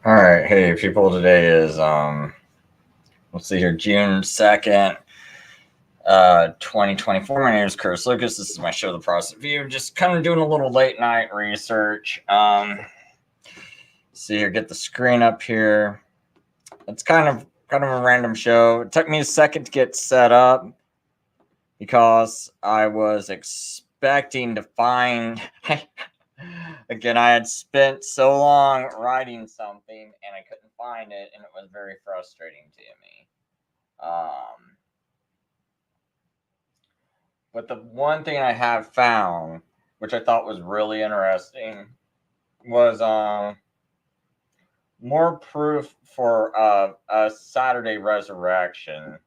All right, hey people. Today is let's see here, June 2nd, 2024. My name is Curtis Lucas. This is my show, The Protestant View. Just kind of doing a little late night research. See here, get the screen up here. It's kind of a random show. It took me a second to get set up because I was expecting to find. Again, I had spent so long writing something and I couldn't find it, and it was very frustrating to me. But the one thing I have found, which I thought was really interesting, was more proof for a Saturday resurrection.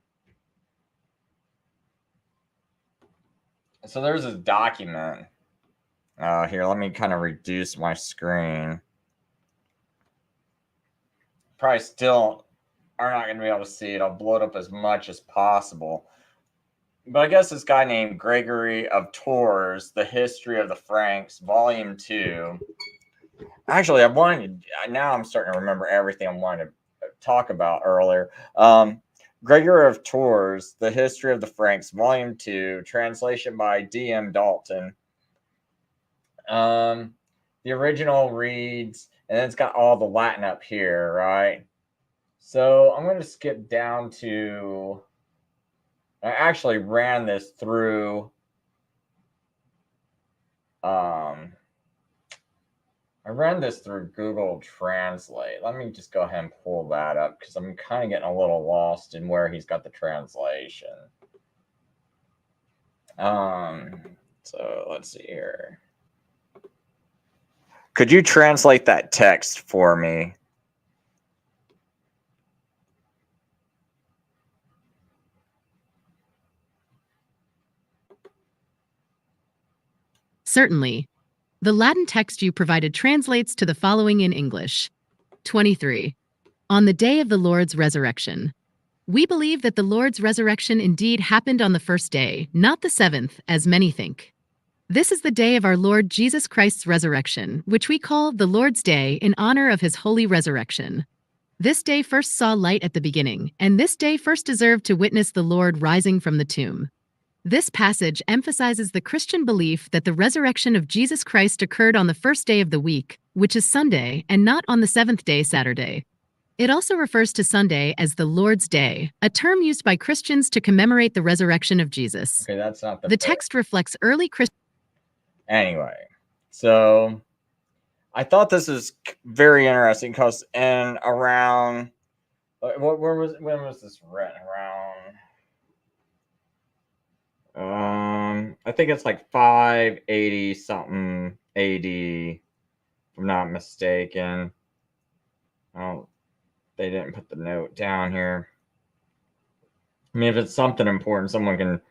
So there's this document. Here, let me kind of reduce my screen. Probably still are not going to be able to see it. I'll blow it up as much as possible. But I guess this guy named Gregory of Tours, The History of the Franks, Volume 2. Actually, now I'm starting to remember everything I wanted to talk about earlier. Gregory of Tours, The History of the Franks, Volume 2, translation by D.M. Dalton. The original reads, and then it's got all the Latin up here, right? So I'm going to skip down to... I actually ran this through... I ran this through Google Translate. Let me just go ahead and pull that up because I'm kind of getting a little lost in where he's got the translation. So let's see here. Could you translate that text for me? Certainly. The Latin text you provided translates to the following in English. 23. On the day of the Lord's resurrection. We believe that the Lord's resurrection indeed happened on the first day, not the seventh, as many think. This is the day of our Lord Jesus Christ's resurrection, which we call the Lord's Day in honor of his holy resurrection. This day first saw light at the beginning, and this day first deserved to witness the Lord rising from the tomb. This passage emphasizes the Christian belief that the resurrection of Jesus Christ occurred on the first day of the week, which is Sunday, and not on the seventh day, Saturday. It also refers to Sunday as the Lord's Day, a term used by Christians to commemorate the resurrection of Jesus. Okay, that's not the text reflects early Christian... Anyway, so I thought this is very interesting because when was this written? I think it's like 580 something AD, if I'm not mistaken. Oh, they didn't put the note down here. I mean, if it's something important, someone can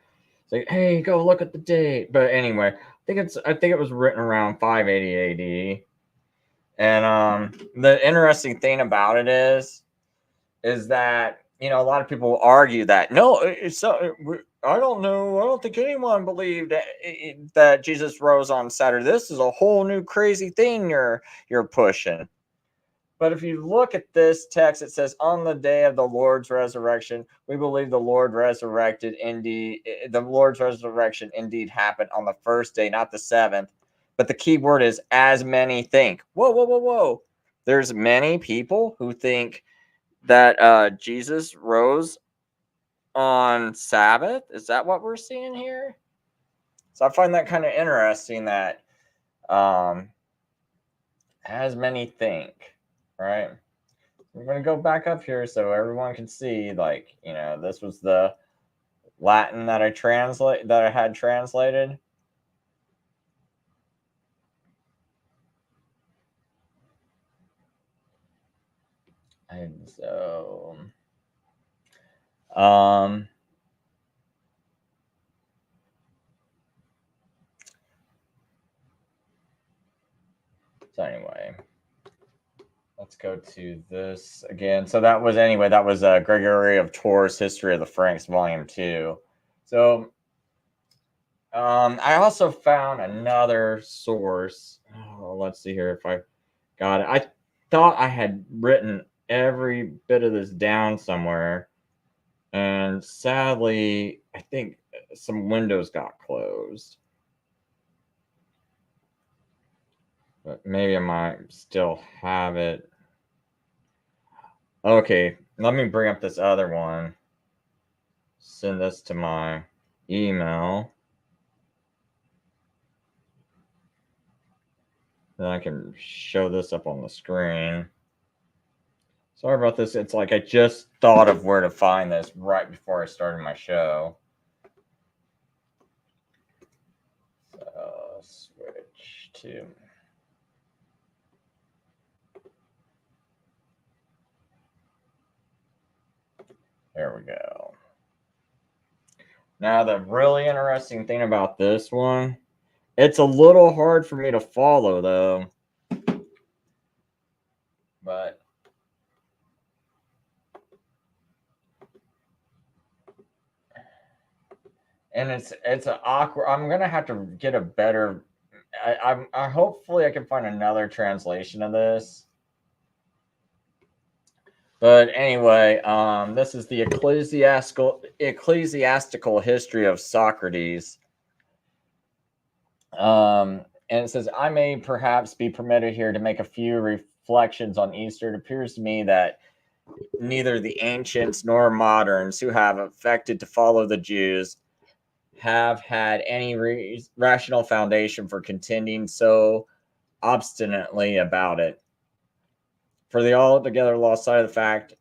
say, "Hey, go look at the date." But anyway, I think it was written around 580 AD. And the interesting thing about it is that, a lot of people argue that I don't know. I don't think anyone believed that Jesus rose on Saturday. This is a whole new crazy thing you're pushing. But if you look at this text, it says, on the day of the Lord's resurrection, we believe the Lord's resurrection indeed happened on the first day, not the seventh. But the key word is as many think. Whoa. There's many people who think that Jesus rose on Sabbath. Is that what we're seeing here? So I find that kind of interesting that as many think, right? We're going to go back up here so everyone can see, this was the Latin that I had translated. And so anyway, let's go to this again. So that was Gregory of Tours, History of the Franks, Volume 2. So I also found another source. Oh, let's see here if I got it. thought I had written every bit of this down somewhere, and sadly, I think some windows got closed. But maybe I might still have it. Okay, let me bring up this other one. Send this to my email. Then I can show this up on the screen. Sorry about this. It's like I just thought of where to find this right before I started my show. Switch to... There we go. Now, the really interesting thing about this one, it's a little hard for me to follow, though. But and it's an awkward. I'm gonna have to get a better. I hopefully I can find another translation of this. But anyway, this is the ecclesiastical history of Socrates. And it says, I may perhaps be permitted here to make a few reflections on Easter. It appears to me that neither the ancients nor moderns who have affected to follow the Jews have had any rational foundation for contending so obstinately about it. For they altogether lost sight of the fact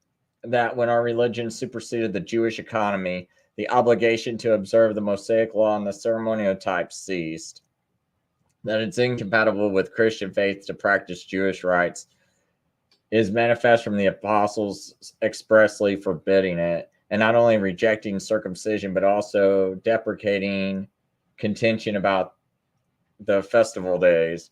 that when our religion superseded the Jewish economy, the obligation to observe the Mosaic law and the ceremonial types ceased. That it's incompatible with Christian faith to practice Jewish rites is manifest from the apostles expressly forbidding it, and not only rejecting circumcision, but also deprecating contention about the festival days.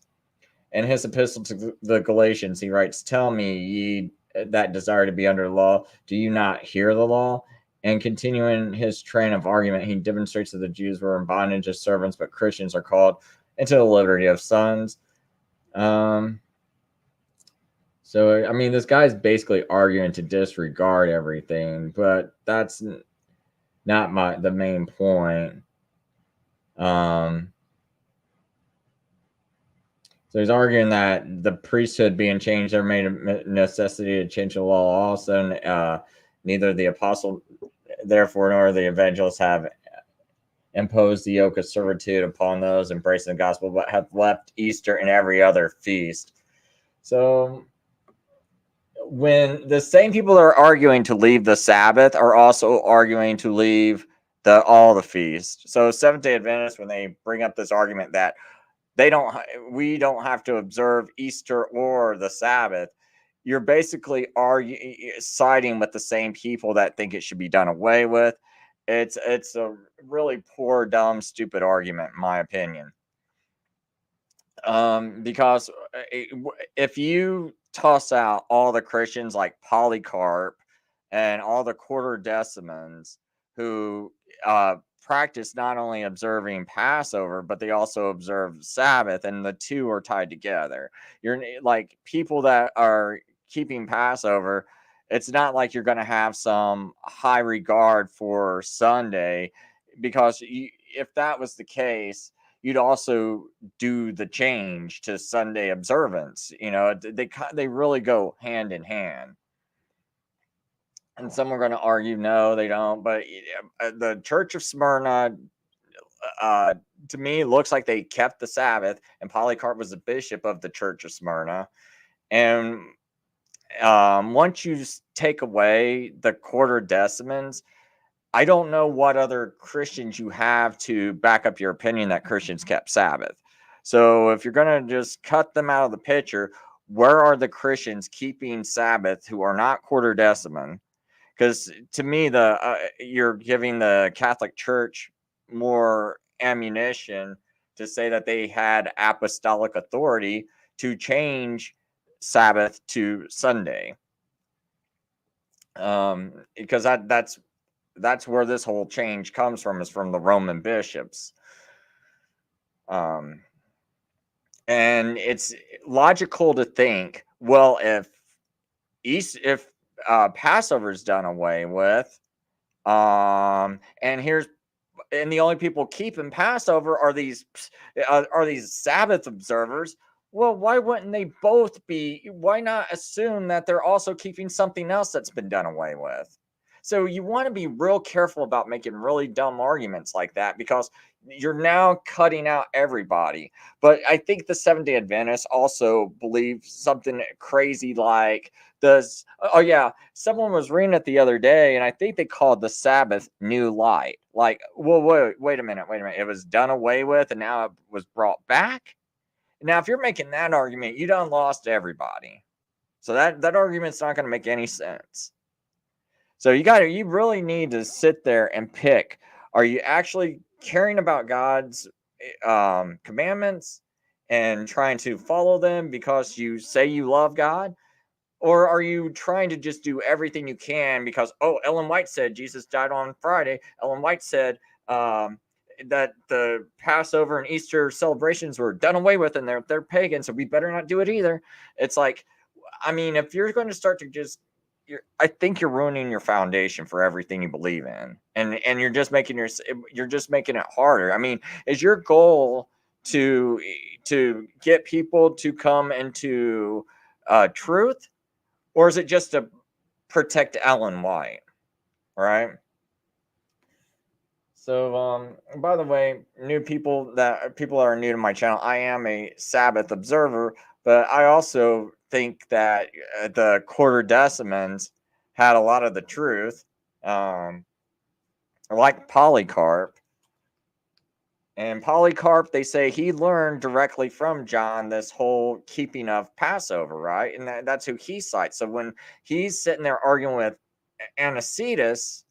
In his epistle to the Galatians, he writes, Tell me, ye that desire to be under the law, do you not hear the law? And continuing his train of argument, he demonstrates that the Jews were in bondage as servants, but Christians are called into the liberty of sons. So, I mean, this guy's basically arguing to disregard everything, but that's not the main point. So he's arguing that the priesthood being changed, there made a necessity to change the law also. Neither the apostle, therefore, nor the evangelists have imposed the yoke of servitude upon those embracing the gospel, but have left Easter and every other feast. So when the same people that are arguing to leave the Sabbath are also arguing to leave all the feasts. So Seventh-day Adventists, when they bring up this argument that we don't have to observe Easter or the Sabbath, you're basically siding with the same people that think it should be done away with. It's a really poor, dumb, stupid argument, in my opinion. Because if you toss out all the Christians like Polycarp and all the quarter-decimans who practice not only observing Passover, but they also observe Sabbath, and the two are tied together. You're like people that are keeping Passover. It's not like you're going to have some high regard for Sunday, because if that was the case, you'd also do the change to Sunday observance. You know, they really go hand in hand. And some are going to argue, no, they don't. But the Church of Smyrna, to me, looks like they kept the Sabbath, and Polycarp was the bishop of the Church of Smyrna. And once you take away the quarter-decimans, I don't know what other Christians you have to back up your opinion that Christians kept Sabbath. So if you're going to just cut them out of the picture, where are the Christians keeping Sabbath who are not quarter-deciman? Because to me, you're giving the Catholic Church more ammunition to say that they had apostolic authority to change Sabbath to Sunday. Because that's where this whole change comes from, is from the Roman bishops. And it's logical to think well, if Passover is done away with, and the only people keeping Passover are these Sabbath observers. Well, why wouldn't they both be? Why not assume that they're also keeping something else that's been done away with? So you want to be real careful about making really dumb arguments like that, because you're now cutting out everybody. But I think the Seventh-day Adventists also believe something crazy like this. Oh yeah, someone was reading it the other day, and I think they called the Sabbath new light. Like, well, wait a minute. It was done away with, and now it was brought back. Now, if you're making that argument, you done lost everybody. So that argument's not going to make any sense. So you really need to sit there and pick: are you actually caring about God's commandments and trying to follow them because you say you love God? Or are you trying to just do everything you can because, oh, Ellen White said Jesus died on Friday. Ellen White said that the Passover and Easter celebrations were done away with, and they're pagan, so we better not do it either. It's like, I mean, if you're going to start to I think you're ruining your foundation for everything you believe in, and you're just making it harder. I mean, is your goal to get people to come into truth? Or is it just to protect Ellen White? Right? So, by the way, people that are new to my channel, I am a Sabbath observer, but I also think that the Quarter-decimans had a lot of the truth, like Polycarp. And Polycarp, they say he learned directly from John this whole keeping of Passover, right? And that's who he cites. So when he's sitting there arguing with Anicetus,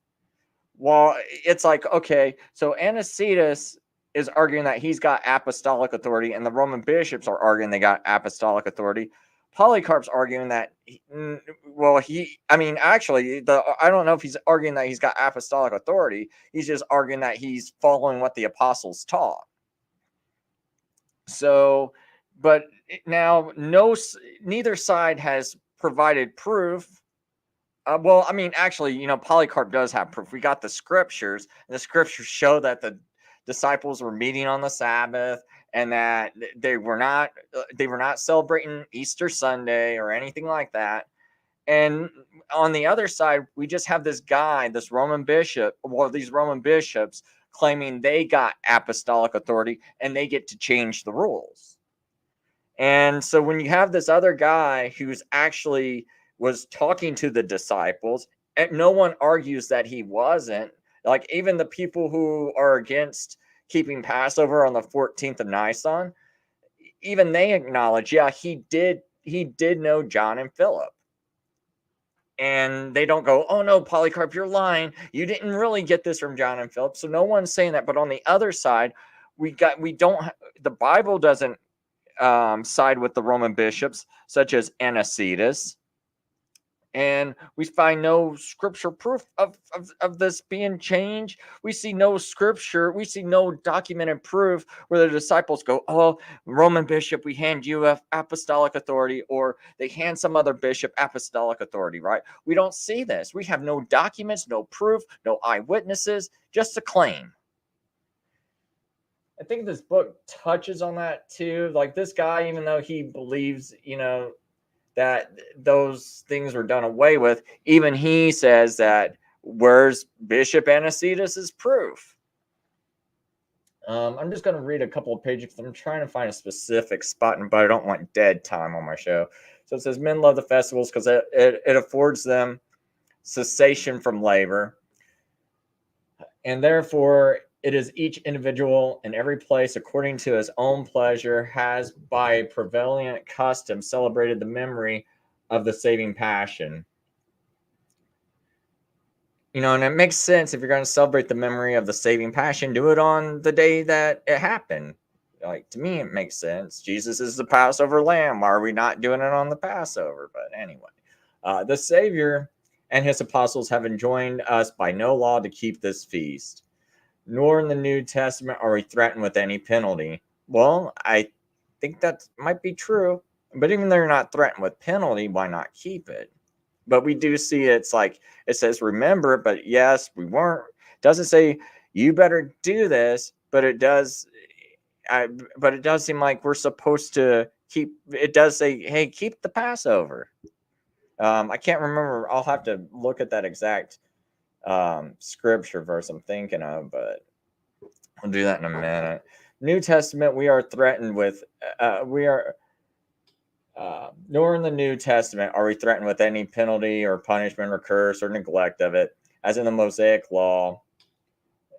well, it's like, okay, so Anicetus is arguing that he's got apostolic authority, and the Roman bishops are arguing they got apostolic authority. Polycarp's arguing that, I mean, actually, I don't know if he's arguing that he's got apostolic authority. He's just arguing that he's following what the apostles taught. So, but now neither side has provided proof. Well, I mean, actually, Polycarp does have proof. We got the scriptures, and the scriptures show that the disciples were meeting on the Sabbath, and that they were not celebrating Easter Sunday or anything like that. And on the other side, we just have this guy, these Roman bishops claiming they got apostolic authority and they get to change the rules. And so when you have this other guy who's actually was talking to the disciples, and no one argues that he wasn't, like even the people who are against keeping Passover on the 14th of Nisan, even they acknowledge, yeah, he did know John and Philip. And they don't go, oh no, Polycarp, you're lying. You didn't really get this from John and Philip. So no one's saying that. But on the other side, the Bible doesn't side with the Roman bishops, such as Anicetus. And we find no scripture proof of this being changed. We see no documented proof where the disciples go, oh, Roman bishop, we hand you apostolic authority, or they hand some other bishop apostolic authority, right? We don't see this. We have no documents, no proof, no eyewitnesses, just a claim. I think this book touches on that too. Like this guy, even though he believes, that those things were done away with, even he says that, where's Bishop Anicetus's proof? I'm just going to read a couple of pages. I'm trying to find a specific spot, but I don't want dead time on my show. So it says, men love the festivals because it affords them cessation from labor, and therefore it is each individual in every place according to his own pleasure has by prevalent custom celebrated the memory of the saving passion. And it makes sense. If you're going to celebrate the memory of the saving passion, do it on the day that it happened. Like, to me, it makes sense. Jesus is the Passover lamb. Why are we not doing it on the Passover? But anyway, the Savior and his apostles have enjoined us by no law to keep this feast, nor in the New Testament are we threatened with any penalty. Well, I think that might be true. But even though you're not threatened with penalty, why not keep it? But we do see it's like it says remember, but yes, we weren't. Doesn't say you better do this, but it does. But it does seem like we're supposed to keep. It does say, hey, keep the Passover. I can't remember. I'll have to look at that exact scripture verse I'm thinking of, but I'll do that in a minute. New Testament, we are threatened with. We are. Nor in the New Testament are we threatened with any penalty or punishment or curse or neglect of it, as in the Mosaic Law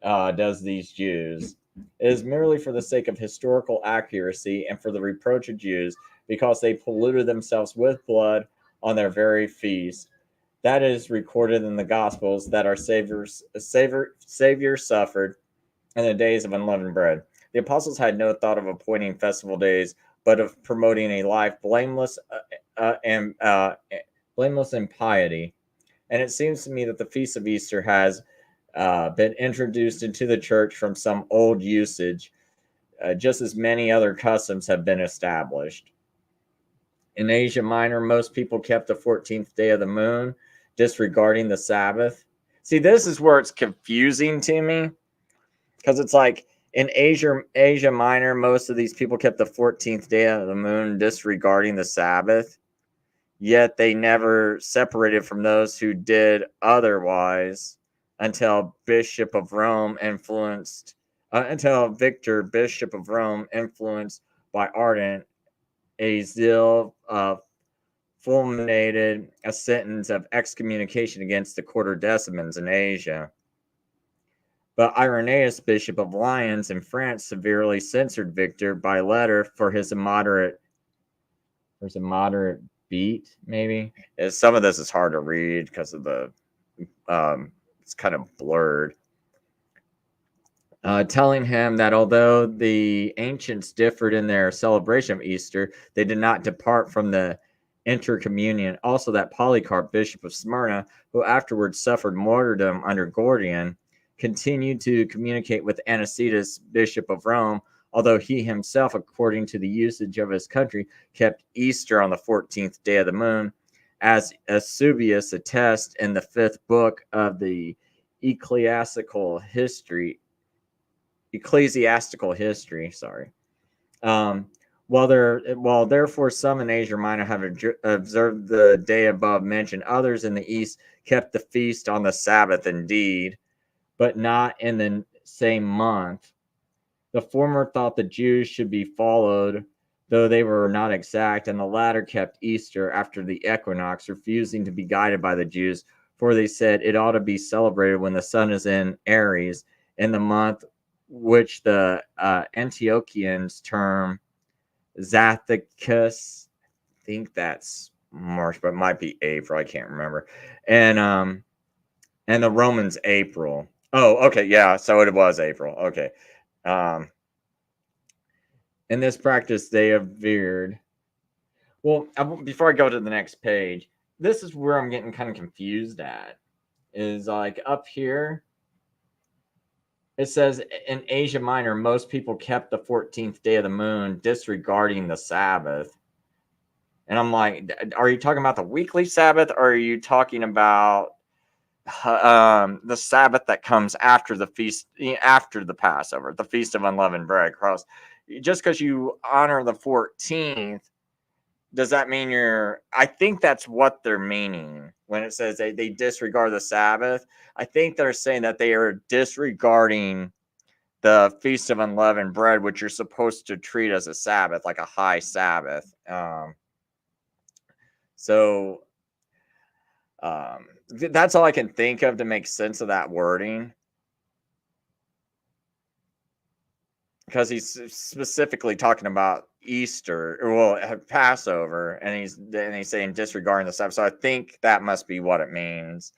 does these Jews. It is merely for the sake of historical accuracy and for the reproach of Jews, because they polluted themselves with blood on their very feast. That is recorded in the Gospels that our Savior suffered in the days of unleavened bread. The apostles had no thought of appointing festival days, but of promoting a life blameless in piety. And it seems to me that the feast of Easter has been introduced into the church from some old usage, just as many other customs have been established. In Asia Minor, most people kept the 14th day of the moon, disregarding the Sabbath. See, this is where it's confusing to me, because it's like in Asia Minor, most of these people kept the 14th day of the moon, disregarding the Sabbath. Yet they never separated from those who did otherwise until Victor, Bishop of Rome, influenced by ardent a zeal fulminated a sentence of excommunication against the Quartodecimans in Asia. But Irenaeus, Bishop of Lyons in France, severely censored Victor by letter for his immoderate beat, maybe. Some of this is hard to read because of the it's kind of blurred. Telling him that although the ancients differed in their celebration of Easter, they did not depart from the intercommunion. Also, that Polycarp, Bishop of Smyrna, who afterwards suffered martyrdom under Gordian, continued to communicate with Anicetus, Bishop of Rome, although he himself, according to the usage of his country, kept Easter on the 14th day of the moon, as Eusebius attests in the 5th book of the ecclesiastical history. Sorry. While therefore some in Asia Minor have observed the day above mentioned, others in the East kept the feast on the Sabbath indeed, but not in the same month. The former thought the Jews should be followed, though they were not exact, and the latter kept Easter after the equinox, refusing to be guided by the Jews, for they said it ought to be celebrated when the sun is in Aries, in the month which the Antiochians term Zathicus. I think that's March, but it might be April. I can't remember. And the Romans April. Oh, okay, yeah. So it was April. Okay. In this practice, they have veered. Well, before I go to the next page, this is where I'm getting kind of confused at. Is like up here, it says in Asia Minor, most people kept the 14th day of the moon, disregarding the Sabbath. And I'm like, are you talking about the weekly Sabbath, or are you talking about the Sabbath that comes after the feast, after the Passover, the Feast of Unleavened Bread? Cross. Just because you honor the 14th, does that mean I think that's what they're meaning when it says they disregard the Sabbath. I think they're saying that they are disregarding the Feast of Unleavened Bread, which you're supposed to treat as a Sabbath, like a high Sabbath. So that's all I can think of to make sense of that wording. Because he's specifically talking about Easter, Passover, and he's saying disregarding the Sabbath. So I think that must be what it means.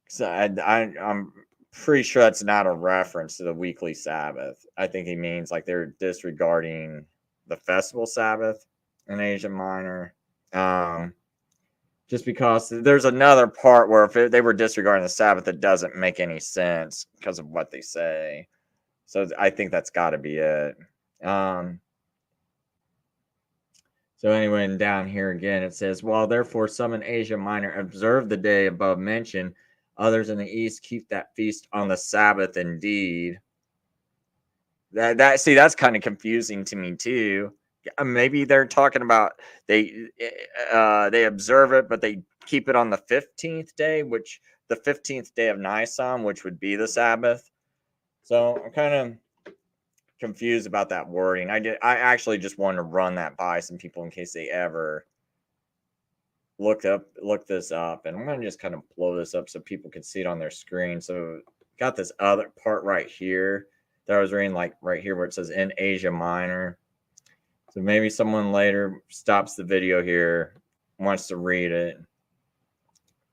So I'm pretty sure that's not a reference to the weekly Sabbath. I think he means like they're disregarding the festival Sabbath in Asia Minor. Just because there's another part where if they were disregarding the Sabbath, it doesn't make any sense because of what they say. So I think that's got to be it. So anyway, and down here again, it says, while therefore some in Asia Minor observe the day above mentioned, others in the East keep that feast on the Sabbath indeed. That's kind of confusing to me too. Maybe they're talking about they observe it, but they keep it on the 15th day, which the 15th day of Nisan, which would be the Sabbath. So I'm kind of confused about that wording. I actually just wanted to run that by some people in case they ever look this up, and I'm gonna just kind of blow this up so people can see it on their screen. So got this other part right here that I was reading, like right here where it says in Asia Minor. So maybe someone later stops the video here, wants to read it,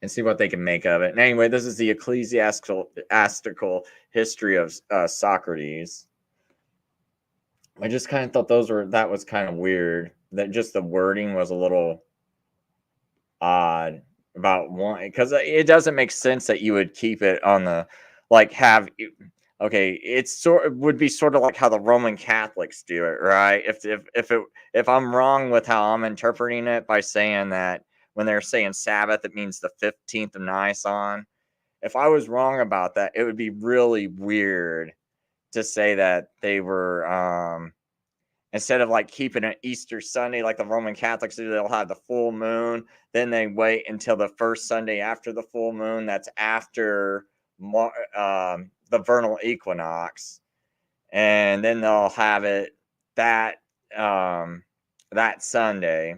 and see what they can make of it. And anyway, this is the ecclesiastical history of Socrates. I just kind of thought that was kind of weird. That just the wording was a little odd about one, because it doesn't make sense that you would keep it on the it would be sort of like how the Roman Catholics do it, right? If I'm wrong with how I'm interpreting it by saying that when they're saying Sabbath it means the 15th of Nisan, if I was wrong about that, it would be really weird to say that they were instead of like keeping an Easter Sunday like the Roman Catholics do, they'll have the full moon. Then they wait until the first Sunday after the full moon. That's after the vernal equinox, and then they'll have it that that Sunday,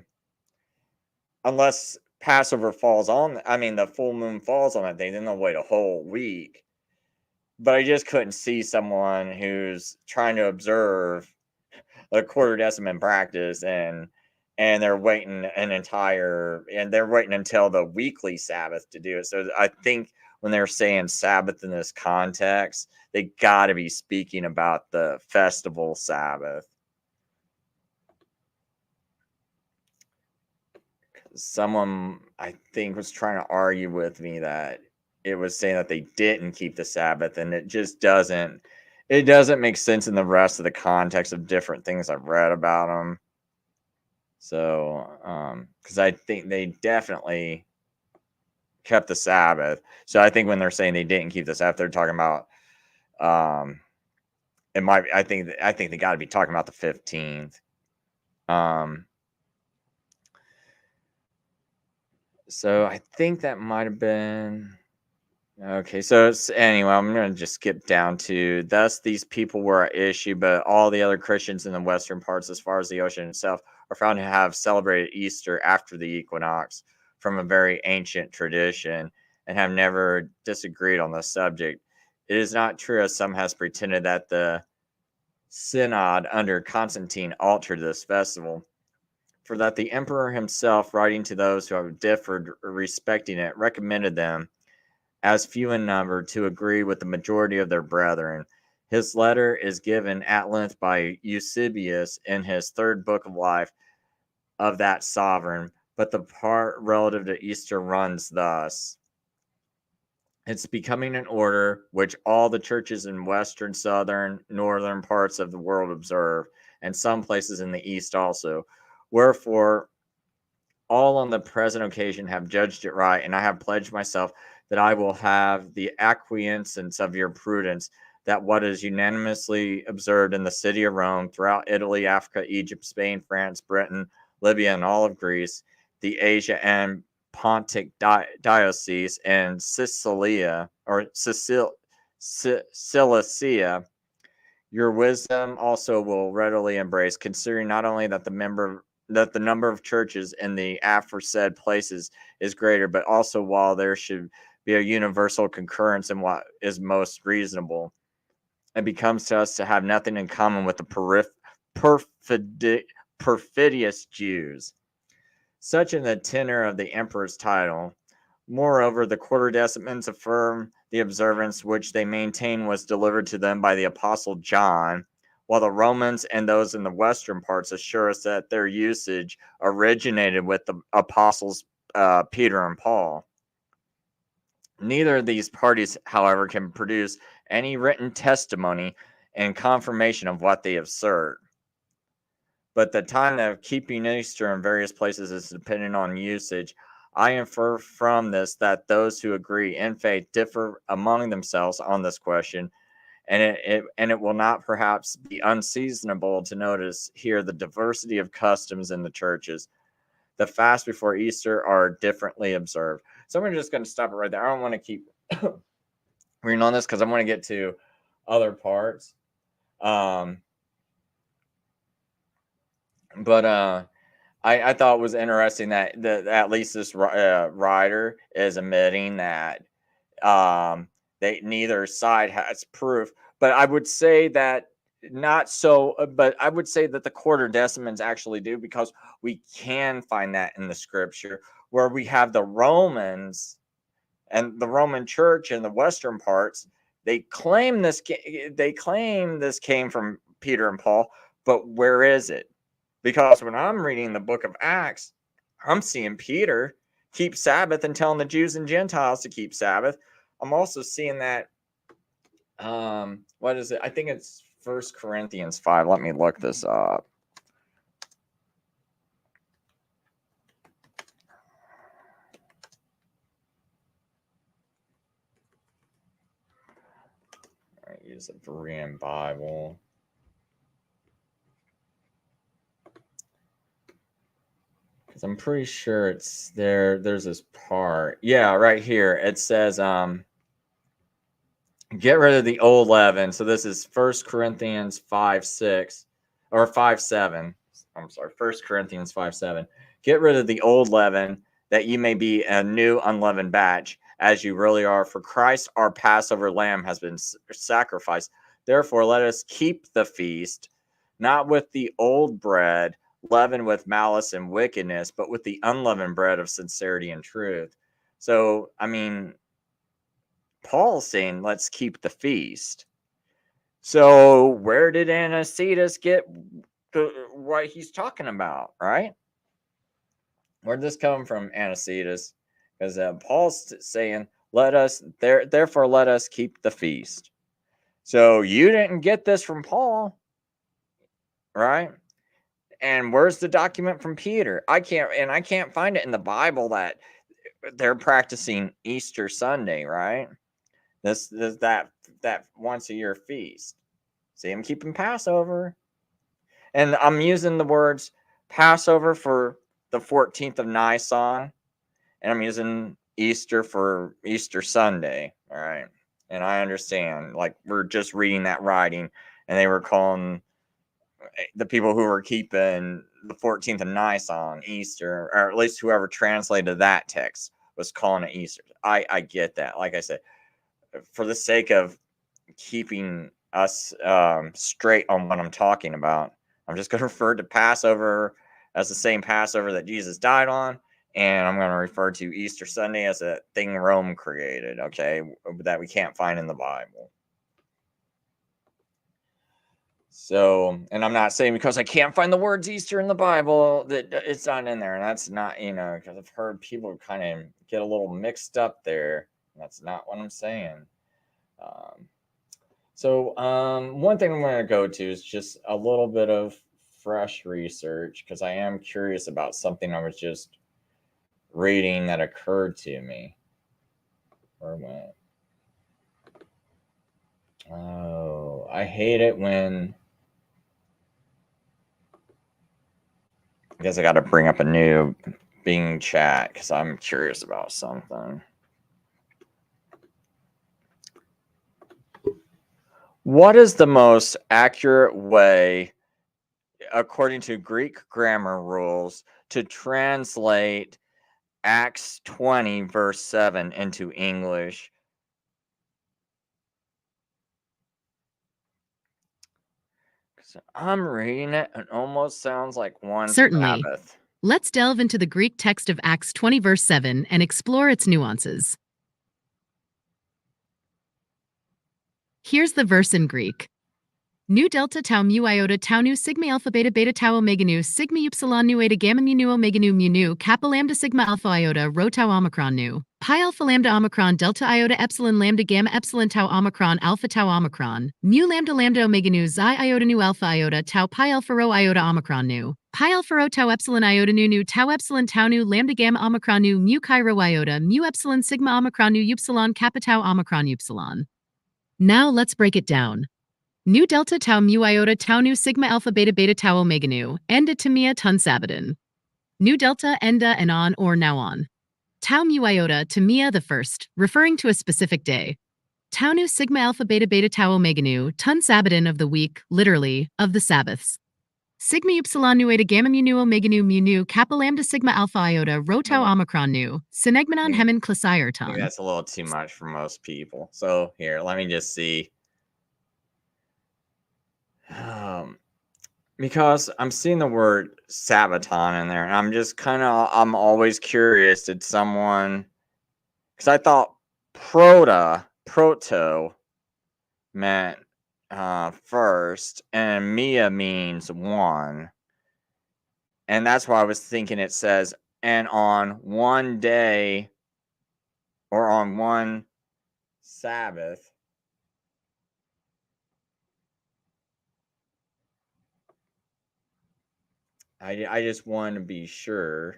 unless Passover falls on. I mean, the full moon falls on that day. Then they'll wait a whole week. But I just couldn't see someone who's trying to observe a quarter decimal practice and they're waiting they're waiting until the weekly Sabbath to do it. So I think when they're saying Sabbath in this context, they got to be speaking about the festival Sabbath. Someone, I think, was trying to argue with me that it was saying that they didn't keep the Sabbath, and it just doesn't make sense in the rest of the context of different things I've read about them. So, because I think they definitely kept the Sabbath. So I think when they're saying they didn't keep the Sabbath, they're talking about, it might. I think they got to be talking about the 15th. So I think that might have been. Okay, so anyway, I'm going to just skip down to, thus these people were at issue, but all the other Christians in the western parts, as far as the ocean itself, are found to have celebrated Easter after the equinox from a very ancient tradition and have never disagreed on the subject. It is not true, as some has pretended, that the synod under Constantine altered this festival, for that the emperor himself, writing to those who have differed respecting it, recommended them, as few in number, to agree with the majority of their brethren. His letter is given at length by Eusebius in his third book of life of that sovereign, but the part relative to Easter runs thus. It's becoming an order which all the churches in western, southern, northern parts of the world observe, and some places in the east also. Wherefore, all on the present occasion have judged it right, and I have pledged myself that I will have the acquiescence of your prudence, that what is unanimously observed in the city of Rome, throughout Italy, Africa, Egypt, Spain, France, Britain, Libya, and all of Greece, the Asia and Pontic diocese, and Cilicia, your wisdom also will readily embrace, considering not only that the number of churches in the aforesaid places is greater, but also while there should be a universal concurrence in what is most reasonable, it becomes to us to have nothing in common with the perfidious Jews. Such in the tenor of the emperor's title. Moreover, the quarterdecimans affirm the observance which they maintain was delivered to them by the apostle John, while the Romans and those in the western parts assure us that their usage originated with the apostles Peter and Paul. Neither of these parties, however, can produce any written testimony and confirmation of what they assert. but the time of keeping Easter in various places is dependent on usage. I infer from this that those who agree in faith differ among themselves on this question, and it will not perhaps be unseasonable to notice here the diversity of customs in the churches. The fast before Easter are differently observed. So I'm just going to stop it right there. I don't want to keep reading on this because I want to get to other parts. But I thought it was interesting that at least this writer is admitting that they neither side has proof. But I would say that not so. But I would say that the quarter-decimans actually do, because we can find that in the scripture where we have the Romans and the Roman Church in the western parts. They claim this. They claim this came from Peter and Paul, but where is it? Because when I'm reading the book of Acts, I'm seeing Peter keep Sabbath and telling the Jews and Gentiles to keep Sabbath. I'm also seeing that, what is it? I think it's 1 Corinthians 5. Let me look this up. I use a Berean Bible. Because I'm pretty sure it's there. There's this part. Yeah, right here. It says, get rid of the old leaven. So this is 1 Corinthians 5:6 or 5:7. I'm sorry, 1 Corinthians 5:7. Get rid of the old leaven, that you may be a new unleavened batch, as you really are. For Christ, our Passover lamb, has been sacrificed. Therefore, let us keep the feast, not with the old bread, leavened with malice and wickedness, but with the unleavened bread of sincerity and truth. So, I mean, Paul's saying, let's keep the feast. So where did Anicetus get what he's talking about, right? Where'd this come from, Anicetus? Because Paul's saying, therefore let us keep the feast. So you didn't get this from Paul, right? And where's the document from Peter? I can't find it in the Bible that they're practicing Easter Sunday, right? That once a year feast. See, I'm keeping Passover. And I'm using the words Passover for the 14th of Nisan, and I'm using Easter for Easter Sunday. All right. And I understand, like, we're just reading that writing, and they were calling the people who were keeping the 14th of Nisan Easter, or at least whoever translated that text was calling it Easter. I get that. Like I said, for the sake of keeping us straight on what I'm talking about, I'm just going to refer to Passover as the same Passover that Jesus died on, and I'm going to refer to Easter Sunday as a thing Rome created, okay, that we can't find in the Bible. So, and I'm not saying because I can't find the words Easter in the Bible that it's not in there. And that's not, because I've heard people kind of get a little mixed up there. That's not what I'm saying. So one thing I'm going to go to is just a little bit of fresh research, because I am curious about something I was just reading that occurred to me. Where went? Oh, I hate it when... I guess I got to bring up a new Bing chat because I'm curious about something. What is the most accurate way, according to Greek grammar rules, to translate Acts 20, verse 7 into English? I'm reading it and almost sounds like one Certainly. Sabbath. Let's delve into the Greek text of Acts 20, verse 7 and explore its nuances. Here's the verse in Greek. Nu delta tau mu iota tau nu sigma alpha beta beta tau omega nu sigma upsilon nu eta gamma mu nu omega nu kappa lambda sigma alpha iota rho tau omicron nu. Pi alpha lambda omicron delta iota epsilon lambda gamma epsilon tau omicron alpha tau omicron mu lambda lambda omega nu xi iota nu alpha iota tau pi alpha rho iota omicron nu pi alpha rho tau epsilon iota nu tau epsilon tau nu lambda gamma omicron nu mu chi rho iota mu epsilon sigma omicron nu upsilon kappa tau omicron upsilon. Now let's break it down. Nu delta tau mu iota tau nu sigma alpha beta beta tau omega nu enda timia ton sabbatin. Nu delta enda and on or now on. Tau mu iota to Mia the first, referring to a specific day. Tau nu sigma alpha beta beta tau omega nu, ton sabbatin of the week, literally, of the Sabbaths. Sigma upsilon nu eta gamma mu nu omega nu mu nu kappa lambda sigma alpha iota rho tau omicron nu, synegmenon hemin I classier think ton. that's a little too much for most people. So here, let me just see. Because I'm seeing the word Sabaton in there, and I'm always curious, did someone, because I thought proto meant first, and Mia means one. And that's why I was thinking it says, and on one day, or on one Sabbath, I just want to be sure.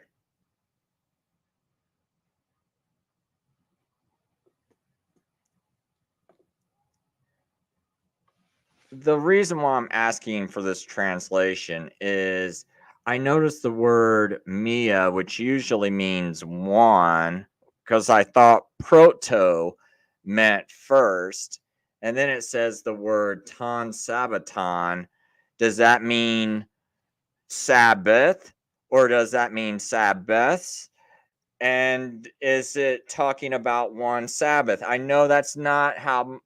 The reason why I'm asking for this translation is I noticed the word Mia, which usually means one, because I thought proto meant first. And then it says the word ton sabaton. Does that mean Sabbath, or does that mean Sabbaths? And is it talking about one Sabbath? I know that's not how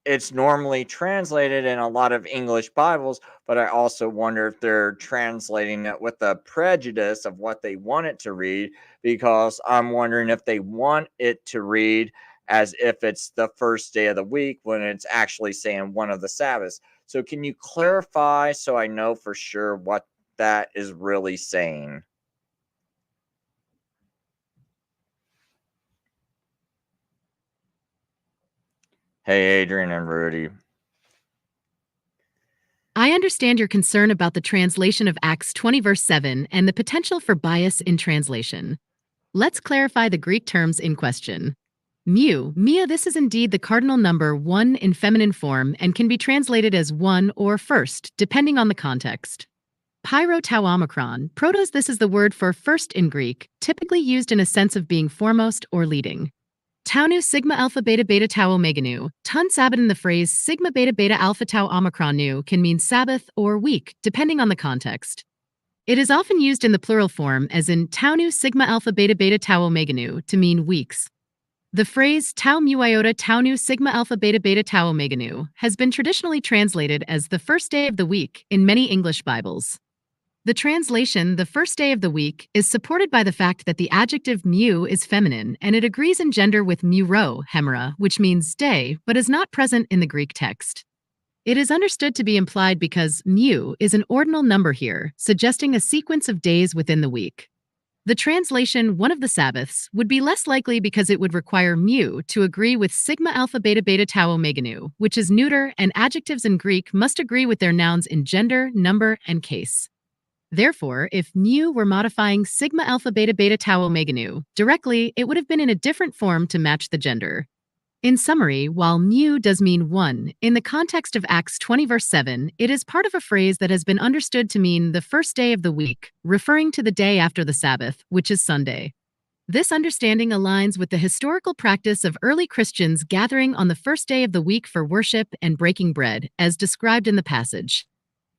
it's normally translated in a lot of English Bibles, but I also wonder if they're translating it with a prejudice of what they want it to read, because I'm wondering if they want it to read as if it's the first day of the week when it's actually saying one of the Sabbaths. So can you clarify so I know for sure what that is really saying? Hey, Adrian and Rudy. I understand your concern about the translation of Acts 20 verse 7 and the potential for bias in translation. Let's clarify the Greek terms in question. Mia, this is indeed the cardinal number 1 in feminine form and can be translated as one or first, depending on the context. Pyro tau omicron, protos, this is the word for first in Greek, typically used in a sense of being foremost or leading. Tau nu sigma alpha beta beta tau omega nu, ton sabbat in the phrase sigma beta beta alpha tau omicron nu can mean Sabbath or week, depending on the context. It is often used in the plural form, as in tau nu sigma alpha beta beta tau omega nu, to mean weeks. The phrase tau mu iota tau nu sigma alpha beta beta tau omega nu has been traditionally translated as the first day of the week in many English Bibles. The translation, the first day of the week, is supported by the fact that the adjective mu is feminine and it agrees in gender with muro, hemera, which means day, but is not present in the Greek text. It is understood to be implied because mu is an ordinal number here, suggesting a sequence of days within the week. The translation, one of the Sabbaths, would be less likely because it would require mu to agree with sigma alpha beta beta tau omega nu, which is neuter, and adjectives in Greek must agree with their nouns in gender, number, and case. Therefore, if mu were modifying sigma alpha beta beta tau omega nu directly, it would have been in a different form to match the gender. In summary, while mu does mean one, in the context of Acts 20 verse 7, it is part of a phrase that has been understood to mean the first day of the week, referring to the day after the Sabbath, which is Sunday. This understanding aligns with the historical practice of early Christians gathering on the first day of the week for worship and breaking bread, as described in the passage.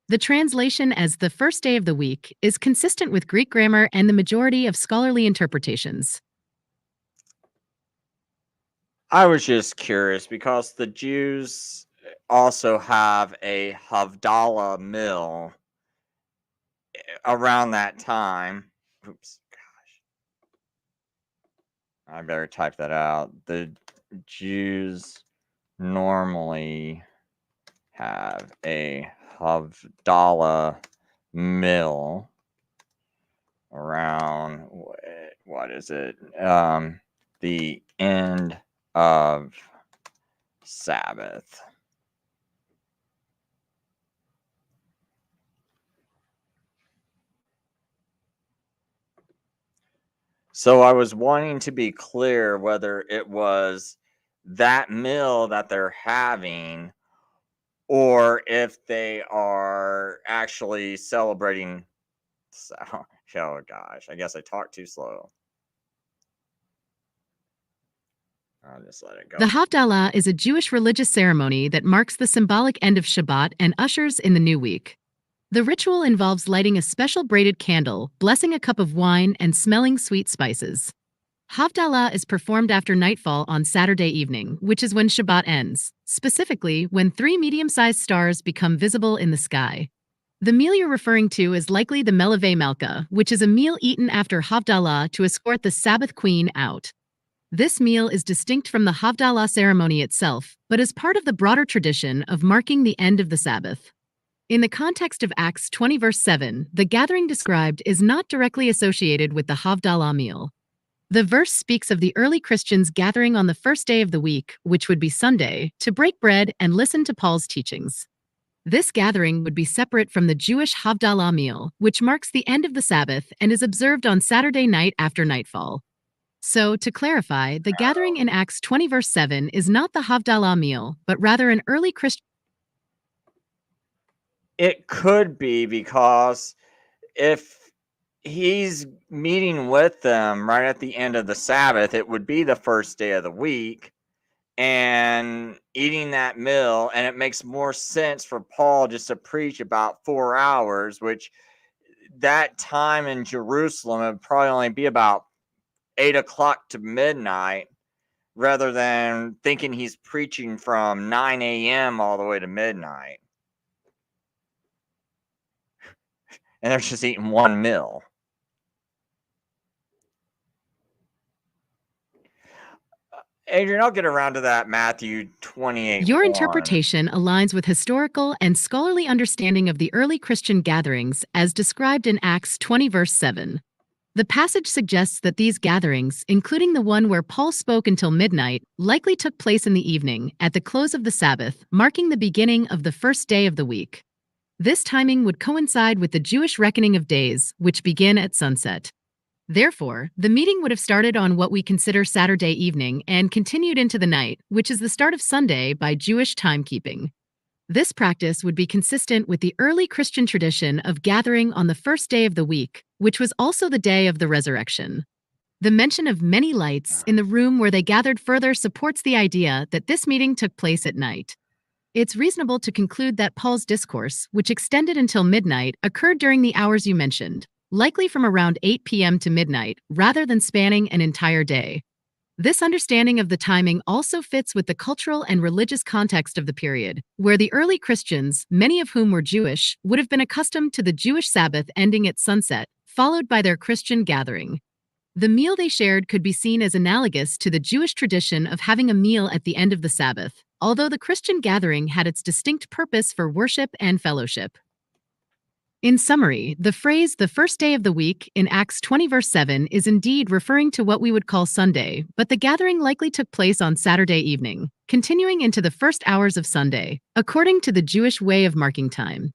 The translation as the first day of the week is consistent with Greek grammar and the majority of scholarly interpretations. I was just curious because the Jews also have a Havdalah mill around that time. Oops, gosh. I better type that out. The Jews normally have a Havdalah mill around, what is it? the end of Sabbath. So I was wanting to be clear whether it was that meal that they're having or if they are actually celebrating. Oh gosh, I guess I talked too slow. I'll just let it go. The Havdalah is a Jewish religious ceremony that marks the symbolic end of Shabbat and ushers in the new week. The ritual involves lighting a special braided candle, blessing a cup of wine, and smelling sweet spices. Havdalah is performed after nightfall on Saturday evening, which is when Shabbat ends, specifically when 3 medium-sized stars become visible in the sky. The meal you're referring to is likely the Melave Malka, which is a meal eaten after Havdalah to escort the Sabbath queen out. This meal is distinct from the Havdalah ceremony itself, but is part of the broader tradition of marking the end of the Sabbath. In the context of Acts 20 verse 7, the gathering described is not directly associated with the Havdalah meal. The verse speaks of the early Christians gathering on the first day of the week, which would be Sunday, to break bread and listen to Paul's teachings. This gathering would be separate from the Jewish Havdalah meal, which marks the end of the Sabbath and is observed on Saturday night after nightfall. So, to clarify, the gathering in Acts 20 verse 7 is not the Havdalah meal, but rather an early Christian. It could be because if he's meeting with them right at the end of the Sabbath, it would be the first day of the week, and eating that meal, and it makes more sense for Paul just to preach about 4 hours, which that time in Jerusalem would probably only be about 8 o'clock to midnight, rather than thinking he's preaching from 9 a.m. all the way to midnight. And they're just eating one meal. Adrian, I'll get around to that Matthew 28. Your interpretation aligns with historical and scholarly understanding of the early Christian gatherings as described in Acts 20 verse 7. The passage suggests that these gatherings, including the one where Paul spoke until midnight, likely took place in the evening, at the close of the Sabbath, marking the beginning of the first day of the week. This timing would coincide with the Jewish reckoning of days, which begin at sunset. Therefore, the meeting would have started on what we consider Saturday evening and continued into the night, which is the start of Sunday by Jewish timekeeping. This practice would be consistent with the early Christian tradition of gathering on the first day of the week, which was also the day of the resurrection. The mention of many lights in the room where they gathered further supports the idea that this meeting took place at night. It's reasonable to conclude that Paul's discourse, which extended until midnight, occurred during the hours you mentioned, likely from around 8 p.m. to midnight, rather than spanning an entire day. This understanding of the timing also fits with the cultural and religious context of the period, where the early Christians, many of whom were Jewish, would have been accustomed to the Jewish Sabbath ending at sunset, followed by their Christian gathering. The meal they shared could be seen as analogous to the Jewish tradition of having a meal at the end of the Sabbath, although the Christian gathering had its distinct purpose for worship and fellowship. In summary, the phrase "the first day of the week" in Acts 20 verse 7 is indeed referring to what we would call Sunday, but the gathering likely took place on Saturday evening, continuing into the first hours of Sunday, according to the Jewish way of marking time.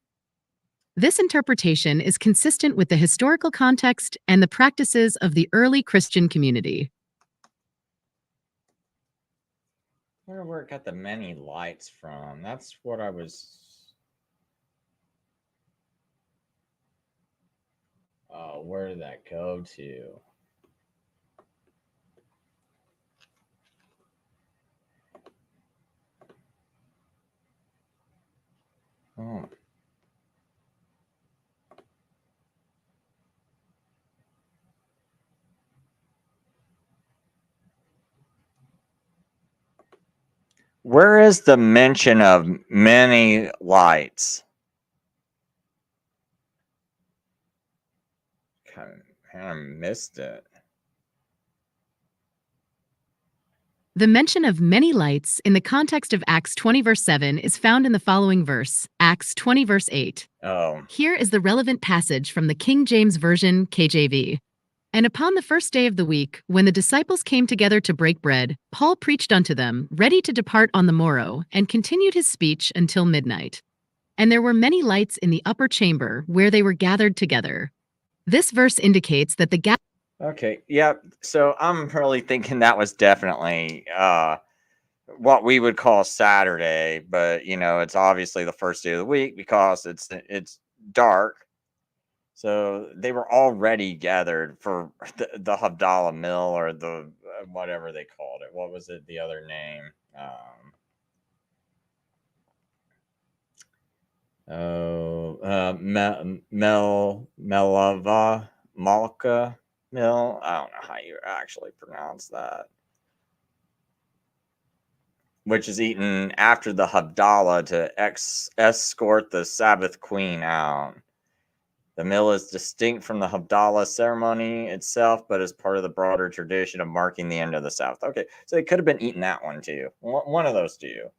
This interpretation is consistent with the historical context and the practices of the early Christian community. I wonder where it got the many lights from. That's what I was... where did that go to? Oh. Where is the mention of many lights? Kind of missed it. The mention of many lights in the context of Acts 20 verse 7 is found in the following verse, Acts 20 verse 8. Oh. Here is the relevant passage from the King James Version, KJV. And upon the first day of the week, when the disciples came together to break bread, Paul preached unto them, ready to depart on the morrow, and continued his speech until midnight. And there were many lights in the upper chamber where they were gathered together. This verse indicates that the Okay, yep. So I'm really thinking that was definitely what we would call Saturday, but it's obviously the first day of the week because it's dark. So they were already gathered for the Havdalah meal, or the whatever they called it. What was it? The other name? Melava Malka Mill. I don't know how you actually pronounce that. Which is eaten after the Havdalah to escort the Sabbath queen out. The meal is distinct from the Havdalah ceremony itself, but is part of the broader tradition of marking the end of the Sabbath. Okay, so they could have been eating that one too. One of those two.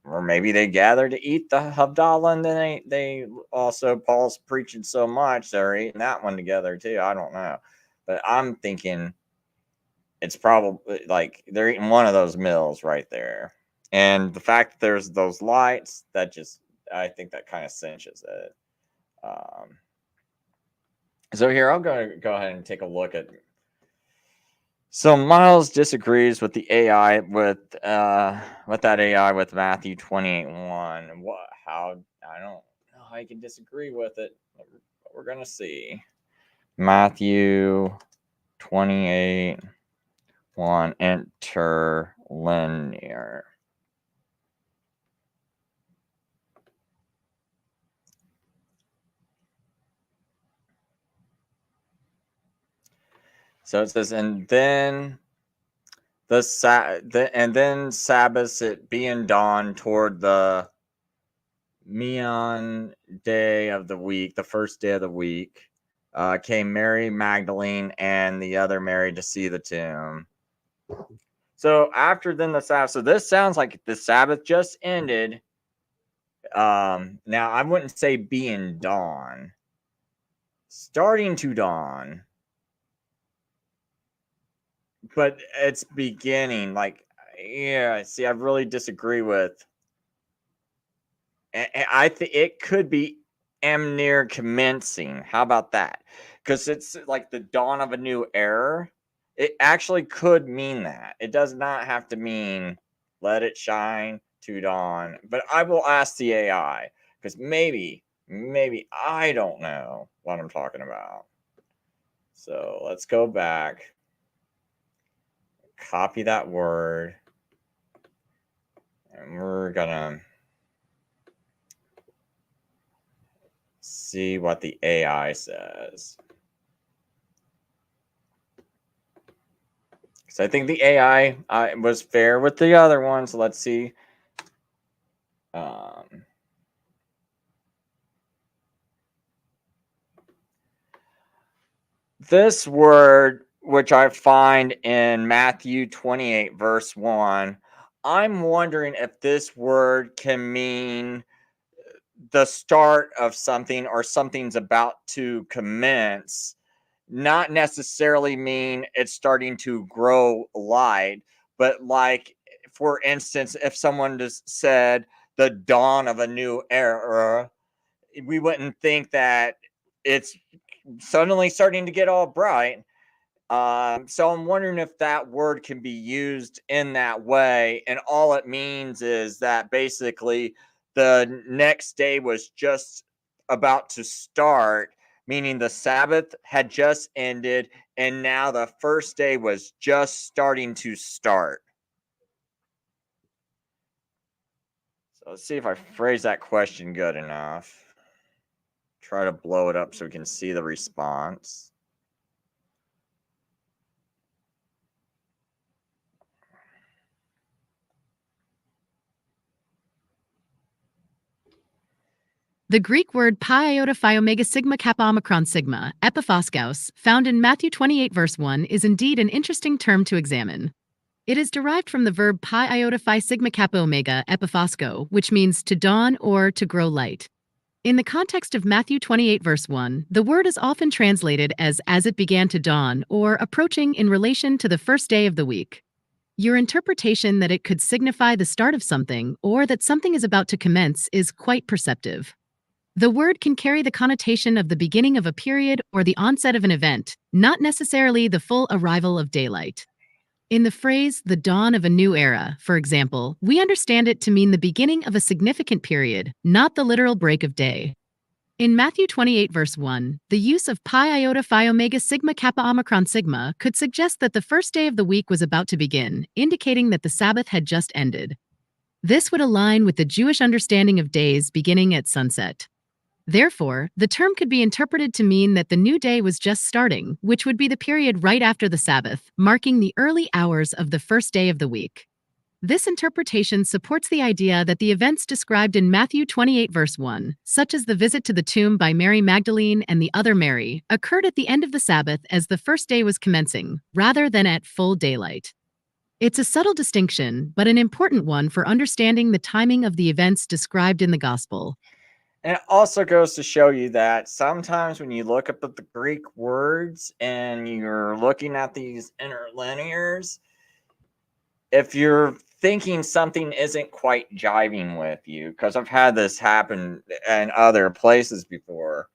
Or maybe they gathered to eat the Havdalah, and then they also, Paul's preaching so much, they're eating that one together too. I don't know. But I'm thinking it's probably like they're eating one of those meals right there. And the fact that there's those lights, I think that kind of cinches it. So here, I'll go ahead and take a look at. So Miles disagrees with the AI with that AI with Matthew 28:1. What? How? I don't know how you can disagree with it. But we're gonna see. Matthew 28:1 interlinear. So it says, and then Sabbath it being dawn toward the Meon day of the week, the first day of the week, came Mary Magdalene and the other Mary to see the tomb. So after then the Sabbath, so this sounds like the Sabbath just ended. Now I wouldn't say being dawn, starting to dawn. But it's beginning, like, yeah. See, I really disagree with. I think it could be near commencing. How about that? Because it's like the dawn of a new era. It actually could mean that. It does not have to mean let it shine to dawn. But I will ask the AI, because maybe I don't know what I'm talking about. So let's go back. Copy that word, and we're gonna see what the AI says. Because I think the AI was fair with the other one. So let's see. This word, which I find in Matthew 28, verse 1, I'm wondering if this word can mean the start of something, or something's about to commence, not necessarily mean it's starting to grow light, but like, for instance, if someone just said the dawn of a new era, we wouldn't think that it's suddenly starting to get all bright. So I'm wondering if that word can be used in that way, and all it means is that basically the next day was just about to start, meaning the Sabbath had just ended, and now the first day was just starting to start. So let's see if I phrase that question good enough. Try to blow it up so we can see the response. The Greek word pi iota phi omega sigma kappa omicron sigma, epiphoskos, found in Matthew 28 verse 1, is indeed an interesting term to examine. It is derived from the verb pi iota phi sigma kappa omega epiphosko, which means to dawn or to grow light. In the context of Matthew 28, verse 1, the word is often translated as it began to dawn, or approaching in relation to the first day of the week. Your interpretation that it could signify the start of something, or that something is about to commence, is quite perceptive. The word can carry the connotation of the beginning of a period or the onset of an event, not necessarily the full arrival of daylight. In the phrase, the dawn of a new era, for example, we understand it to mean the beginning of a significant period, not the literal break of day. In Matthew 28, verse 1, the use of pi iota phi omega sigma kappa omicron sigma could suggest that the first day of the week was about to begin, indicating that the Sabbath had just ended. This would align with the Jewish understanding of days beginning at sunset. Therefore, the term could be interpreted to mean that the new day was just starting, which would be the period right after the Sabbath, marking the early hours of the first day of the week. This interpretation supports the idea that the events described in Matthew 28, verse 1, such as the visit to the tomb by Mary Magdalene and the other Mary, occurred at the end of the Sabbath as the first day was commencing, rather than at full daylight. It's a subtle distinction, but an important one for understanding the timing of the events described in the Gospel. And it also goes to show you that sometimes when you look up at the Greek words and you're looking at these interlinears, if you're thinking something isn't quite jiving with you, because I've had this happen in other places before,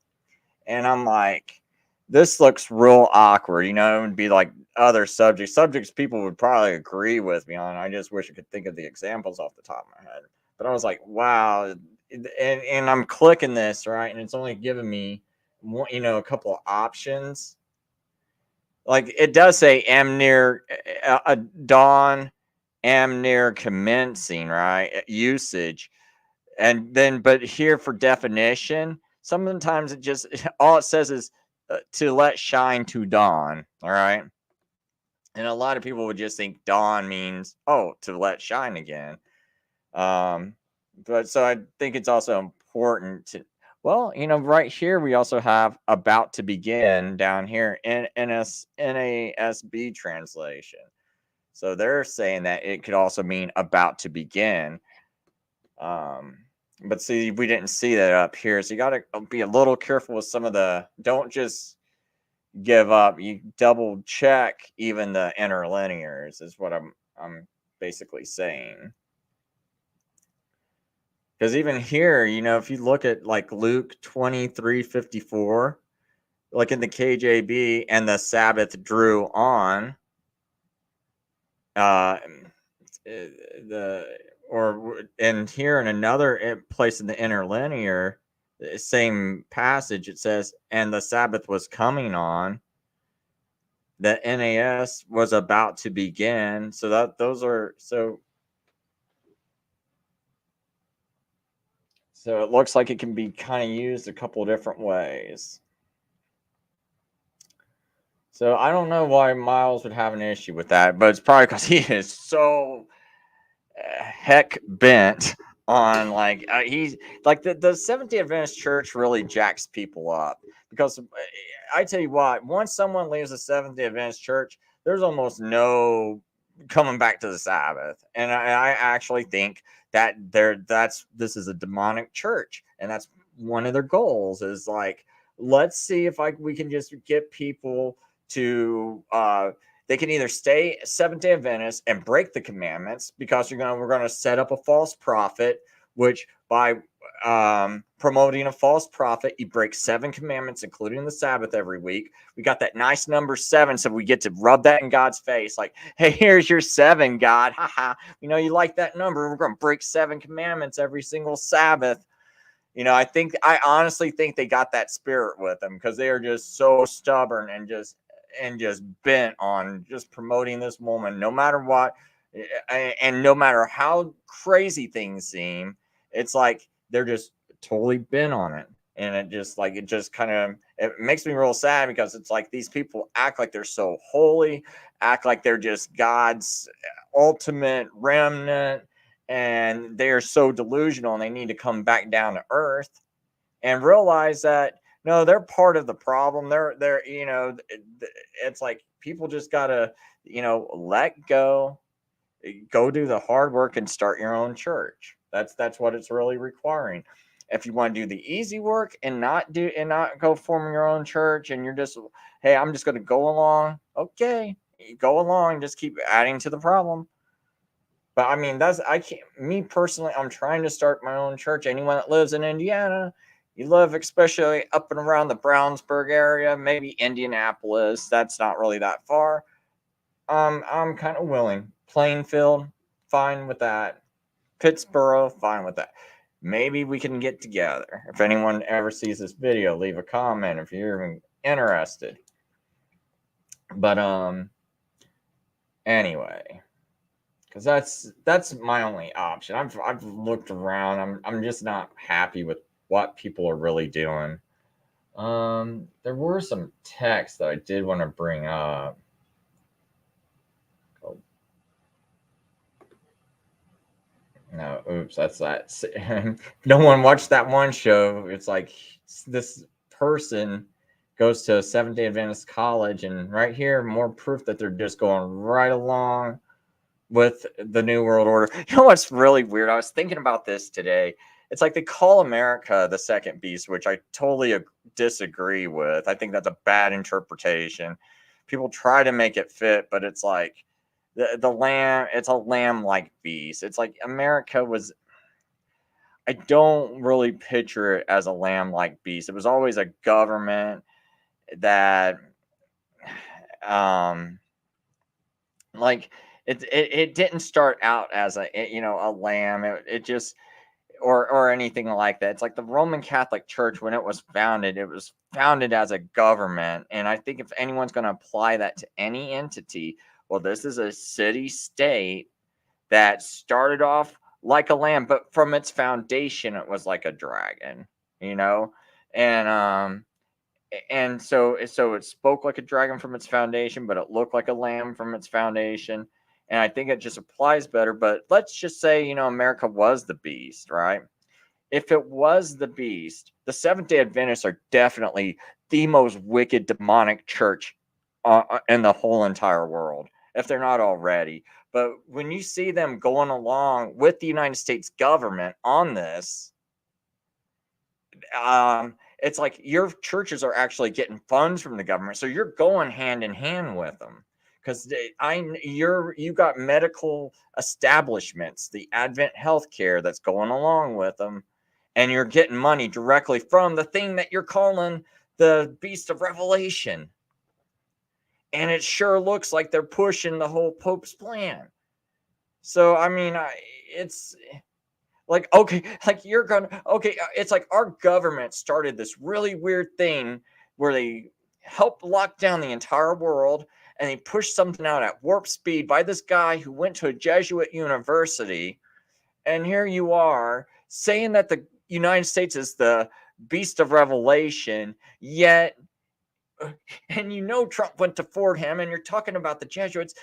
and I'm like, this looks real awkward, it would be like other subjects people would probably agree with me on. I just wish I could think of the examples off the top of my head. But I was like, wow. And I'm clicking this, right? And it's only giving me one, a couple of options. Like it does say am near a dawn, am near commencing, right? Usage. And then, but here for definition, sometimes it just, all it says is to let shine to dawn. All right. And a lot of people would just think dawn means, oh, to let shine again. But so I think it's also important to, well, right here we also have about to begin down here in NASB translation. So they're saying that it could also mean about to begin. But see, we didn't see that up here. So you got to be a little careful with some of don't just give up. You double check even the interlinears is what I'm basically saying. Because even here, if you look at like Luke 23:54, like in the KJV, and the Sabbath drew on, and here in another place in the interlinear, same passage, it says, and the Sabbath was coming on. The NAS was about to begin. So So it looks like it can be kind of used a couple different ways. So I don't know why Miles would have an issue with that, but it's probably because he is so heck bent on he's like the Seventh-day Adventist Church really jacks people up, because I tell you what, once someone leaves the Seventh-day Adventist Church, there's almost no coming back to the Sabbath. And I actually think that this is a demonic church, and that's one of their goals is like, let's see if we can just get people to they can either stay Seventh-day Adventist and break the commandments, because we're gonna set up a false prophet, which by promoting a false prophet, you break 7 commandments, including the Sabbath, every week. We got that nice number 7, so we get to rub that in God's face, like, hey, here's your 7, God. Haha. You like that number. We're gonna break 7 commandments every single Sabbath. I honestly think they got that spirit with them, because they are just so stubborn and just bent on just promoting this woman no matter what, and no matter how crazy things seem. It's like they're just totally bent on it, and it just kind of, it makes me real sad, because it's like these people act like they're so holy, act like they're just God's ultimate remnant, and they are so delusional, and they need to come back down to earth and realize that no, they're part of the problem. They're it's like people just gotta let go do the hard work and start your own church. That's what it's really requiring. If you want to do the easy work and not go form your own church, and you're just, hey, I'm just going to go along. Okay, go along. Just keep adding to the problem. But I mean, I can't. Me personally, I'm trying to start my own church. Anyone that lives in Indiana, you live especially up and around the Brownsburg area, maybe Indianapolis. That's not really that far. I'm kind of willing. Plainfield, fine with that. Pittsburgh, fine with that. Maybe we can get together. If anyone ever sees this video, leave a comment if you're even interested. But anyway, because that's my only option. I've looked around. I'm just not happy with what people are really doing. There were some texts that I did want to bring up. No, oops, that's that. No one watched that one show. It's like this person goes to a Seventh-day Adventist college, and right here, more proof that they're just going right along with the New World Order. You know what's really weird? I was thinking about this today. It's like they call America the second beast, which I totally disagree with. I think that's a bad interpretation. People try to make it fit, but it's like the lamb, it's a lamb-like beast. It's like America was, I don't really picture it as a lamb-like beast. It was always a government that like it didn't start out as a lamb. It just or anything like that. It's like the Roman Catholic Church, when it was founded as a government. And I think if anyone's going to apply that to any entity, well, this is a city state that started off like a lamb, but from its foundation, it was like a dragon, and so it spoke like a dragon from its foundation, but it looked like a lamb from its foundation. And I think it just applies better. But let's just say, America was the beast, right? If it was the beast, the Seventh-day Adventists are definitely the most wicked demonic church in the whole entire world, if they're not already. But when you see them going along with the United States government on this, it's like your churches are actually getting funds from the government, so you're going hand in hand with them. Because you got medical establishments, the Advent healthcare that's going along with them, and you're getting money directly from the thing that you're calling the Beast of Revelation. And it sure looks like they're pushing the whole Pope's plan. So I mean, it's like, okay, like it's like our government started this really weird thing where they helped lock down the entire world, and they pushed something out at warp speed by this guy who went to a Jesuit university. And here you are saying that the United States is the Beast of Revelation, yet, and Trump went to Fordham, and you're talking about the Jesuits,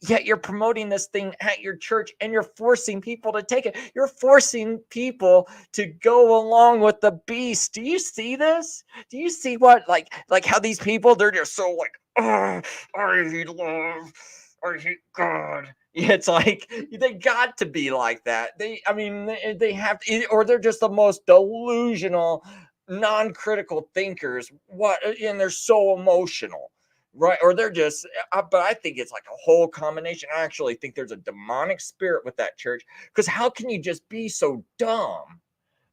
yet you're promoting this thing at your church, and you're forcing people to take it. You're forcing people to go along with the beast. Do you see this? Do you see what, like how these people, they're just so like, oh, I hate love, I hate God. It's like they got to be like that. They have to, or they're just the most delusional, non-critical thinkers. And they're so emotional, right? Or they're just, but I think it's like a whole combination. I actually think there's a demonic spirit with that church, because how can you just be so dumb,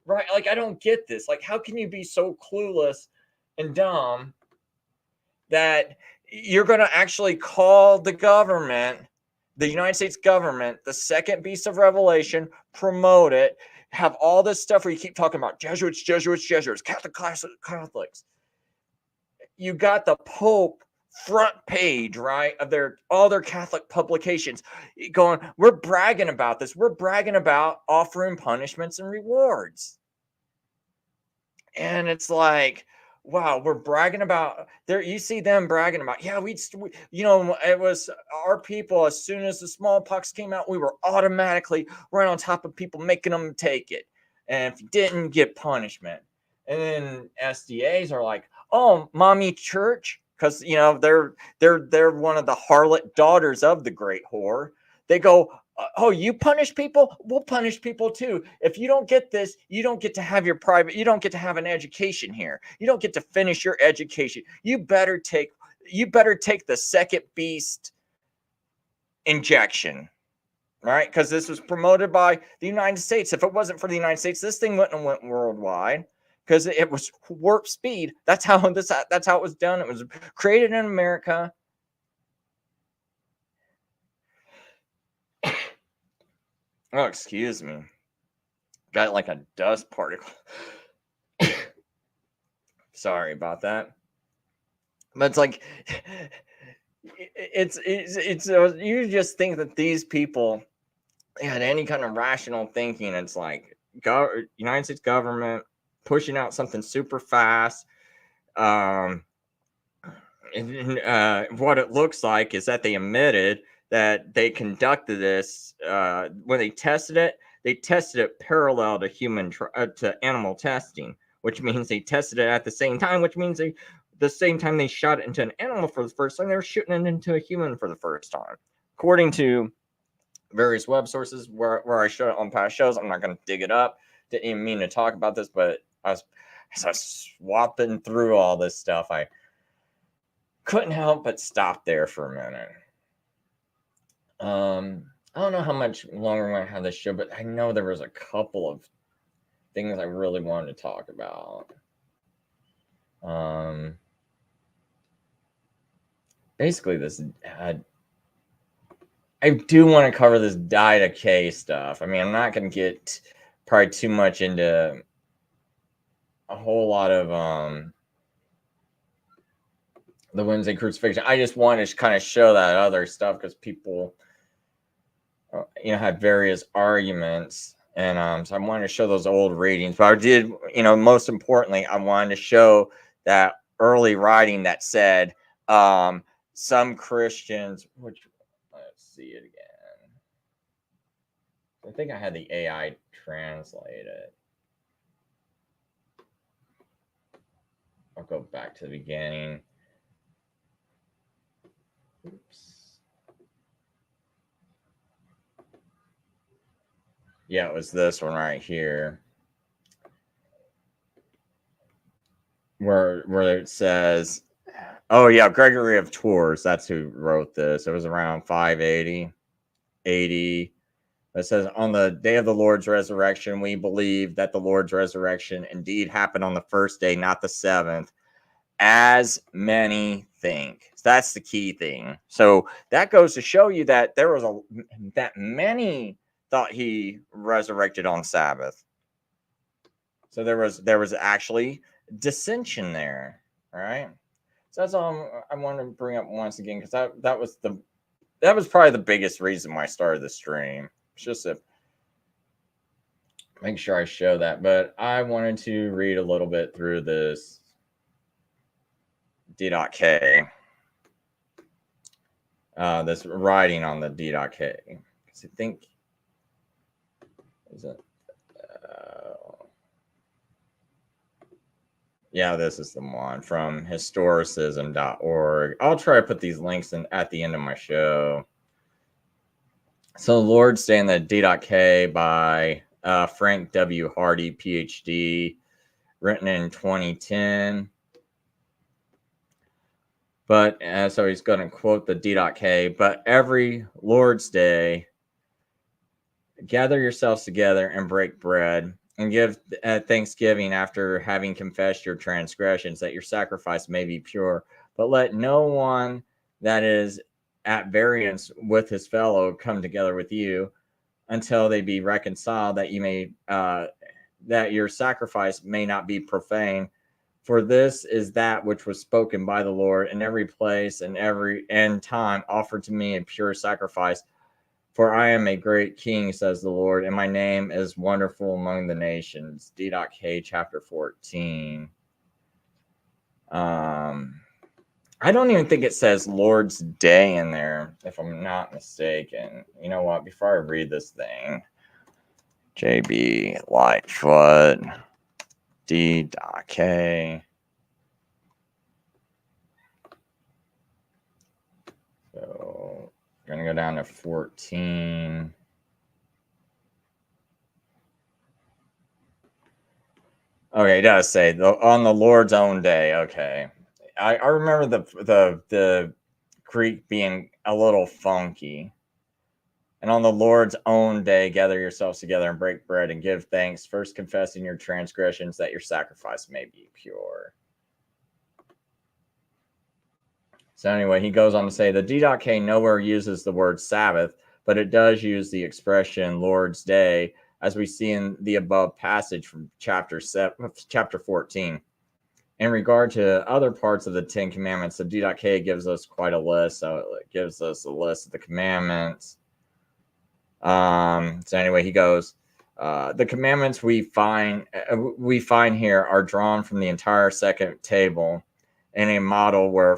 right? Like, I don't get this. Like, how can you be so clueless and dumb that you're going to actually call the government, the United States government, the second beast of Revelation, promote it, have all this stuff where you keep talking about Jesuits, Catholics. You got the Pope front page, right, of all their Catholic publications going, we're bragging about this. We're bragging about offering punishments and rewards. And it's like, wow, we're bragging about there. You see them bragging about, yeah, it was our people. As soon as the smallpox came out, we were automatically right on top of people, making them take it. And if you didn't, get punishment. And then SDAs are like, oh, mommy church, because they're one of the harlot daughters of the great whore. They go, oh, you punish people, we'll punish people too. If you don't get this, you don't get to have your private, you don't get to have an education here. You don't get to finish your education. You better take the second beast injection, right? Because this was promoted by the United States. If it wasn't for the United States, this thing wouldn't have went worldwide, because it was warp speed. That's how it was done. It was created in America. Oh, excuse me. Got like a dust particle. Sorry about that. But it's like, it's you just think that these people had any kind of rational thinking. It's like United States government pushing out something super fast. What it looks like is that they admitted that they conducted this when they tested it parallel to to animal testing, which means they tested it at the same time, which means the same time they shot it into an animal for the first time, they were shooting it into a human for the first time, according to various web sources where I showed it on past shows. I'm not going to dig it up. Didn't even mean to talk about this, but as I was swapping through all this stuff, I couldn't help but stop there for a minute. I don't know how much longer I'm going to have this show, but I know there was a couple of things I really wanted to talk about. Basically, this I do want to cover this decay stuff. I mean, I'm not going to get probably too much into a whole lot of the Wednesday crucifixion. I just wanted to kind of show that other stuff because people, had various arguments, and so I wanted to show those old readings. But I did, most importantly, I wanted to show that early writing that said some Christians, which let's see it again. I think I had the AI translate it. I'll go back to the beginning. Oops. Yeah, it was this one right here. Where it says, oh yeah, Gregory of Tours, that's who wrote this. It was around 580, 80. It says, on the day of the Lord's resurrection, we believe that the Lord's resurrection indeed happened on the first day, not the seventh, as many think. That's the key thing. So that goes to show you that there was that many thought he resurrected on Sabbath. So there was actually dissension there. All right. So that's all I want to bring up once again, because that was probably the biggest reason why I started the stream. It's just to make sure I show that. But I wanted to read a little bit through this D.K. This writing on the D.K. Because I think, is it? Yeah, this is the one from historicism.org. I'll try to put these links in at the end of my show. So, Lord's Day in the D.K. by Frank W. Hardy, PhD, written in 2010. But so he's going to quote the D.K. But every Lord's Day, gather yourselves together and break bread and give thanksgiving after having confessed your transgressions, that your sacrifice may be pure. But let no one that is at variance with his fellow come together with you until they be reconciled, that you may that your sacrifice may not be profane. For this is that which was spoken by the Lord: in every place and every time offer to me a pure sacrifice. For I am a great king, says the Lord, and my name is wonderful among the nations. D.K. chapter 14. I don't even think it says Lord's Day in there, if I'm not mistaken. You know what? Before I read this thing, J.B. Lightfoot, D.K. So I'm going to go down to 14. Okay, it does say on the Lord's own day. Okay, I remember the Greek being a little funky. And on the Lord's own day, gather yourselves together and break bread and give thanks, first confessing your transgressions that your sacrifice may be pure. So anyway, he goes on to say the D.K nowhere uses the word Sabbath, but it does use the expression Lord's Day, as we see in the above passage from chapter 14. In regard to other parts of the Ten Commandments, the D.K gives us quite a list. So it gives us a list of the commandments. So anyway, he goes, the commandments we find here are drawn from the entire second table in a model where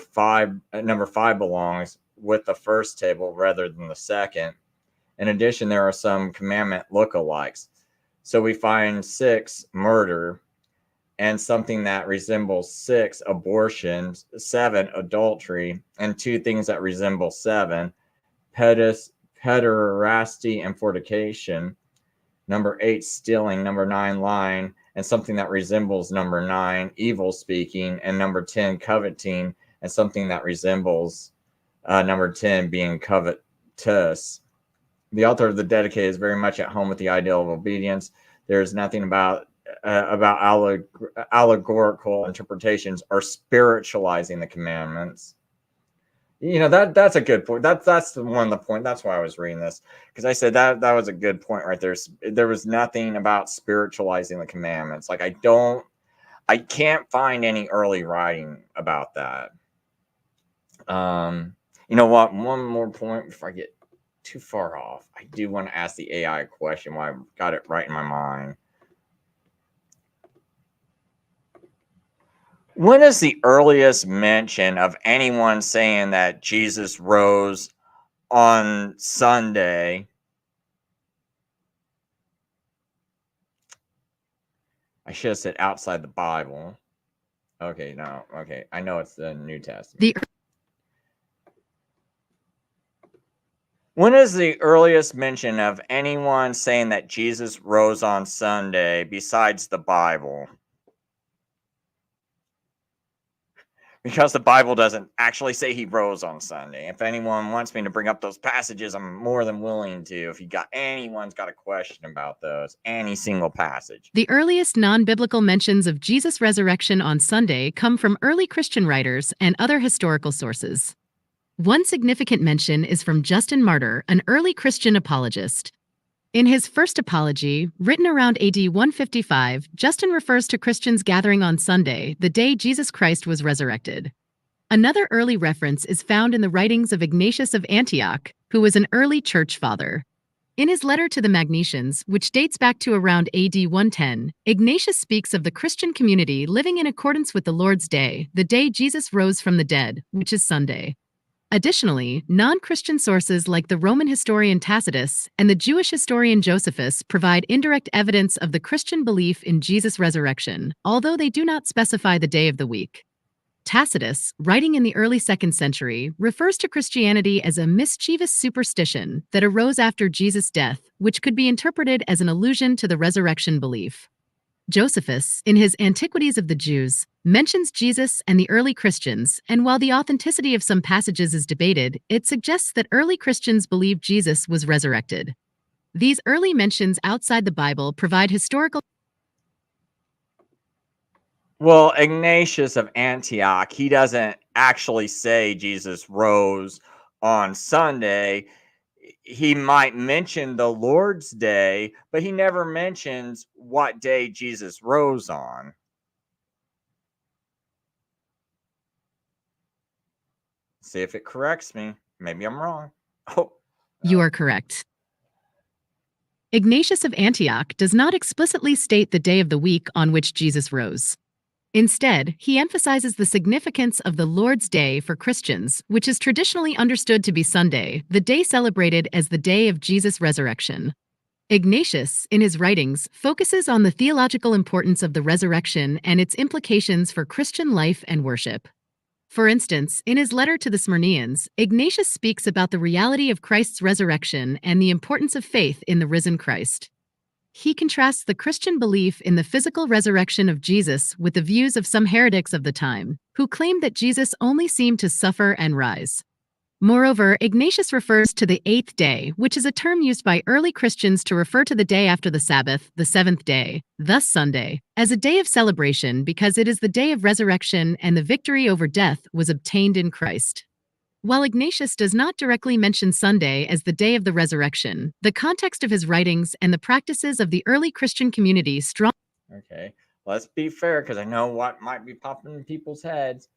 number 5 belongs with the first table rather than the second. In addition, there are some commandment lookalikes. So we find 6, murder, and something that resembles 6, abortion, 7, adultery, and 2 things that resemble 7, pederasty and fornication, number 8, stealing, number 9, lying, and something that resembles number 9, evil speaking, and number 10, coveting, and something that resembles number 10, being covetous. The author of the Dedicated is very much at home with the ideal of obedience. There's nothing about allegorical interpretations or spiritualizing the commandments. That's a good point. That's one of the point. That's why I was reading this, because I said that was a good point right there. There was nothing about spiritualizing the commandments. Like I can't find any early writing about that. You know what? One more point before I get too far off. I do want to ask the AI a question while I got it right in my mind. When is the earliest mention of anyone saying that Jesus rose on Sunday? I should have said outside the Bible. Okay, no. Okay, I know it's the New Testament. When is the earliest mention of anyone saying that Jesus rose on Sunday besides the Bible? Because the Bible doesn't actually say he rose on Sunday. If anyone wants me to bring up those passages, I'm more than willing to. If anyone's got a question about those, any single passage. The earliest non-biblical mentions of Jesus' resurrection on Sunday come from early Christian writers and other historical sources. One significant mention is from Justin Martyr, an early Christian apologist. In his first apology, written around AD 155, Justin refers to Christians gathering on Sunday, the day Jesus Christ was resurrected. Another early reference is found in the writings of Ignatius of Antioch, who was an early church father. In his letter to the Magnesians, which dates back to around AD 110, Ignatius speaks of the Christian community living in accordance with the Lord's Day, the day Jesus rose from the dead, which is Sunday. Additionally, non-Christian sources like the Roman historian Tacitus and the Jewish historian Josephus provide indirect evidence of the Christian belief in Jesus' resurrection, although they do not specify the day of the week. Tacitus, writing in the early 2nd century, refers to Christianity as a mischievous superstition that arose after Jesus' death, which could be interpreted as an allusion to the resurrection belief. Josephus, in his Antiquities of the Jews, mentions Jesus and the early Christians, and while the authenticity of some passages is debated, it suggests that early Christians believed Jesus was resurrected. These early mentions outside the Bible provide historical. Well, Ignatius of Antioch, he doesn't actually say Jesus rose on Sunday. He might mention the Lord's Day, but he never mentions what day Jesus rose on. See if it corrects me. Maybe I'm wrong. Oh, You are correct. Ignatius of Antioch does not explicitly state the day of the week on which Jesus rose. Instead, he emphasizes the significance of the Lord's Day for Christians, which is traditionally understood to be Sunday, the day celebrated as the day of Jesus' resurrection. Ignatius, in his writings, focuses on the theological importance of the resurrection and its implications for Christian life and worship. For instance, in his letter to the Smyrnaeans, Ignatius speaks about the reality of Christ's resurrection and the importance of faith in the risen Christ. He contrasts the Christian belief in the physical resurrection of Jesus with the views of some heretics of the time, who claimed that Jesus only seemed to suffer and rise. Moreover, Ignatius refers to the eighth day, which is a term used by early Christians to refer to the day after the Sabbath, the seventh day, thus Sunday, as a day of celebration because it is the day of resurrection and the victory over death was obtained in Christ. While Ignatius does not directly mention Sunday as the day of the resurrection, the context of his writings and the practices of the early Christian community strongly. Okay, let's be fair because I know what might be popping in people's heads.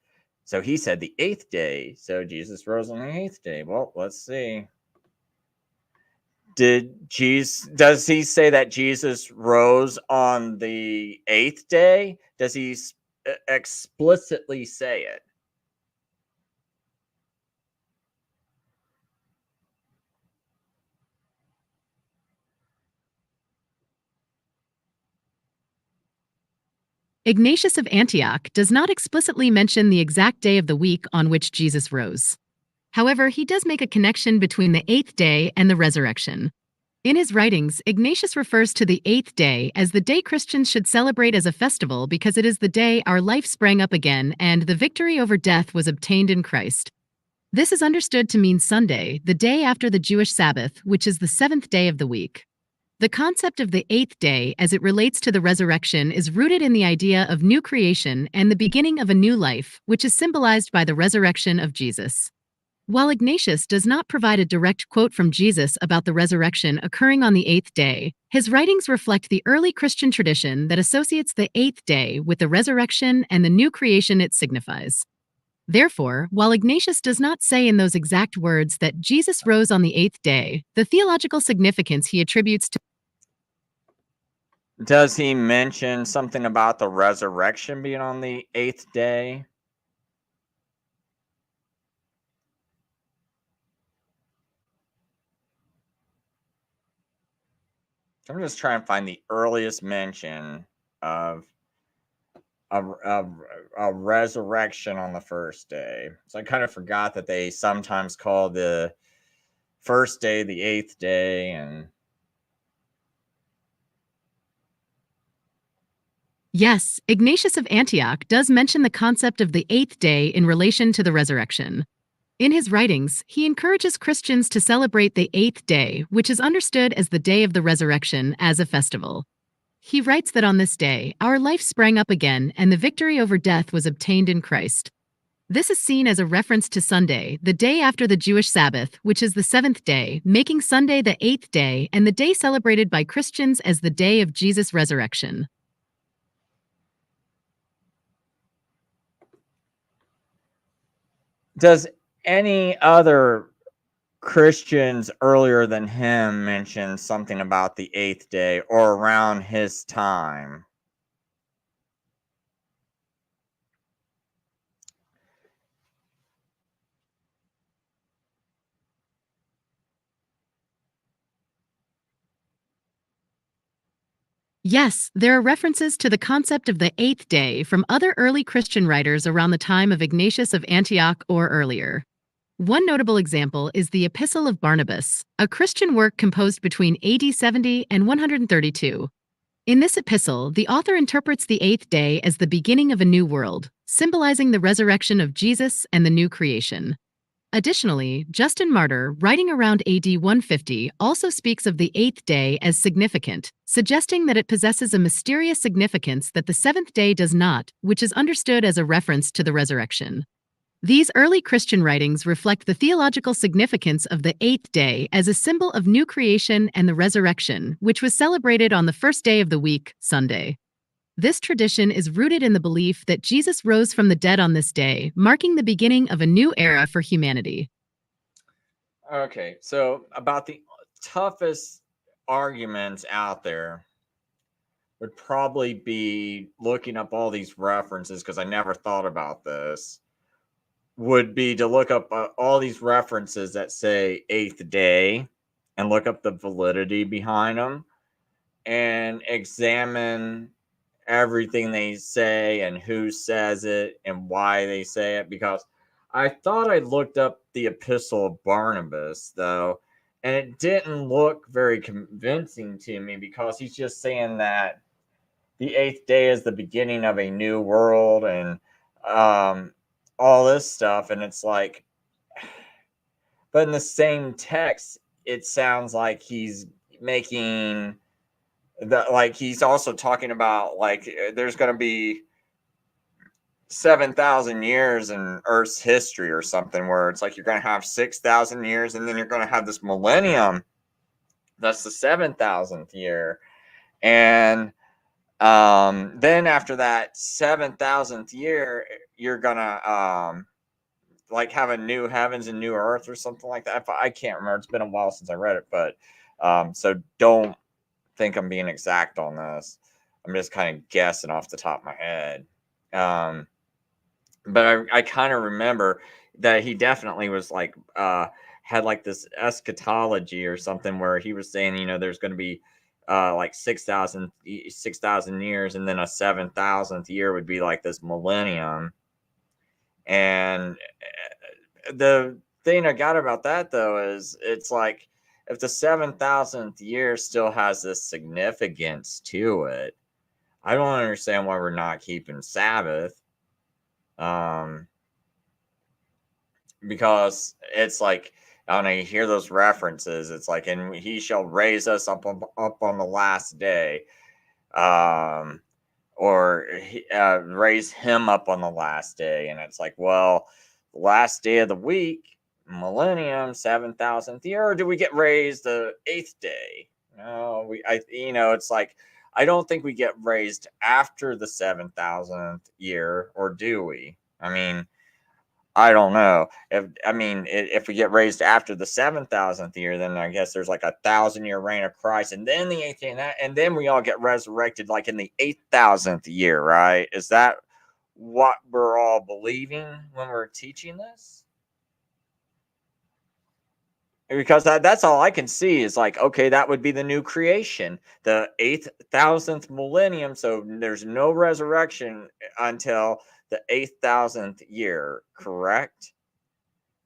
So he said the eighth day. So Jesus rose on the eighth day. Well, let's see. Does he say that Jesus rose on the eighth day? Does he explicitly say it? Ignatius of Antioch does not explicitly mention the exact day of the week on which Jesus rose. However, he does make a connection between the eighth day and the resurrection. In his writings, Ignatius refers to the eighth day as the day Christians should celebrate as a festival because it is the day our life sprang up again and the victory over death was obtained in Christ. This is understood to mean Sunday, the day after the Jewish Sabbath, which is the seventh day of the week. The concept of the eighth day as it relates to the resurrection is rooted in the idea of new creation and the beginning of a new life, which is symbolized by the resurrection of Jesus. While Ignatius does not provide a direct quote from Jesus about the resurrection occurring on the eighth day, his writings reflect the early Christian tradition that associates the eighth day with the resurrection and the new creation it signifies. Therefore, while Ignatius does not say in those exact words that Jesus rose on the eighth day, the theological significance he attributes to. Does he mention something about the resurrection being on the eighth day? I'm just trying to find the earliest mention of a resurrection on the first day. So I kind of forgot that they sometimes call the first day the eighth day. And Yes, Ignatius of Antioch does mention the concept of the eighth day in relation to the resurrection. In his writings, he encourages Christians to celebrate the eighth day, which is understood as the day of the resurrection, as a festival. He writes that on this day, our life sprang up again and the victory over death was obtained in Christ. This is seen as a reference to Sunday, the day after the Jewish Sabbath, which is the seventh day, making Sunday the eighth day and the day celebrated by Christians as the day of Jesus' resurrection. does any other Christians earlier than him mention something about the eighth day or around his time? Yes, there are references to the concept of the eighth day from other early Christian writers around the time of Ignatius of Antioch or earlier. One notable example is the Epistle of Barnabas, a Christian work composed between AD 70 and 132. In this epistle, the author interprets the eighth day as the beginning of a new world, symbolizing the resurrection of Jesus and the new creation. Additionally, Justin Martyr, writing around AD 150, also speaks of the eighth day as significant, suggesting that it possesses a mysterious significance that the seventh day does not, which is understood as a reference to the resurrection. These early Christian writings reflect the theological significance of the eighth day as a symbol of new creation and the resurrection, which was celebrated on the first day of the week, Sunday. This tradition is rooted in the belief that Jesus rose from the dead on this day, marking the beginning of a new era for humanity. Okay, so about the toughest arguments out there would probably be looking up all these references because I never thought about this. Would be to look up all these references that say eighth day and look up the validity behind them and examine everything they say and who says it and why they say it, because I thought I looked up the Epistle of Barnabas, though, And it didn't look very convincing to me because he's just saying that the eighth day is the beginning of a new world and all this stuff. And it's like, but in the same text, it sounds like he's making like he's also talking about like there's going to be 7,000 years in Earth's history or something, where it's like you're going to have 6,000 years and then you're going to have this millennium. That's the 7,000th year. And then after that 7,000th year, you're going to like have a new heavens and new earth or something like that. I can't remember. It's been a while since I read it, but so don't think I'm being exact on this. I'm just kind of guessing off the top of my head. But I kind of remember that he definitely was like had like this eschatology or something where he was saying, there's going to be like 6,000 years, and then a 7,000th year would be like this millennium. And the thing I got about that though is it's like if the 7,000th year still has this significance to it, I don't understand why we're not keeping Sabbath. Because it's like, I don't know, you hear those references. It's like, and he shall raise us up on the last day, or raise him up on the last day. And it's like, well, the last day of the week, millennium, 7,000th year, or do we get raised the eighth day? No, it's like, I don't think we get raised after the 7,000th year, or do we? I mean, I don't know. If we get raised after the 7,000th year, then I guess there's like 1,000-year reign of Christ, and then the 18th, and then we all get resurrected like in the 8,000th year, right? Is that what we're all believing when we're teaching this? Because that's all I can see is like, okay, that would be the new creation, the 8,000th millennium. So there's no resurrection until the 8,000th year, correct?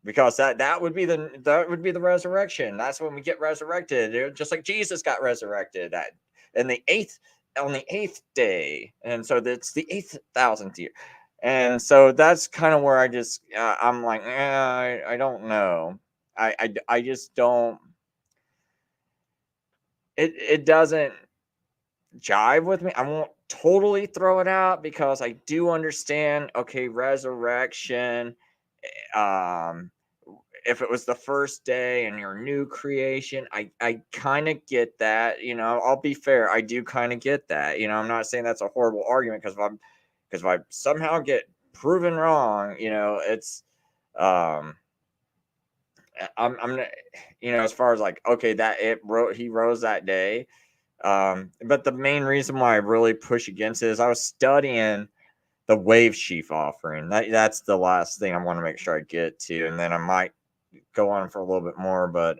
Because that would be the resurrection. That's when we get resurrected, just like Jesus got resurrected in the eighth on the eighth day, and so that's the 8,000th year. And so that's kind of where I'm like, I don't know. I just don't. It doesn't jive with me. I won't totally throw it out because I do understand. Okay, resurrection. Um, if it was the first day and your new creation, I kind of get that. I'll be fair. I do kind of get that. I'm not saying that's a horrible argument because if I somehow get proven wrong, it's I'm as far as like, okay, he rose that day. But the main reason why I really push against it is I was studying the wave sheaf offering. That's the last thing I want to make sure I get to, and then I might go on for a little bit more. But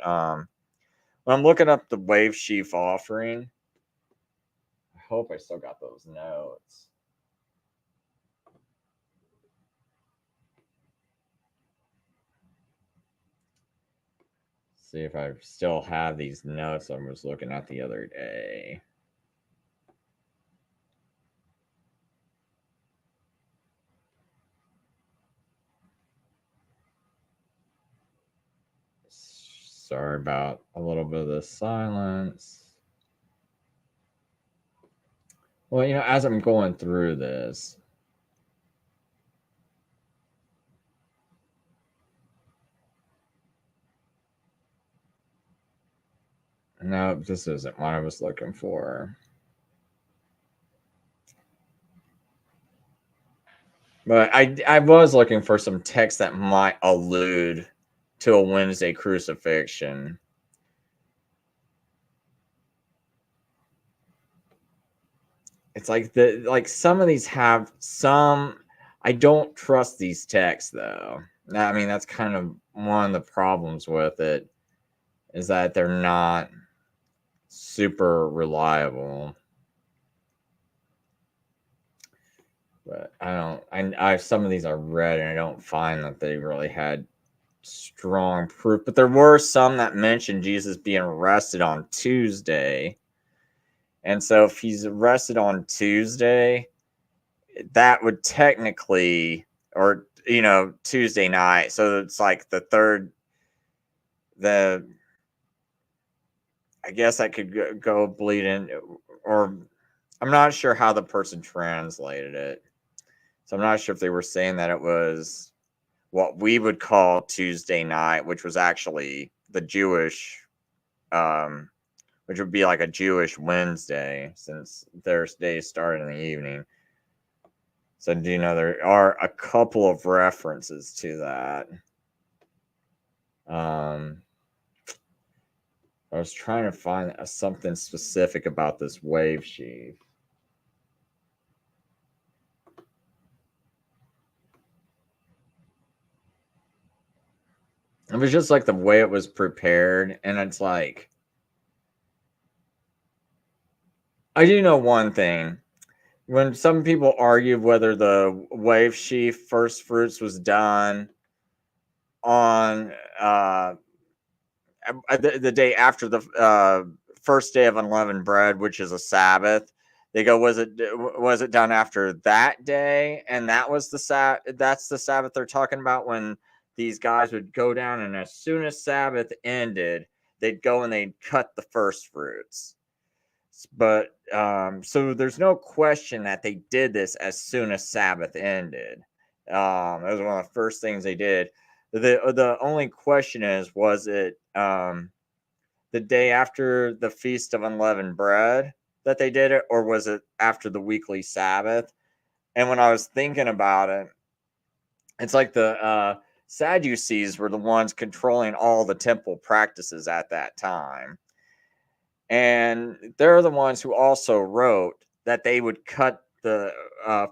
when I'm looking up the wave sheaf offering, I hope I still got those notes. See if I still have these notes I was looking at the other day. Sorry about a little bit of the silence. Well, as I'm going through this, no, this isn't what I was looking for. But I was looking for some text that might allude to a Wednesday crucifixion. It's like some of these have some. I don't trust these texts though. I mean, that's kind of one of the problems with it, is that they're not super reliable. But I don't. I some of these I read and I don't find that they really had strong proof, but there were some that mentioned Jesus being arrested on Tuesday. And so if he's arrested on Tuesday, that would technically, or Tuesday night. So it's like the third, I guess that could go bleed in, or I'm not sure how the person translated it. So I'm not sure if they were saying that it was what we would call Tuesday night, which was actually the Jewish, which would be like a Jewish Wednesday, since their day started in the evening. So there are a couple of references to that. I was trying to find something specific about this wave sheaf. It was just like the way it was prepared, and it's like, I do know one thing. When some people argue whether the wave sheaf first fruits was done on the day after the first day of unleavened bread, which is a Sabbath, they go, was it done after that day? And that was that's the Sabbath they're talking about, when these guys would go down, and as soon as Sabbath ended, they'd go and they'd cut the first fruits. But so there's no question that they did this as soon as Sabbath ended. It was one of the first things they did. The only question is, was it the day after the Feast of Unleavened Bread that they did it, or was it after the weekly Sabbath? And when I was thinking about it, it's like the Sadducees were the ones controlling all the temple practices at that time. And they're the ones who also wrote that they would cut the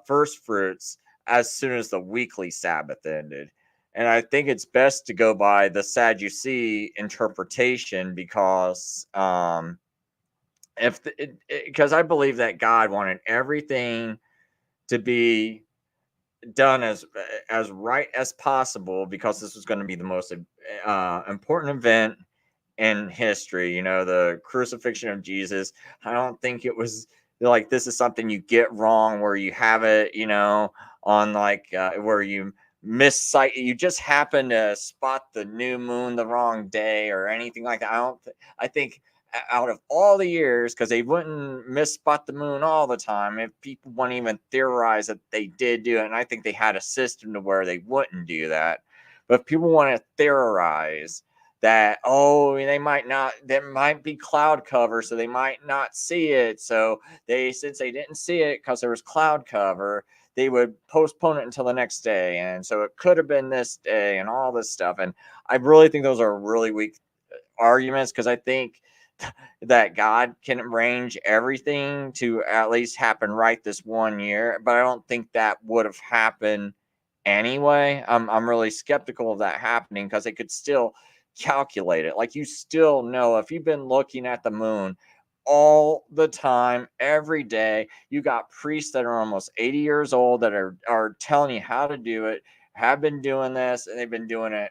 first fruits as soon as the weekly Sabbath ended. And I think it's best to go by the Sadducee interpretation, because because I believe that God wanted everything to be done as right as possible, because this was going to be the most important event in history. The crucifixion of Jesus. I don't think it was like, this is something you get wrong, where you have it, on like where you miss sight, you just happen to spot the new moon the wrong day or anything like that. I think out of all the years, because they wouldn't miss spot the moon all the time, if people wouldn't even theorize that they did do it, and I think they had a system to where they wouldn't do that. But if people want to theorize that, there might be cloud cover, so they might not see it, so since they didn't see it because there was cloud cover, they would postpone it until the next day, and so it could have been this day, and all this stuff. And I really think those are really weak arguments, because I think that God can arrange everything to at least happen right this one year, but I don't think that would have happened anyway. I'm really skeptical of that happening, because they could still calculate it. Like, you still know, if you've been looking at the moon all the time, every day, you got priests that are almost 80 years old that are telling you how to do it, have been doing this, and they've been doing it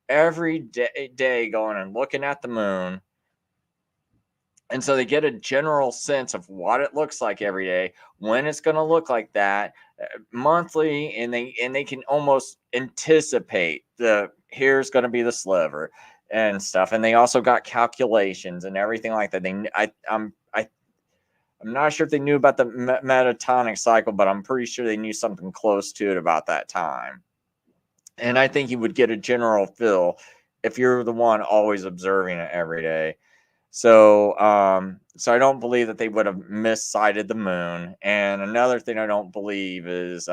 every day, going and looking at the moon. And so they get a general sense of what it looks like every day, when it's going to look like that monthly, and they can almost anticipate here's going to be the sliver and stuff. And they also got calculations and everything like that. I'm not sure if they knew about the metatonic cycle, but I'm pretty sure they knew something close to it about that time. And I think you would get a general feel if you're the one always observing it every day. So I don't believe that they would have missighted the moon. And another thing I don't believe is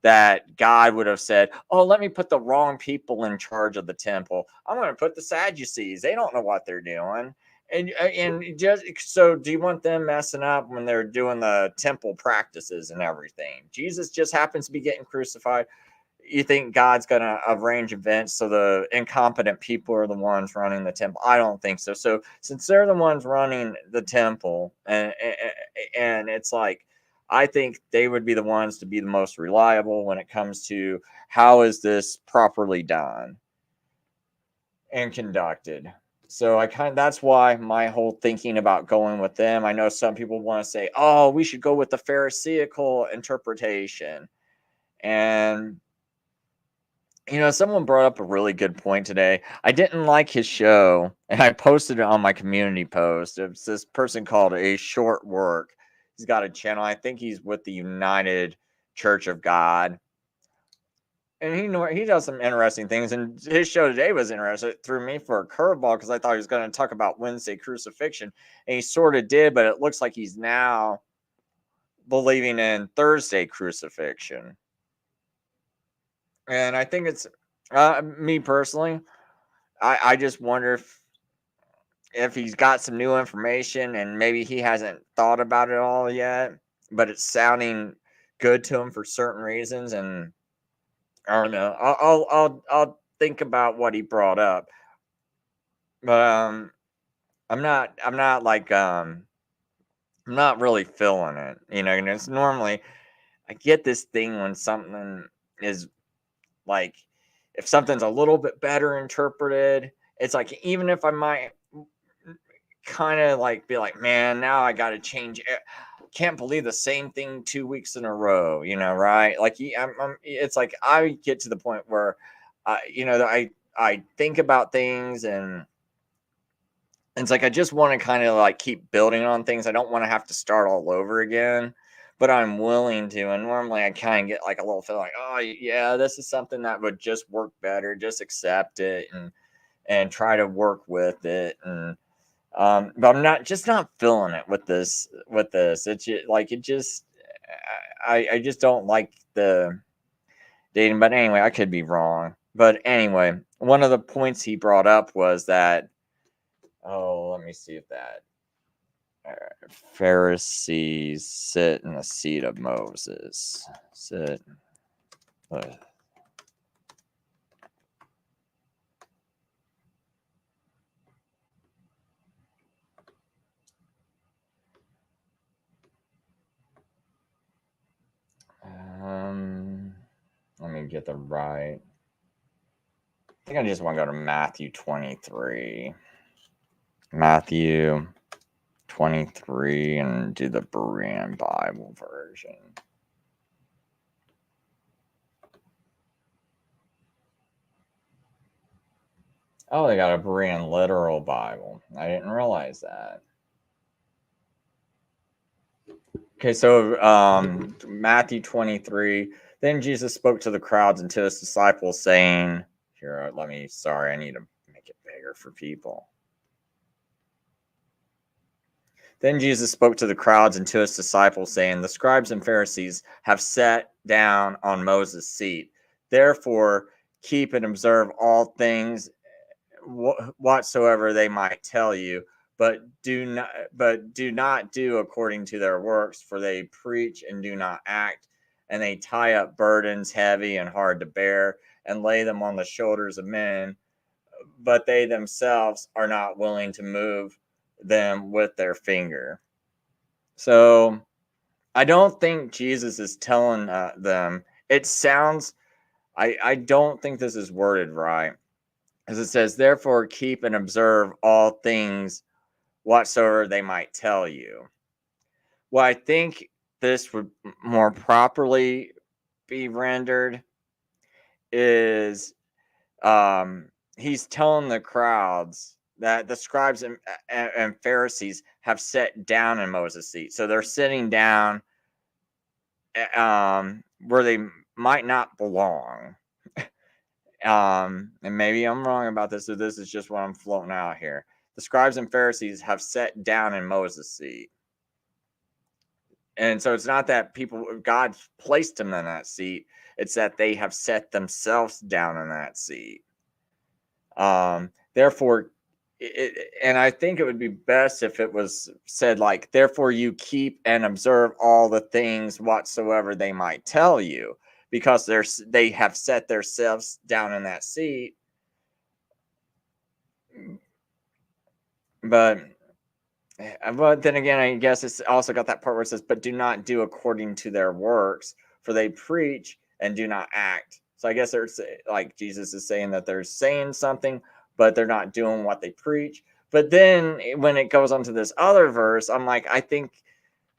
that God would have said, "Oh, let me put the wrong people in charge of the temple. I'm going to put the Sadducees. They don't know what they're doing." And just so, do you want them messing up when they're doing the temple practices and everything? Jesus just happens to be getting crucified. You think God's going to arrange events so the incompetent people are the ones running the temple? I don't think so. So since they're the ones running the temple, and it's like, I think they would be the ones to be the most reliable when it comes to how is this properly done. and conducted. So that's why my whole thinking about going with them. I know some people want to say, oh, we should go with the Pharisaical interpretation. And someone brought up a really good point today. I didn't like his show, and I posted it on my community post. It's this person called A Short Work. He's got a channel. I think he's with the United Church of God. And he does some interesting things. And his show today was interesting. It threw me for a curveball because I thought he was going to talk about Wednesday crucifixion. And he sort of did, but it looks like he's now believing in Thursday crucifixion. And I think it's me personally. I just wonder if he's got some new information and maybe he hasn't thought about it all yet, but it's sounding good to him for certain reasons. And I don't know. I'll think about what he brought up, but I'm not like I'm not really feeling it. And it's normally I get this thing when something is like if something's a little bit better interpreted. It's like even if I might kind of like be like, man, now I got to change it. Can't believe the same thing 2 weeks in a row, right? Like it's like I get to the point where, I think about things and it's like I just want to kind of like keep building on things. I don't want to have to start all over again, but I'm willing to. And normally I kind of get like a little feel like, oh yeah, this is something that would just work better. Just accept it and try to work with it and. But I'm not feeling it with this. It's just I just don't like the dating. But anyway, I could be wrong. But anyway, one of the points he brought up was that let me see if that Pharisees sit in the seat of Moses. Sit. Let me get the right. I think I just want to go to Matthew 23. Matthew 23 and do the Berean Bible version. Oh, they got a Berean literal Bible. I didn't realize that. Okay, so Matthew 23. Then Jesus spoke to the crowds and to his disciples, saying, here, I need to make it bigger for people. Then Jesus spoke to the crowds and to his disciples, saying, the scribes and Pharisees have sat down on Moses' seat. Therefore, keep and observe all things whatsoever they might tell you, but do not do according to their works, for they preach and do not act, and they tie up burdens heavy and hard to bear, and lay them on the shoulders of men, but they themselves are not willing to move them with their finger. So I don't think Jesus is telling them. It sounds, I don't think this is worded right. As it says, therefore keep and observe all things whatsoever they might tell you. Well, I think this would more properly be rendered is he's telling the crowds that the scribes and Pharisees have sat down in Moses' seat. So they're sitting down where they might not belong. And maybe I'm wrong about this, so this is just what I'm floating out here. The scribes and Pharisees have sat down in Moses' seat. And so it's not that God placed them in that seat. It's that they have set themselves down in that seat. Therefore, and I think it would be best if it was said like, therefore you keep and observe all the things whatsoever they might tell you, because they have set themselves down in that seat. But then again, I guess it's also got that part where it says, but do not do according to their works, for they preach and do not act. So I guess there's like Jesus is saying that they're saying something, but they're not doing what they preach. But then when it goes on to this other verse, I'm like, I think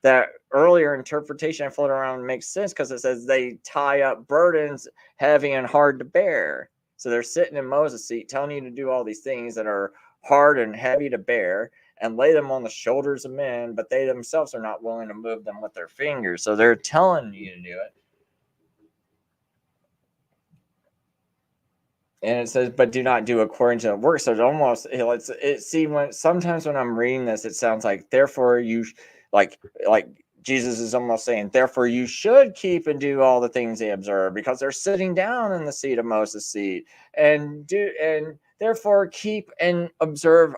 that earlier interpretation I floated around makes sense, because it says they tie up burdens heavy and hard to bear. So they're sitting in Moses' seat telling you to do all these things that are hard and heavy to bear and lay them on the shoulders of men, but they themselves are not willing to move them with their fingers. So they're telling you to do it. And it says, but do not do according to the work. So it almost, sometimes when I'm reading this, it sounds like, therefore you, like Jesus is almost saying, therefore you should keep and do all the things they observe, because they're sitting down in the seat of Moses' seat, and therefore keep and observe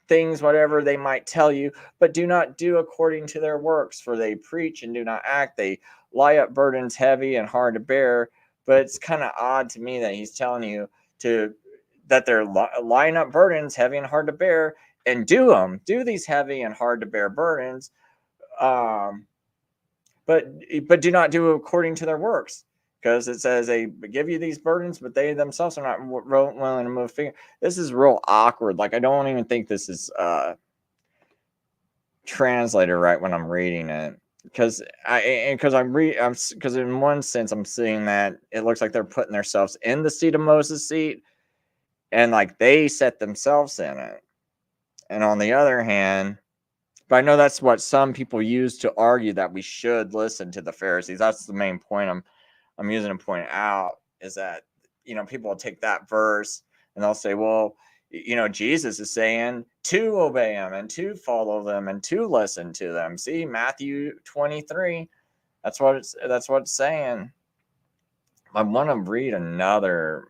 things, whatever they might tell you, but do not do according to their works, for they preach and do not act. They lie up burdens heavy and hard to bear. But it's kind of odd to me that he's telling you that they're lying up burdens heavy and hard to bear, and do these heavy and hard to bear burdens, but do not do according to their works, because it says they give you these burdens, but they themselves are not willing to move finger. This is real awkward. Like, I don't even think this is translated right when I'm reading it, because in one sense I'm seeing that it looks like they're putting themselves in the seat of Moses' seat, and like they set themselves in it. And on the other hand, but I know that's what some people use to argue that we should listen to the Pharisees. That's the main point I'm using to point out, is that, people will take that verse and they'll say, well, Jesus is saying to obey him and to follow them and to listen to them. See, Matthew 23, that's what it's saying. I want to read another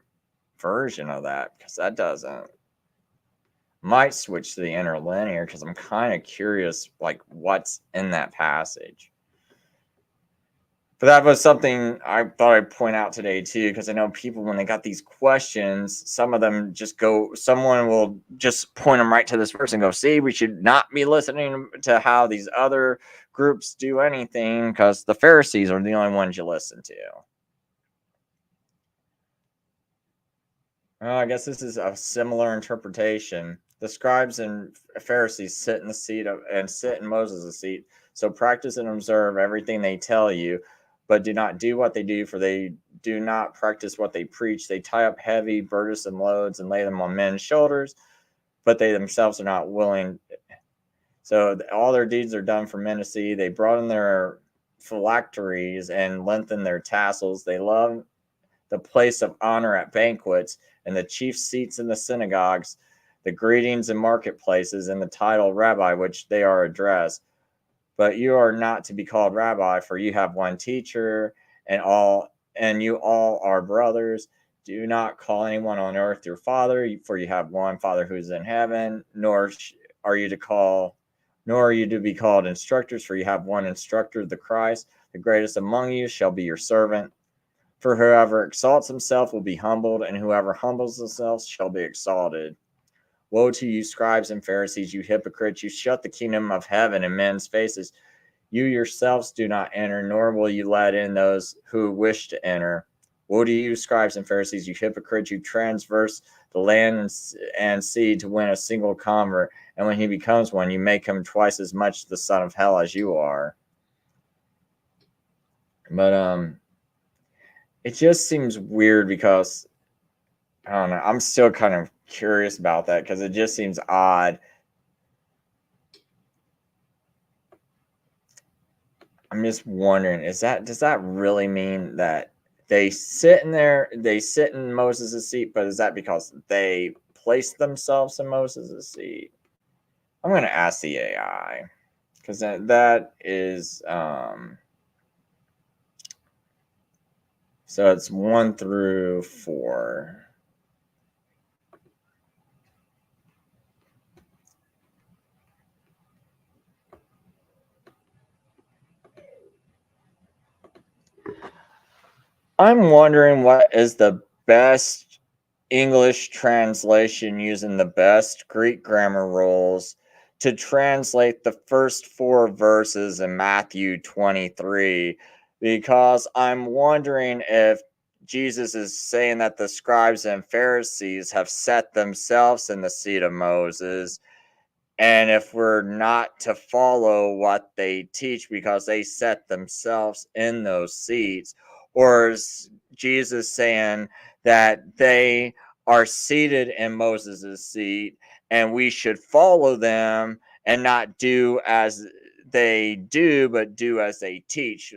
version of that, because that doesn't. Might switch to the interlinear, because I'm kind of curious, like, what's in that passage. But that was something I thought I'd point out today too, because I know people, when they got these questions, some of them someone will just point them right to this verse and go, see, we should not be listening to how these other groups do anything, because the Pharisees are the only ones you listen to. I guess this is a similar interpretation. The scribes and Pharisees sit in Moses' seat. So practice and observe everything they tell you, but do not do what they do, for they do not practice what they preach. They tie up heavy, burdensome loads and lay them on men's shoulders, but they themselves are not willing. So all their deeds are done for men to see. They broaden their phylacteries and lengthen their tassels. They love the place of honor at banquets and the chief seats in the synagogues, the greetings in marketplaces, and the title rabbi, which they are addressed. But you are not to be called rabbi, for you have one teacher, and you all are brothers. Do not call anyone on earth your father, for you have one Father who is in heaven. Nor are you to be called instructors, for you have one instructor, the Christ. The greatest among you shall be your servant. For whoever exalts himself will be humbled, and whoever humbles himself shall be exalted. Woe to you, scribes and Pharisees, you hypocrites! You shut the kingdom of heaven in men's faces. You yourselves do not enter, nor will you let in those who wish to enter. Woe to you, scribes and Pharisees, you hypocrites! You transverse the land and sea to win a single convert, and when he becomes one, you make him twice as much the son of hell as you are. But it just seems weird, because I don't know. I'm still kind of curious about that, because it just seems odd. I'm just wondering, does that really mean that they sit in Moses' seat, but is that because they place themselves in Moses' seat? I'm going to ask the AI, because that is so it's 1 through 4. I'm wondering what is the best English translation using the best Greek grammar rules to translate the first 4 verses in Matthew 23, because I'm wondering if Jesus is saying that the scribes and Pharisees have set themselves in the seat of Moses. And if we're not to follow what they teach because they set themselves in those seats, or is Jesus saying that they are seated in Moses' seat and we should follow them and not do as they do, but do as they teach?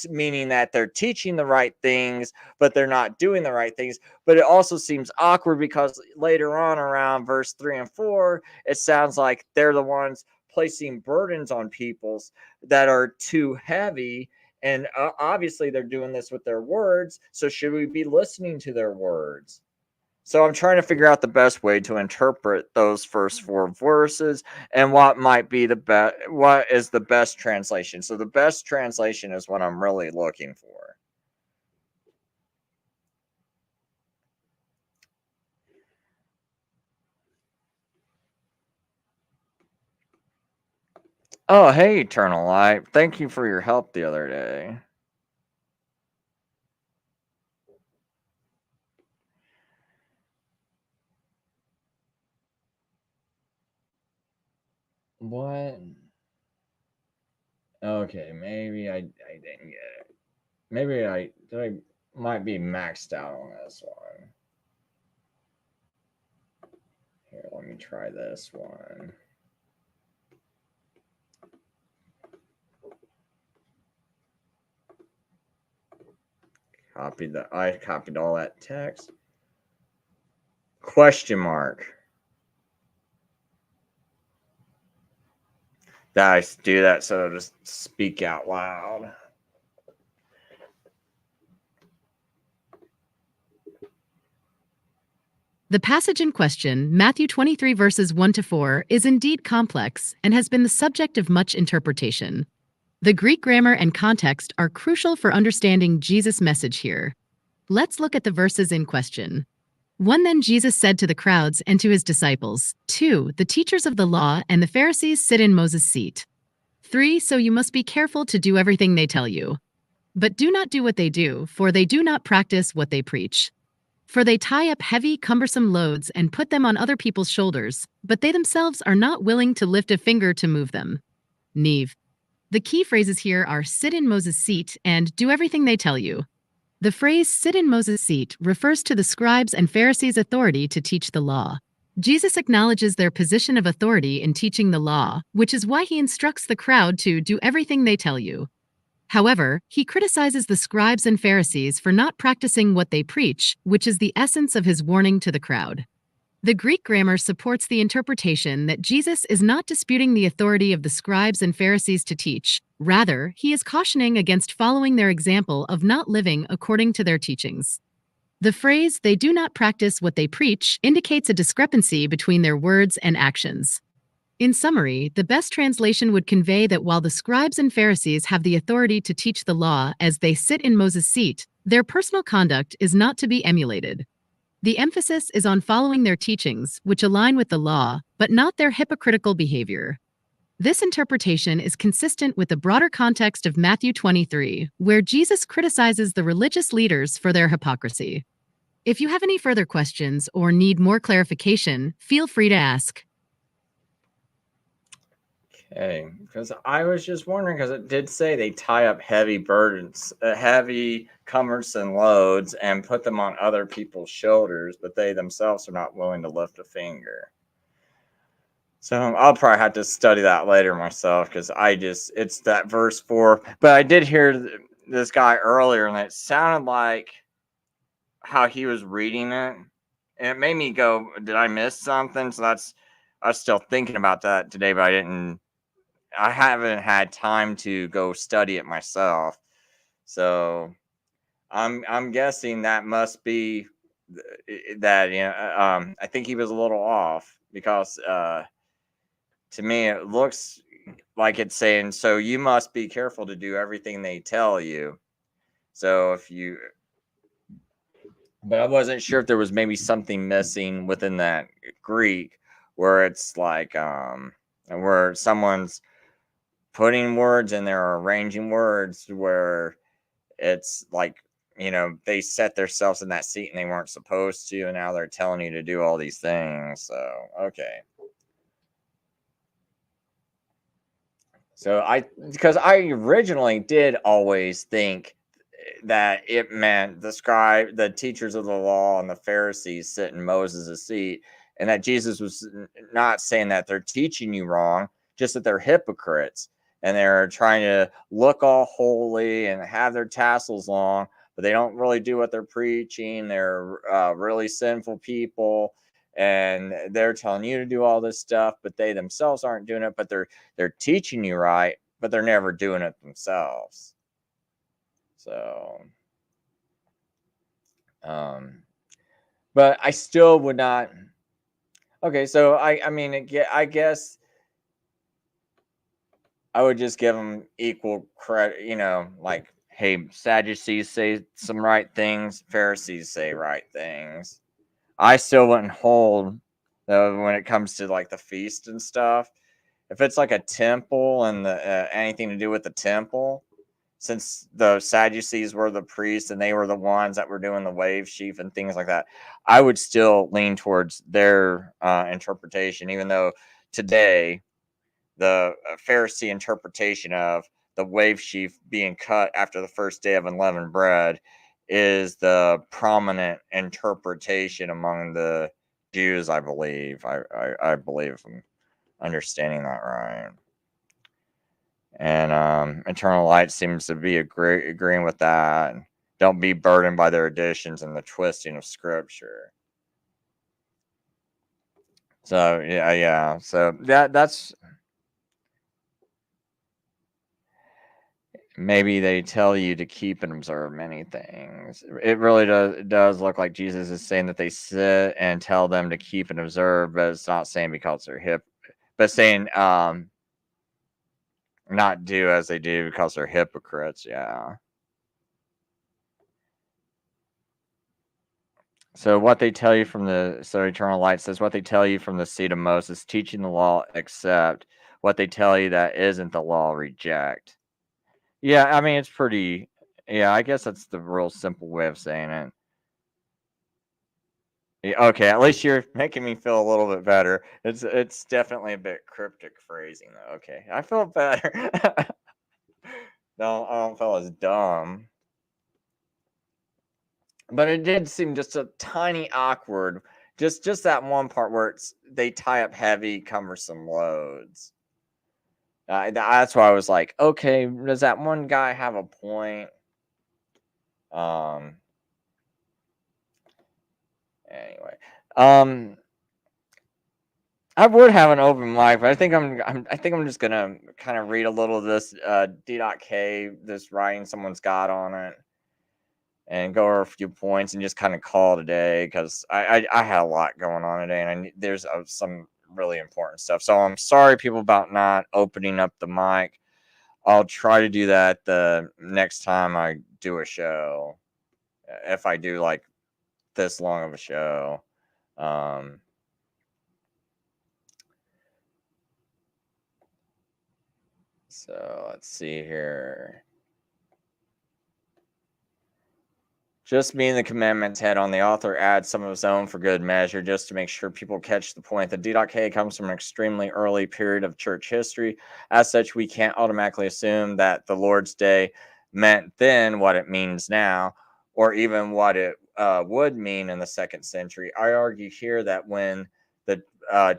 Meaning that they're teaching the right things, but they're not doing the right things. But it also seems awkward because later on, around verse 3 and 4, it sounds like they're the ones placing burdens on peoples that are too heavy. And obviously, they're doing this with their words. So, should we be listening to their words? So, I'm trying to figure out the best way to interpret those first 4 verses and what might be the best, what is the best translation. So, the best translation is what I'm really looking for. Oh, hey, Eternal Light. Thank you for your help the other day. What? Okay, maybe I didn't get it. Maybe I might be maxed out on this one. Here, let me try this one. I copied all that text. Question mark. That I do that so to just speak out loud. The passage in question, Matthew 23 verses 1 to 4, is indeed complex and has been the subject of much interpretation. The Greek grammar and context are crucial for understanding Jesus' message here. Let's look at the verses in question. 1. Then Jesus said to the crowds and to his disciples. 2. The teachers of the law and the Pharisees sit in Moses' seat. 3. So you must be careful to do everything they tell you. But do not do what they do, for they do not practice what they preach. For they tie up heavy, cumbersome loads and put them on other people's shoulders, but they themselves are not willing to lift a finger to move them. Neve. The key phrases here are sit in Moses' seat and do everything they tell you. The phrase sit in Moses' seat refers to the scribes and Pharisees' authority to teach the law. Jesus acknowledges their position of authority in teaching the law, which is why he instructs the crowd to do everything they tell you. However, he criticizes the scribes and Pharisees for not practicing what they preach, which is the essence of his warning to the crowd. The Greek grammar supports the interpretation that Jesus is not disputing the authority of the scribes and Pharisees to teach. Rather, he is cautioning against following their example of not living according to their teachings. The phrase, they do not practice what they preach, indicates a discrepancy between their words and actions. In summary, the best translation would convey that while the scribes and Pharisees have the authority to teach the law as they sit in Moses' seat, their personal conduct is not to be emulated. The emphasis is on following their teachings, which align with the law, but not their hypocritical behavior. This interpretation is consistent with the broader context of Matthew 23, where Jesus criticizes the religious leaders for their hypocrisy. If you have any further questions or need more clarification, feel free to ask. Okay, because I was just wondering, because it did say they tie up heavy burdens, heavy cumbersome loads, and put them on other people's shoulders, but they themselves are not willing to lift a finger. So I'll probably have to study that later myself, because it's that verse 4. But I did hear this guy earlier, and it sounded like how he was reading it, and it made me go, did I miss something? So I was still thinking about that today, but I haven't had time to go study it myself. So I'm guessing that must be that, I think he was a little off, because to me it looks like it's saying, so you must be careful to do everything they tell you. So but I wasn't sure if there was maybe something missing within that Greek, where it's like where someone's putting words in there or arranging words where it's like they set themselves in that seat and they weren't supposed to, and now they're telling you to do all these things. So, okay. So because I originally did always think that it meant the teachers of the law and the Pharisees sit in Moses' seat, and that Jesus was not saying that they're teaching you wrong, just that they're hypocrites and they're trying to look all holy and have their tassels long, but they don't really do what they're preaching. They're really sinful people, and they're telling you to do all this stuff, but they themselves aren't doing it. But they're teaching you right, but they're never doing it themselves. So, but I still would not. Okay, so I mean, I guess I would just give them equal credit. Like, hey, Sadducees say some right things, Pharisees say right things. I still wouldn't hold when it comes to like the feast and stuff. If it's like a temple and anything to do with the temple, since the Sadducees were the priests and they were the ones that were doing the wave sheaf and things like that, I would still lean towards their interpretation, even though today the Pharisee interpretation of the wave sheaf being cut after the first day of unleavened bread is the prominent interpretation among the Jews, I believe. I believe I'm understanding that right. And Eternal Light seems to be agreeing with that. Don't be burdened by their additions and the twisting of Scripture. So yeah. So that's maybe they tell you to keep and observe many things. It really does look like Jesus is saying that they sit and tell them to keep and observe, but it's not saying because they're hip, but saying not do as they do because they're hypocrites. Yeah. So what they tell you so Eternal Light says what they tell you from the seat of Moses, teaching the law, accept. What they tell you that isn't the law, reject. Yeah, I mean it's pretty. Yeah, I guess that's the real simple way of saying it. Yeah, okay, at least you're making me feel a little bit better. It's definitely a bit cryptic phrasing though. Okay, I feel better. No, I don't feel as dumb. But it did seem just a tiny awkward. Just that one part where they tie up heavy, cumbersome loads. That's why I was like, okay, does that one guy have a point? Um. Anyway, I would have an open mic, but I think I'm just gonna kind of read a little of this D.K. this writing someone's got on it, and go over a few points and just kind of call it a day because I had a lot going on today, and there's some really important stuff. So I'm sorry, people, about not opening up the mic. I'll try to do that the next time I do a show, if I do like this long of a show. So let's see here. Just being the commandments head on, the author adds some of his own for good measure, just to make sure people catch the point. The D.K. comes from an extremely early period of church history. As such, we can't automatically assume that the Lord's Day meant then what it means now, or even what it would mean in the 2nd century. I argue here that when the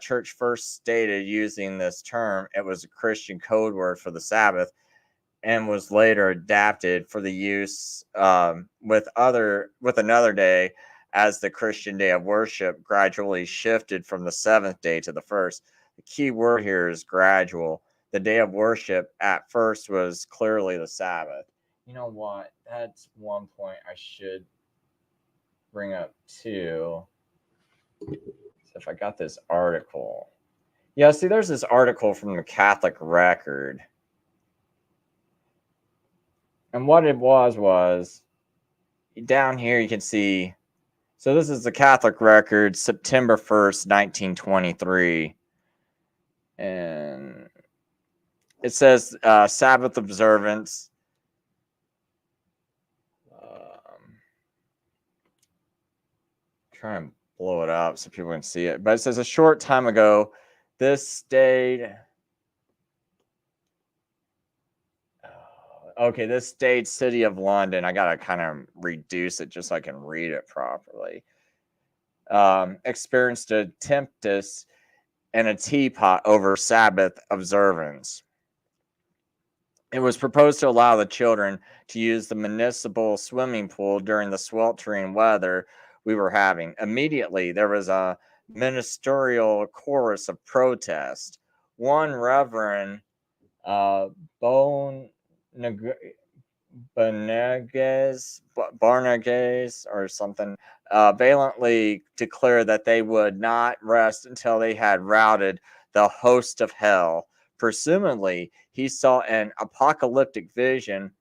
church first stated using this term, it was a Christian code word for the Sabbath, and was later adapted for the use with another day, as the Christian day of worship gradually shifted from the 7th day to the 1st. The key word here is gradual. The day of worship at first was clearly the Sabbath. You know what? That's one point I should bring up too. So if I got this article. Yeah, see, there's this article from the Catholic Record. And what it was down here you can see. So this is the Catholic Record, September 1st, 1923. And it says Sabbath Observance. trying to blow it up so people can see it. But it says a short time ago, this state city of London. I gotta kind of reduce it just so I can read it properly. Experienced a tempest and a teapot over Sabbath observance. It was proposed to allow the children to use the municipal swimming pool during the sweltering weather we were having. Immediately, there was a ministerial chorus of protest. One Reverend Barnages or something valiantly declared that they would not rest until they had routed the host of hell. Presumably, he saw an apocalyptic vision,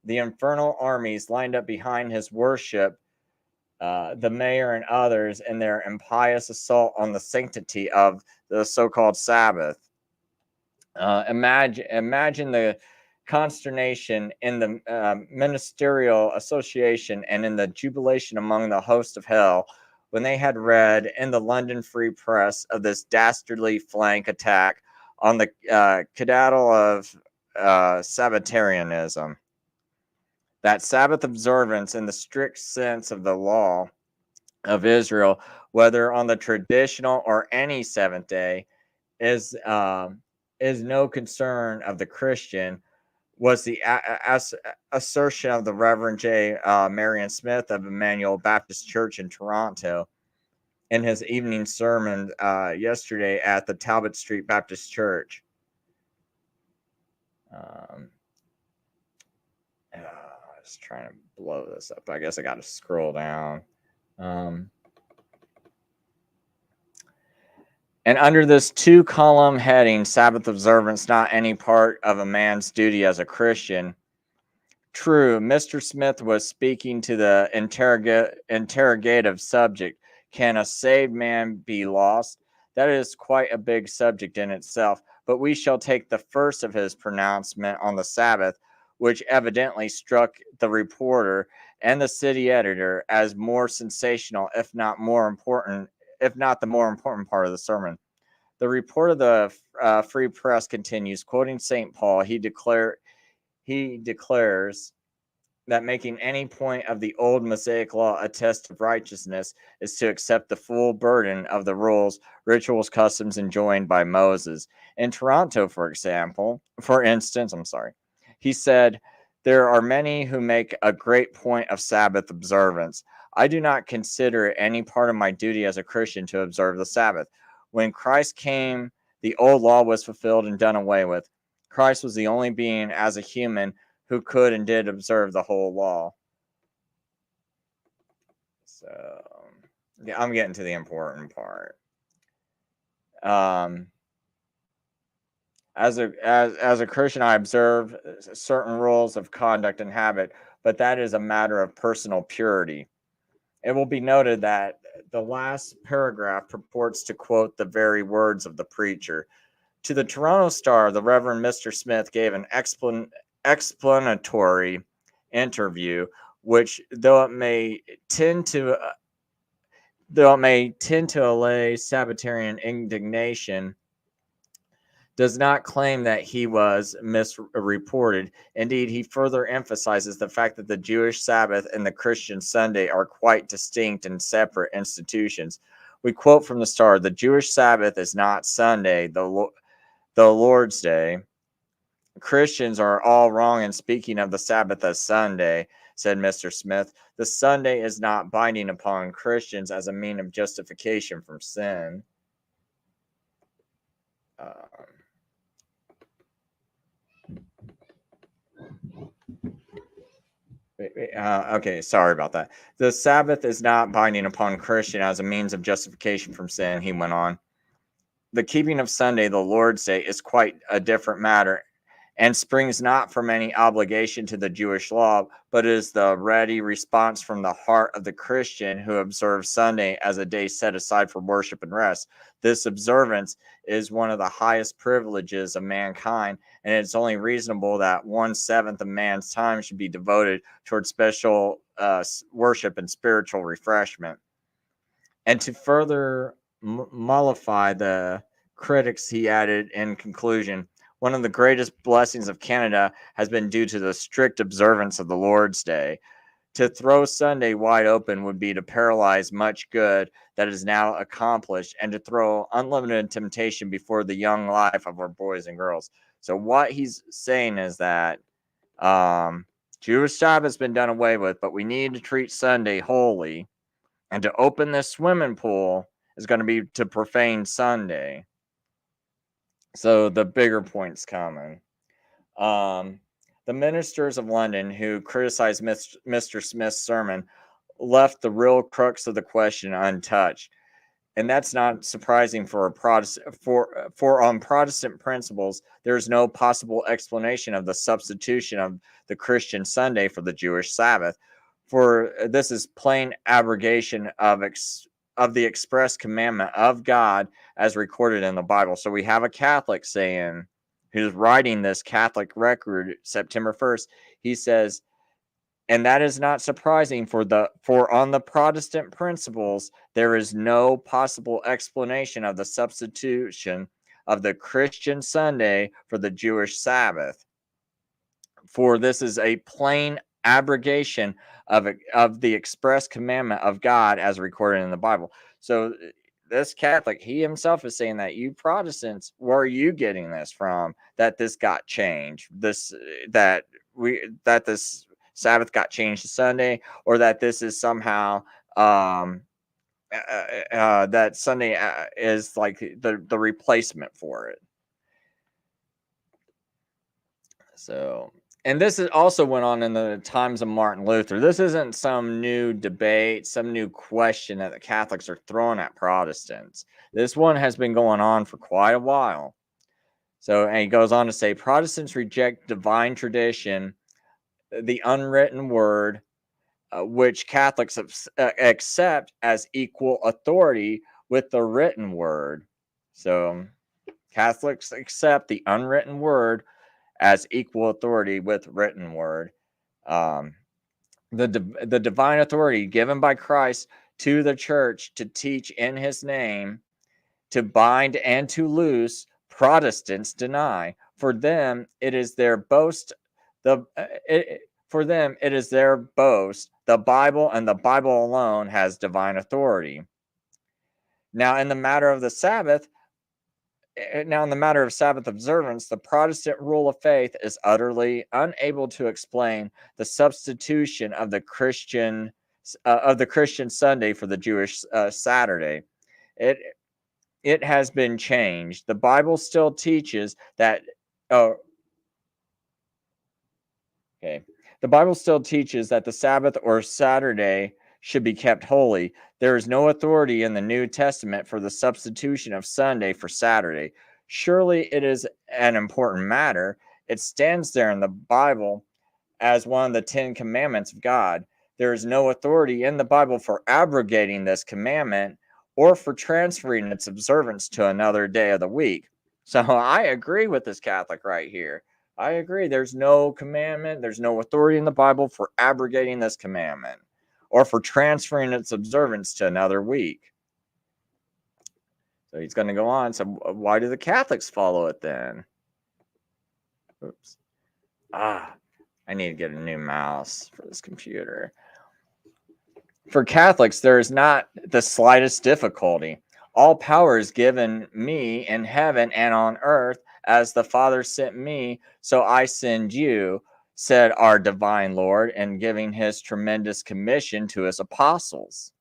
the infernal armies lined up behind his worship, the mayor and others in their impious assault on the sanctity of the so-called Sabbath. Imagine the consternation in the ministerial association and in the jubilation among the host of hell when they had read in the London Free Press of this dastardly flank attack on the citadel of Sabbatarianism. That Sabbath observance in the strict sense of the law of Israel, whether on the traditional or any seventh day, is no concern of the Christian, was the assertion of the Reverend J. Marion Smith of Emmanuel Baptist Church in Toronto in his evening sermon yesterday at the Talbot Street Baptist Church. I was trying to blow this up. I guess I got to scroll down. And under this 2-column heading, Sabbath observance, not any part of a man's duty as a Christian. True, Mr. Smith was speaking to the interrogative subject. Can a saved man be lost? That is quite a big subject in itself, but we shall take the first of his pronouncement on the Sabbath, which evidently struck the reporter and the city editor as more sensational, if not the more important part of the sermon. The report of the Free Press continues, quoting St. Paul. He declares that making any point of the old Mosaic law a test of righteousness is to accept the full burden of the rules, rituals, customs enjoined by Moses. In Toronto, for instance, he said, there are many who make a great point of Sabbath observance. I do not consider it any part of my duty as a Christian to observe the Sabbath. When Christ came, the old law was fulfilled and done away with. Christ was the only being as a human who could and did observe the whole law. So, yeah, I'm getting to the important part. As a Christian, I observe certain rules of conduct and habit, but that is a matter of personal purity. It will be noted that the last paragraph purports to quote the very words of the preacher. To the Toronto Star, the Reverend Mr. Smith gave an explanatory interview, which, though it may tend to allay Sabbatarian indignation, does not claim that he was misreported. Indeed, he further emphasizes the fact that the Jewish Sabbath and the Christian Sunday are quite distinct and separate institutions. We quote from the Star, the Jewish Sabbath is not Sunday, the Lord's Day. Christians are all wrong in speaking of the Sabbath as Sunday, said Mr. Smith. The Sunday is not binding upon Christians as a mean of justification from sin. Okay, sorry about that. The Sabbath is not binding upon Christian as a means of justification from sin, he went on. The keeping of Sunday, the Lord's Day, is quite a different matter and springs not from any obligation to the Jewish law, but is the ready response from the heart of the Christian who observes Sunday as a day set aside for worship and rest. This observance is one of the highest privileges of mankind, and it's only reasonable that 1/7 of man's time should be devoted towards special worship and spiritual refreshment. And to further mollify the critics, he added in conclusion, one of the greatest blessings of Canada has been due to the strict observance of the Lord's Day. To throw Sunday wide open would be to paralyze much good that is now accomplished and to throw unlimited temptation before the young life of our boys and girls. So what he's saying is that Jewish Sabbath's been done away with, but we need to treat Sunday holy. And to open this swimming pool is going to be to profane Sunday. So the bigger point's coming. The ministers of London who criticized Mr. Smith's sermon left the real crux of the question untouched. And that's not surprising for a Protestant. For on Protestant principles, there is no possible explanation of the substitution of the Christian Sunday for the Jewish Sabbath. For this is plain abrogation of the express commandment of God as recorded in the Bible. So we have a Catholic saying, who's writing this Catholic record September 1st, he says, and that is not surprising, for on the Protestant principles, there is no possible explanation of the substitution of the Christian Sunday for the Jewish Sabbath. For this is a plain abrogation of the express commandment of God as recorded in the Bible. So this Catholic, he himself is saying that you Protestants, where are you getting this from? That this got changed, that this Sabbath got changed to Sunday, or that this is somehow that Sunday is like the replacement for it. So, and this is also went on in the times of Martin Luther. This isn't some new debate, some new question that the Catholics are throwing at Protestants. This one has been going on for quite a while. So, and he goes on to say, Protestants reject divine tradition, the unwritten word, which Catholics accept as equal authority with the written word. So, Catholics accept the unwritten word as equal authority with written word. The divine authority given by Christ to the church to teach in his name, to bind and to loose, Protestants deny. For them, it is their boast. For them, it is their boast. The Bible and the Bible alone has divine authority. Now, in the matter of Sabbath observance, the Protestant rule of faith is utterly unable to explain the substitution of the Christian Sunday for the Jewish Saturday. It has been changed. The Bible still teaches that. The Bible still teaches that the Sabbath or Saturday should be kept holy. There is no authority in the New Testament for the substitution of Sunday for Saturday. Surely it is an important matter. It stands there in the Bible as one of the 10 commandments of God. There is no authority in the Bible for abrogating this commandment or for transferring its observance to another day of the week. So I agree with this Catholic right here. I agree. There's no commandment. There's no authority in the Bible for abrogating this commandment or for transferring its observance to another week. So he's going to go on. So why do the Catholics follow it then? Oops. I need to get a new mouse for this computer. For Catholics, there is not the slightest difficulty. All power is given me in heaven and on earth. As the Father sent me, so I send you, said our divine Lord, in giving his tremendous commission to his apostles.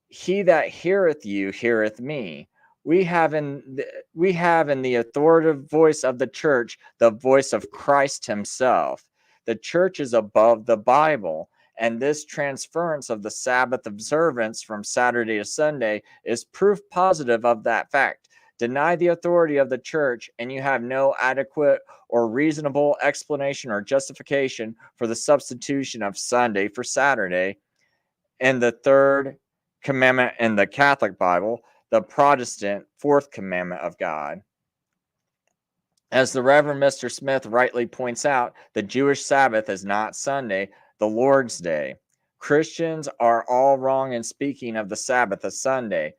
He that heareth you heareth me. We have in the authoritative voice of the church the voice of Christ himself. The church is above the Bible, and this transference of the Sabbath observance from Saturday to Sunday is proof positive of that fact. Deny the authority of the church, and you have no adequate or reasonable explanation or justification for the substitution of Sunday for Saturday. And the third commandment in the Catholic Bible, the Protestant fourth commandment of God. As the Reverend Mr. Smith rightly points out, the Jewish Sabbath is not Sunday, the Lord's Day. Christians are all wrong in speaking of the Sabbath as Sunday.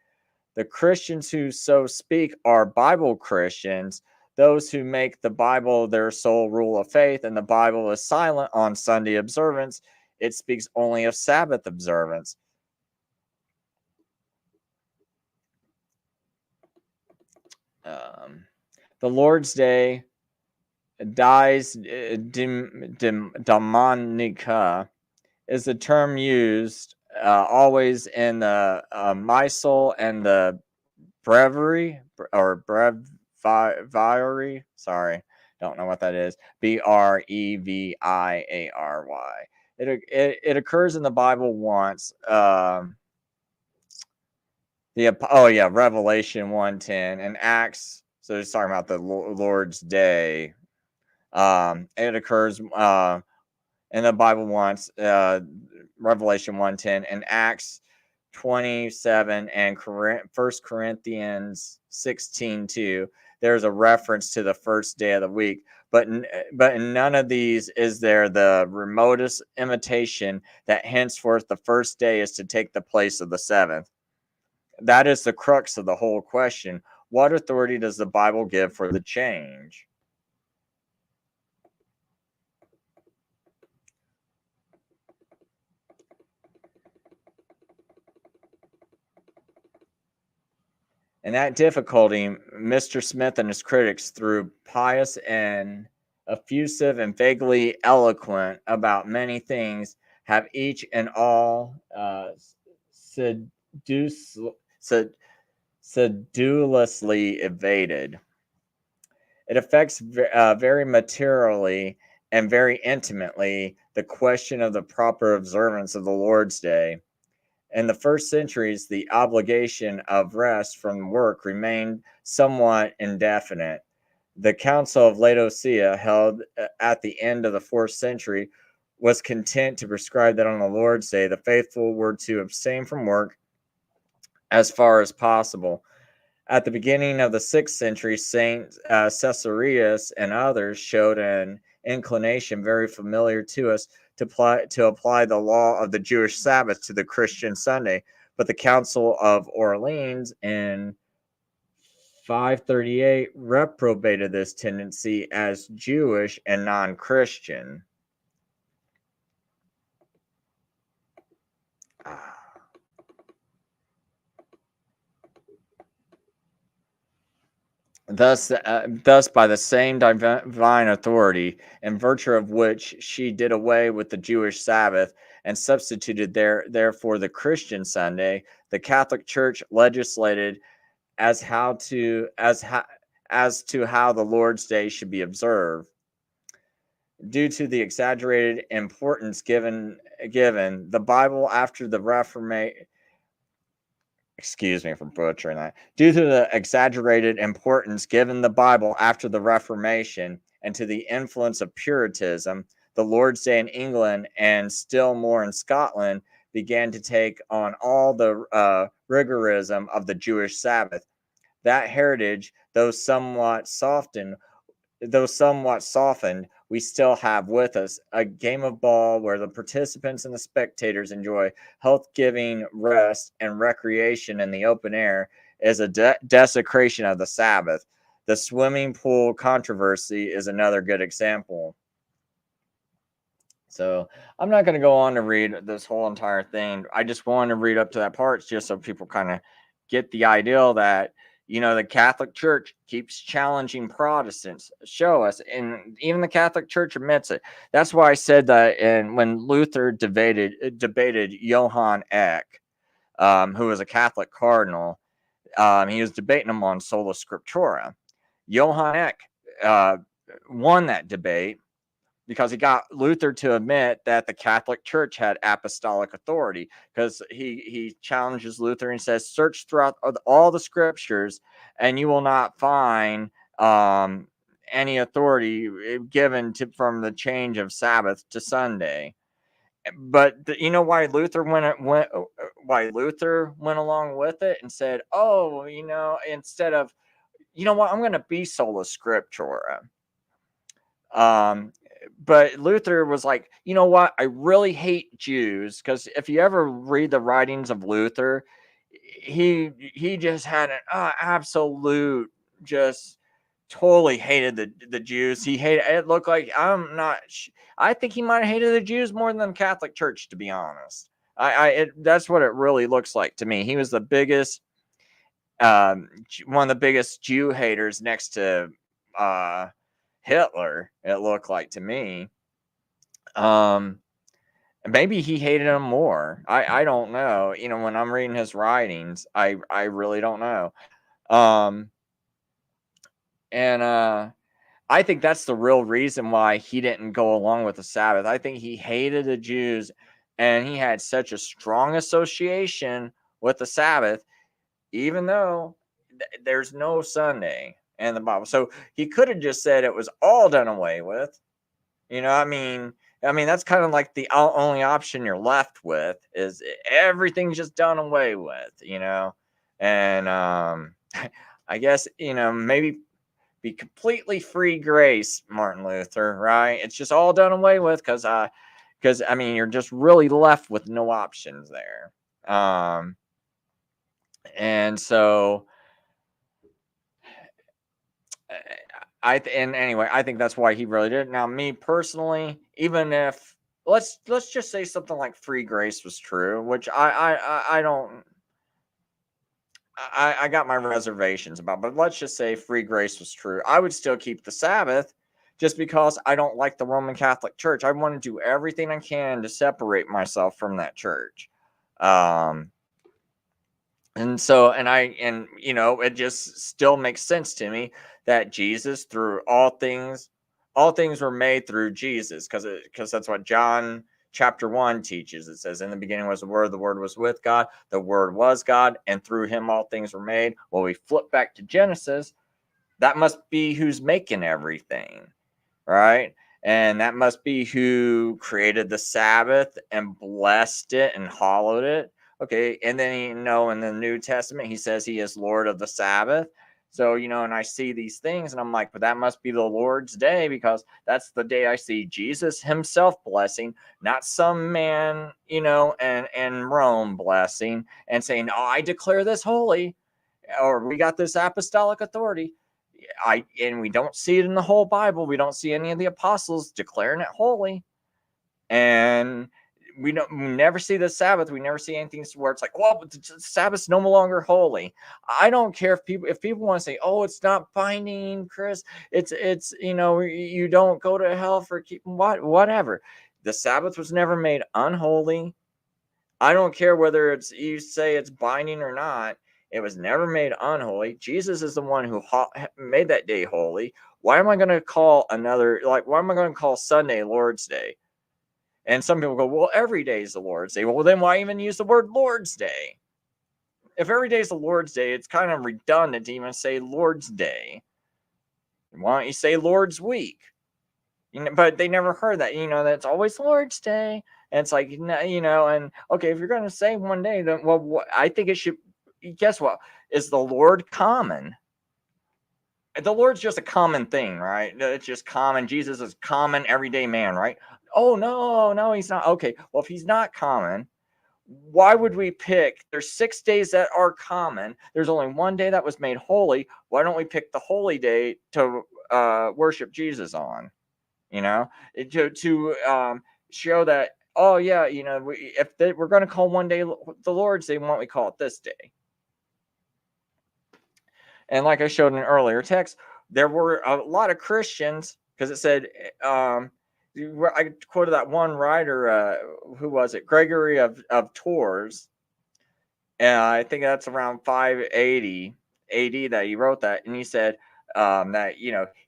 The Christians who so speak are Bible Christians, those who make the Bible their sole rule of faith, and the Bible is silent on Sunday observance. It speaks only of Sabbath observance. The Lord's Day, dies Dominica, is the term used always in the Missal and the breviary or breviary. Sorry, don't know what that is. Breviary. It occurs in the Bible once. Revelation 1:10 and Acts. So it's talking about the Lord's Day. It occurs in the Bible once. Revelation 1:10 and Acts 27 and 1 Corinthians 16:2. There's a reference to the first day of the week, but in none of these is there the remotest imitation that henceforth the first day is to take the place of the seventh. That is the crux of the whole question. What authority does the Bible give for the change? In that difficulty, Mr. Smith and his critics, through pious and effusive and vaguely eloquent about many things, have each and all sedulously evaded. It affects very materially and very intimately the question of the proper observance of the Lord's Day. In the first centuries, the obligation of rest from work remained somewhat indefinite. The Council of Laodicea, held at the end of the 4th century, was content to prescribe that on the Lord's Day the faithful were to abstain from work as far as possible. At the beginning of the 6th century, Saint Caesarius and others showed an inclination very familiar to us to apply the law of the Jewish Sabbath to the Christian Sunday. But the Council of Orleans in 538 reprobated this tendency as Jewish and non-Christian. Thus, by the same divine authority, in virtue of which she did away with the Jewish Sabbath and substituted therefore the Christian Sunday, the Catholic Church legislated as to how the Lord's Day should be observed. Due to the exaggerated importance given the Bible after the Reformation. Excuse me for butchering that. Due to the exaggerated importance given the Bible after the Reformation and to the influence of Puritanism, the Lord's Day in England and still more in Scotland began to take on all the rigorism of the Jewish Sabbath. That heritage, though somewhat softened, we still have with us a game of ball where the participants and the spectators enjoy health-giving rest and recreation in the open air is a desecration of the Sabbath. The swimming pool controversy is another good example. So I'm not going to go on to read this whole entire thing. I just wanted to read up to that part just so people kind of get the idea that, the Catholic Church keeps challenging Protestants. Show us. And even the Catholic Church admits it. That's why I said that when Luther debated Johann Eck, who was a Catholic cardinal, he was debating him on sola scriptura. Johann Eck won that debate because he got Luther to admit that the Catholic Church had apostolic authority, because he challenges Luther and says, search throughout all the scriptures and you will not find any authority given from the change of Sabbath to Sunday. But why Luther went along with it and said, instead of, I'm going to be sola scriptura. but Luther was like, you know what? I really hate Jews, because if you ever read the writings of Luther, he just had an absolute, just totally hated the Jews. He hated it. Looked like, I think he might have hated the Jews more than the Catholic Church, to be honest. That's what it really looks like to me. He was the biggest, one of the biggest Jew haters next to Hitler, it looked like to me. Maybe he hated him more. I don't know. When I'm reading his writings, I really don't know. And I think that's the real reason why he didn't go along with the Sabbath. I think he hated the Jews, and he had such a strong association with the Sabbath, even though there's no Sunday in the Bible. So he could have just said it was all done away with. I mean, that's kind of like the only option you're left with, is everything's just done away with, and I guess, maybe be completely free grace, Martin Luther, right? It's just all done away with, because you're just really left with no options there. And so anyway, I think that's why he really did it. Now, me personally, even if let's just say something like free grace was true, which I don't, I got my reservations about, but let's just say free grace was true, I would still keep the Sabbath, just because I don't like the Roman Catholic Church. I want to do everything I can to separate myself from that church. And so, it just still makes sense to me that Jesus, through all things were made through Jesus, because that's what John chapter 1 teaches. It says, in the beginning was the Word was with God, the Word was God, and through him all things were made. Well, we flip back to Genesis, that must be who's making everything, right? And that must be who created the Sabbath and blessed it and hallowed it. Okay, and then in the New Testament, he says he is Lord of the Sabbath. So, and I see these things, and I'm like, but that must be the Lord's day, because that's the day I see Jesus himself blessing, not some man, and Rome blessing and saying, oh, I declare this holy, or we got this apostolic authority. And we don't see it in the whole Bible. We don't see any of the apostles declaring it holy. And we never see the Sabbath. We never see anything where it's like, well, the Sabbath's no longer holy. I don't care if people want to say, oh, it's not binding, Chris. It's you don't go to hell for keeping whatever. The Sabbath was never made unholy. I don't care whether you say it's binding or not. It was never made unholy. Jesus is the one who made that day holy. Why am I going to call why am I going to call Sunday Lord's Day? And some people go, well, every day is the Lord's Day. Well, then why even use the word Lord's Day? If every day is the Lord's Day, it's kind of redundant to even say Lord's Day. Why don't you say Lord's Week? But they never heard that, that's always Lord's Day. And it's like, and okay, if you're going to say one day, then, well, I think it should, guess what? Is the Lord common? The Lord's just a common thing, right? It's just common. Jesus is common, everyday man, right? Oh, no, he's not. Okay, well, if he's not common, why would we pick? There's 6 days that are common. There's only one day that was made holy. Why don't we pick the holy day to worship Jesus on? To show that, oh yeah, we're going to call one day the Lord's Day, why don't we call it this day? And like I showed in an earlier text, there were a lot of Christians, because it said, I quoted that one writer, who was it? Gregory of Tours. And I think that's around 580 AD that he wrote that. And he said that,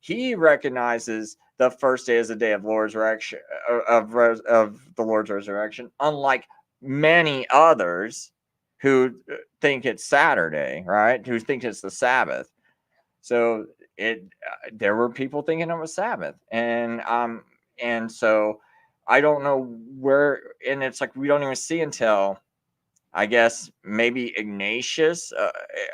he recognizes the first day as a day of Lord's resurrection, of the Lord's resurrection, unlike many others who think it's Saturday, right? Who think it's the Sabbath. So there were people thinking it was Sabbath, and so I don't know where, and it's like we don't even see until, I guess, maybe Ignatius.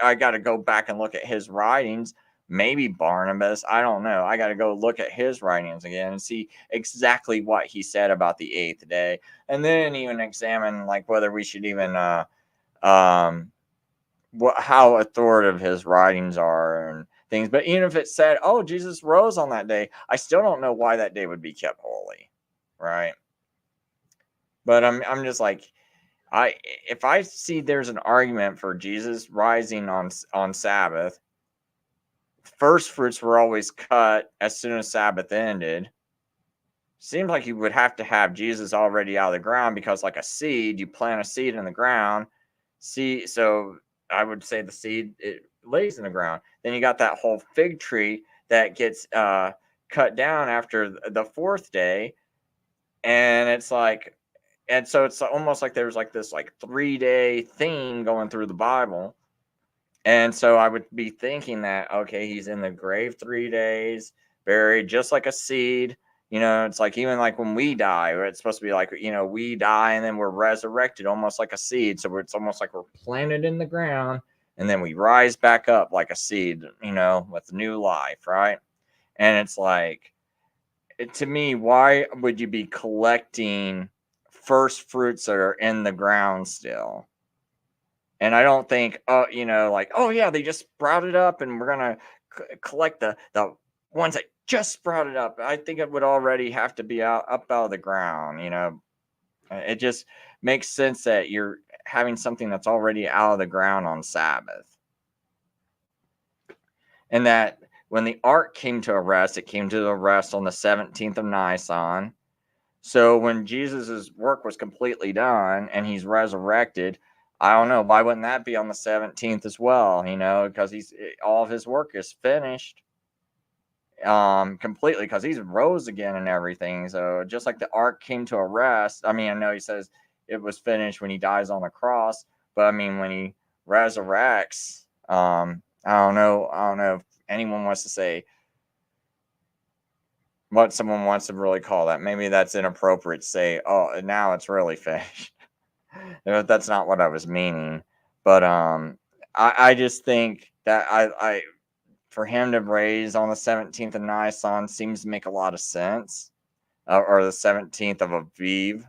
I got to go back and look at his writings, maybe Barnabas. I don't know. I got to go look at his writings again and see exactly what he said about the 8th day, and then even examine like whether we should even how authoritative his writings are and things. But even if it said, oh, Jesus rose on that day, I still don't know why that day would be kept holy, right? But I'm just like, if I see there's an argument for Jesus rising on Sabbath, first fruits were always cut as soon as Sabbath ended. Seems like you would have to have Jesus already out of the ground, because like a seed, you plant a seed in the ground. So I would say the seed, it lays in the ground. Then you got that whole fig tree that gets cut down after the 4th day, and it's like, and so it's almost like there's like this like 3-day thing going through the Bible. And so I would be thinking that, okay, he's in the grave 3 days, buried just like a seed. It's like, even like when we die, it's supposed to be like, we die and then we're resurrected almost like a seed. So it's almost like we're planted in the ground and then we rise back up like a seed, with new life, right? And it's like, to me, why would you be collecting first fruits that are in the ground still? And I don't think, like, oh yeah, they just sprouted up and we're gonna collect the ones that just sprouted up. I think it would already have to be up out of the ground. It just makes sense that you're having something that's already out of the ground on Sabbath, and that when the ark came to a rest, it came to a rest on the 17th of Nisan. So when Jesus's work was completely done and he's resurrected, I don't know, why wouldn't that be on the 17th as well? Because all of his work is finished completely, because he's rose again and everything. So just like the ark came to a rest, I mean, I know he says it was finished when he dies on the cross, but I mean, when he resurrects, I don't know if anyone wants to say what someone wants to really call that. Maybe that's inappropriate to say, oh, now it's really finished. That's not what I was meaning. But I just think that I for him to raise on the 17th of Nisan seems to make a lot of sense, or the 17th of Aviv,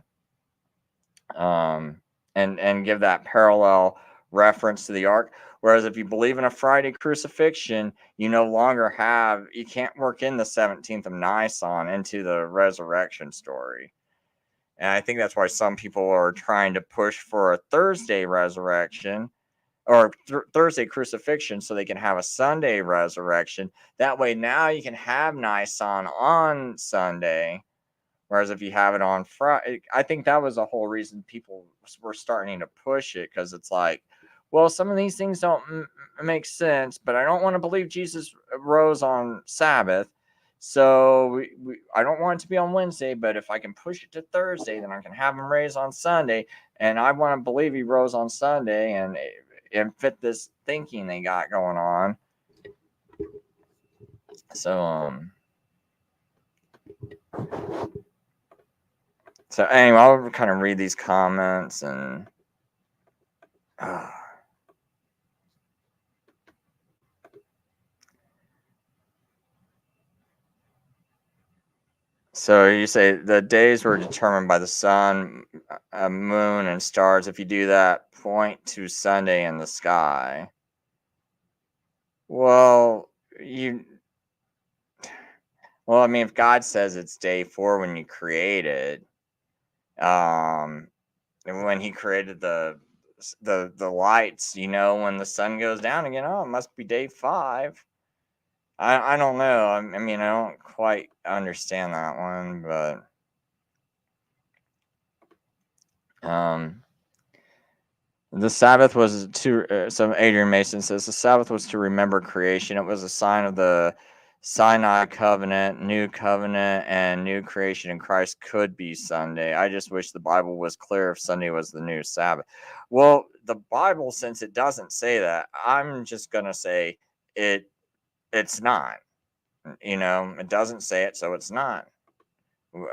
and give that parallel reference to the ark. Whereas if you believe in a Friday crucifixion, you can't work in the 17th of Nisan into the resurrection story. And I think that's why some people are trying to push for a Thursday resurrection, or Thursday crucifixion, so they can have a Sunday resurrection. That way now you can have Nisan on Sunday. Whereas if you have it on Friday, I think that was the whole reason people were starting to push it, because it's like, well, some of these things don't make sense, but I don't want to believe Jesus rose on Sabbath. So I don't want it to be on Wednesday, but if I can push it to Thursday, then I can have him raise on Sunday. And I want to believe he rose on Sunday and fit this thinking they got going on. So anyway, I'll kind of read these comments and so you say the days were determined by the sun, moon, and stars. If you do that, point to Sunday in the sky. Well, I mean, if God says it's day 4 when you create it, and when He created the lights, when the sun goes down again, oh, it must be day 5. I don't know. I mean, I don't quite understand that one, but the Sabbath was to. So Adrian Mason says the Sabbath was to remember creation. It was a sign of the Sinai covenant, new covenant, and new creation in Christ could be Sunday. I just wish the Bible was clear if Sunday was the new Sabbath. Well, the Bible, since it doesn't say that, I'm just gonna say it's not. It doesn't say it, so it's not.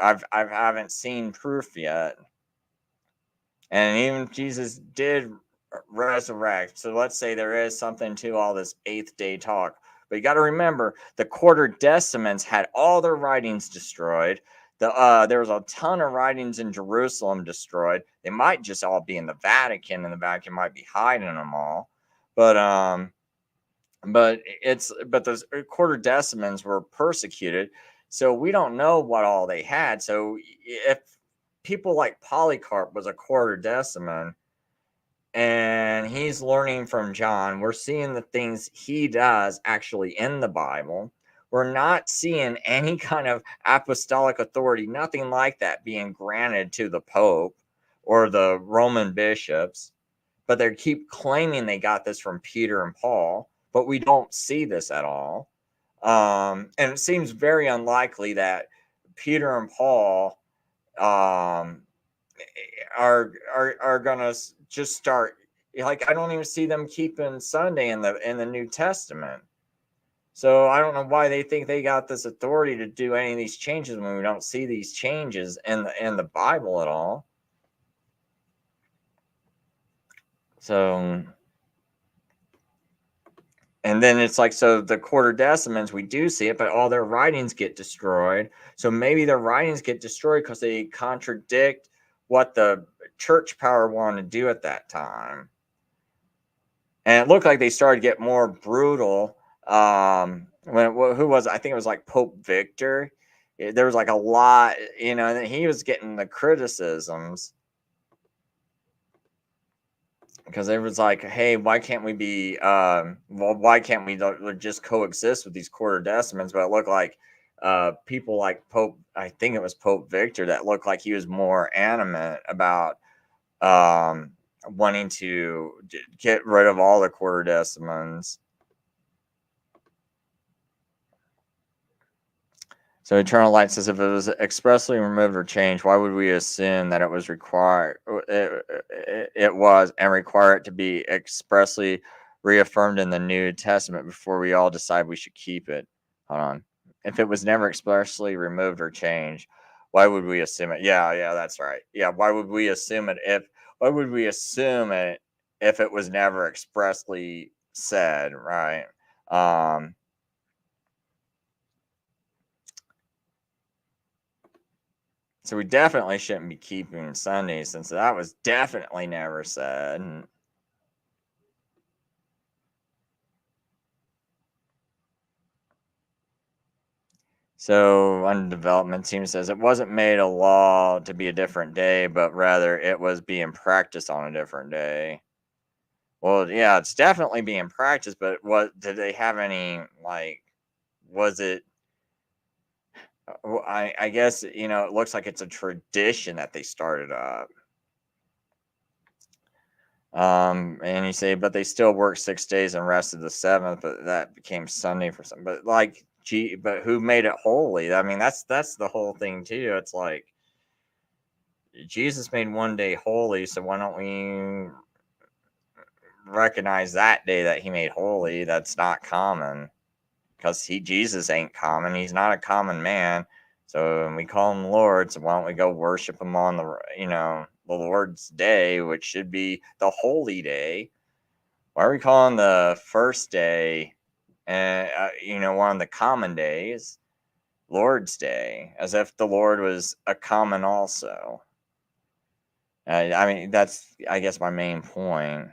I haven't seen proof yet. And even if Jesus did resurrect, so let's say there is something to all this 8th day talk. But you got to remember, the Quarterdecimans had all their writings destroyed. There was a ton of writings in Jerusalem destroyed. They might just all be in the Vatican, and the Vatican might be hiding them all. But those Quarterdecimans were persecuted, so we don't know what all they had. So if people like Polycarp was a Quarterdeciman, and he's learning from John, we're seeing the things he does actually in the Bible. We're not seeing any kind of apostolic authority, nothing like that being granted to the Pope or the Roman bishops, but they keep claiming they got this from Peter and Paul, but we don't see this at all. And it seems very unlikely that Peter and Paul are gonna just start, like, I don't even see them keeping Sunday in the New Testament. So I don't know why they think they got this authority to do any of these changes when we don't see these changes in the Bible at all. So, and then it's like, so the Quarterdecimans, we do see it, but all their writings get destroyed. So maybe their writings get destroyed because they contradict what the church power wanted to do at that time. And it looked like they started to get more brutal. Who was it? I think it was like Pope Victor. There was like a lot, and he was getting the criticisms because it was like, hey, why can't we be, why can't we just coexist with these Quarterdecimans? But it looked like people like Pope, I think it was Pope Victor, that looked like he was more animate about wanting to get rid of all the Quarterdecimans. So Eternal Light says, if it was expressly removed or changed, why would we assume that it was required? It was, and require it to be expressly reaffirmed in the New Testament before we all decide we should keep it. Hold on. If it was never expressly removed or changed, why would we assume it? Yeah, that's right. Yeah, why would we assume it if it was never expressly said, right? So we definitely shouldn't be keeping Sunday, since that was definitely never said. So Undevelopment Team says it wasn't made a law to be a different day, but rather it was being practiced on a different day. Well, yeah, it's definitely being practiced, but what did they have any, like, was it? I guess, it looks like it's a tradition that they started up. And you say, but they still work 6 days and rested the seventh, but that became Sunday for some. But like, but who made it holy? I mean, that's the whole thing too. It's like Jesus made one day holy, so why don't we recognize that day that he made holy? That's not common, because Jesus ain't common. He's not a common man. So we call him Lord. So why don't we go worship him on the Lord's day, which should be the holy day? Why are we calling the first day, and one of the common days, Lord's Day, as if the Lord was a common also? I mean, that's, I guess, my main point.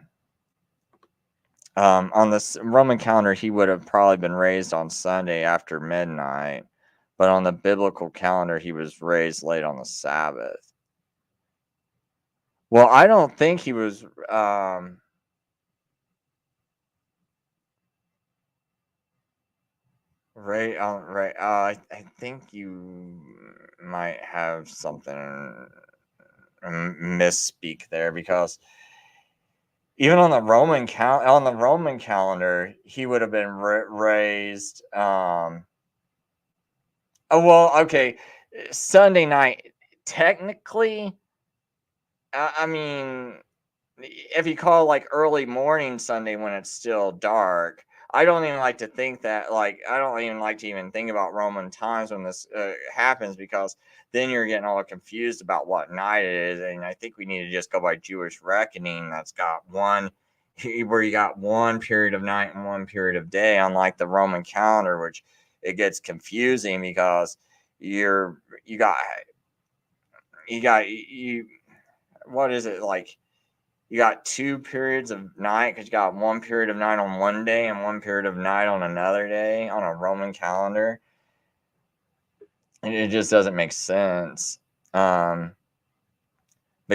On this Roman calendar, he would have probably been raised on Sunday after midnight, but on the biblical calendar, he was raised late on the Sabbath. Well, I don't think he was. Right. Right. I think you might have something misspeak there, because even on the Roman calendar, he would have been raised. Oh well, okay. Sunday night, technically. I mean, if you call like early morning Sunday when it's still dark, I don't even like to think that, like, I don't even like to even think about Roman times when this happens, because then you're getting all confused about what night it is. And I think we need to just go by Jewish reckoning. That's got one where you got one period of night and one period of day, unlike the Roman calendar, which it gets confusing because you got what is it like? You got 2 periods of night because you got 1 period of night on one day and 1 period of night on another day on a Roman calendar. It just doesn't make sense. But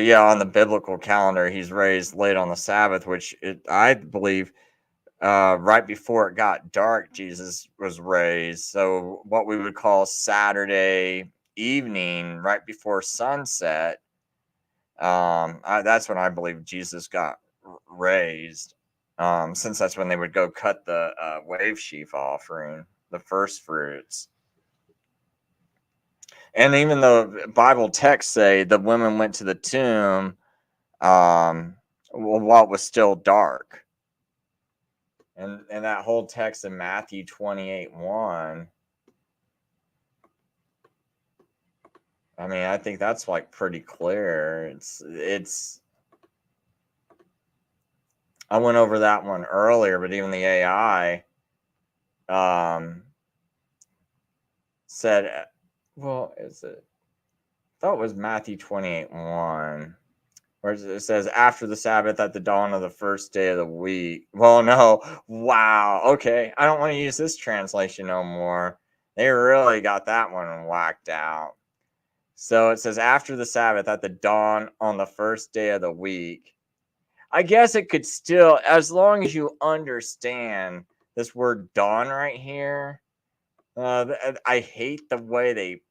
yeah, on the biblical calendar, he's raised late on the Sabbath, which I believe right before it got dark, Jesus was raised. So what we would call Saturday evening, right before sunset, that's when I believe Jesus got raised. Since that's when they would go cut the wave sheaf offering, the first fruits. And even though Bible texts say the women went to the tomb while it was still dark. And that whole text in Matthew 28:1, I mean, I think that's like pretty clear. It's I went over that one earlier, but even the AI said, well, is it? I thought it was Matthew 28:1, where it says, after the Sabbath at the dawn of the first day of the week. Well, no. Wow. Okay. I don't want to use this translation no more. They really got that one whacked out. So it says, after the Sabbath at the dawn on the first day of the week. I guess it could still, as long as you understand this word dawn right here. I hate the way they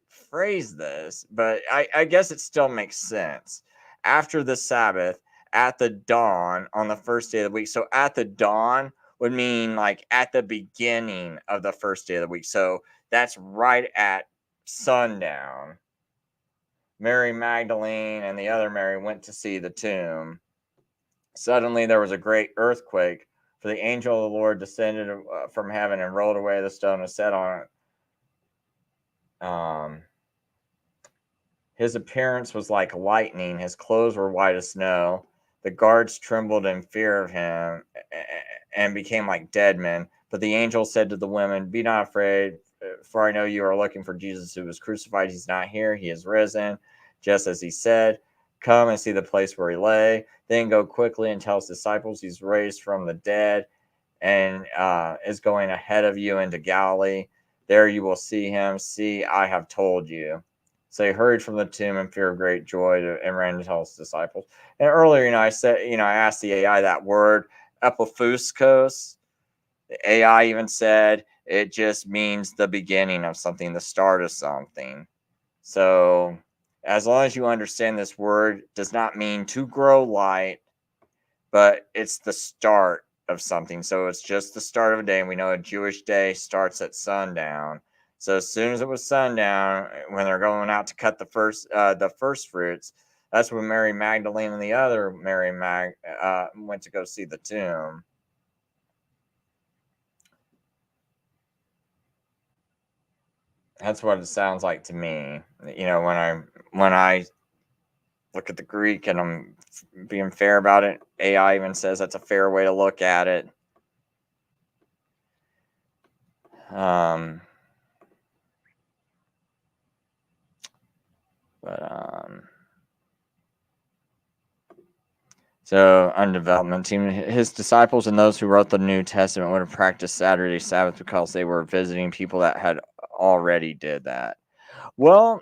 phrase this, but I guess it still makes sense. After the Sabbath, at the dawn on the first day of the week. So at the dawn would mean like at the beginning of the first day of the week. So that's right at sundown. Mary Magdalene and the other Mary went to see the tomb. Suddenly there was a great earthquake, for the angel of the Lord descended from heaven and rolled away the stone and sat on it. His appearance was like lightning. His clothes were white as snow. The guards trembled in fear of him and became like dead men. But the angel said to the women, be not afraid, for I know you are looking for Jesus who was crucified. He's not here. He is risen, just as he said. Come and see the place where he lay. Then go quickly and tell his disciples he's raised from the dead and is going ahead of you into Galilee. There you will see him. See, I have told you. So he hurried from the tomb in fear of great joy and ran to tell his disciples. And earlier, I said, I asked the AI that word, epiphuskos. The AI even said it just means the beginning of something, the start of something. So as long as you understand this word, does not mean to grow light, but it's the start of something. So it's just the start of a day. And we know a Jewish day starts at sundown. So as soon as it was sundown, when they're going out to cut the first fruits, that's when Mary Magdalene and the other Mary went to go see the tomb. That's what it sounds like to me. When I look at the Greek and I'm being fair about it, AI even says that's a fair way to look at it. So, on development team, his disciples and those who wrote the New Testament would have practiced Saturday Sabbath because they were visiting people that had already did that. Well,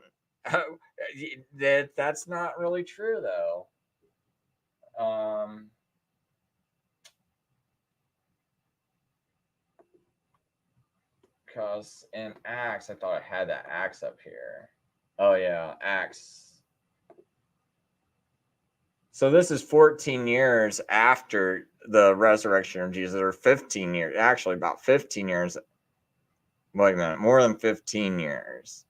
that's not really true, though. Because in Acts, I thought I had that Acts up here. Oh, yeah, Acts. So this is 14 years after the resurrection of Jesus, or 15 years, actually about 15 years. Wait a minute, more than 15 years.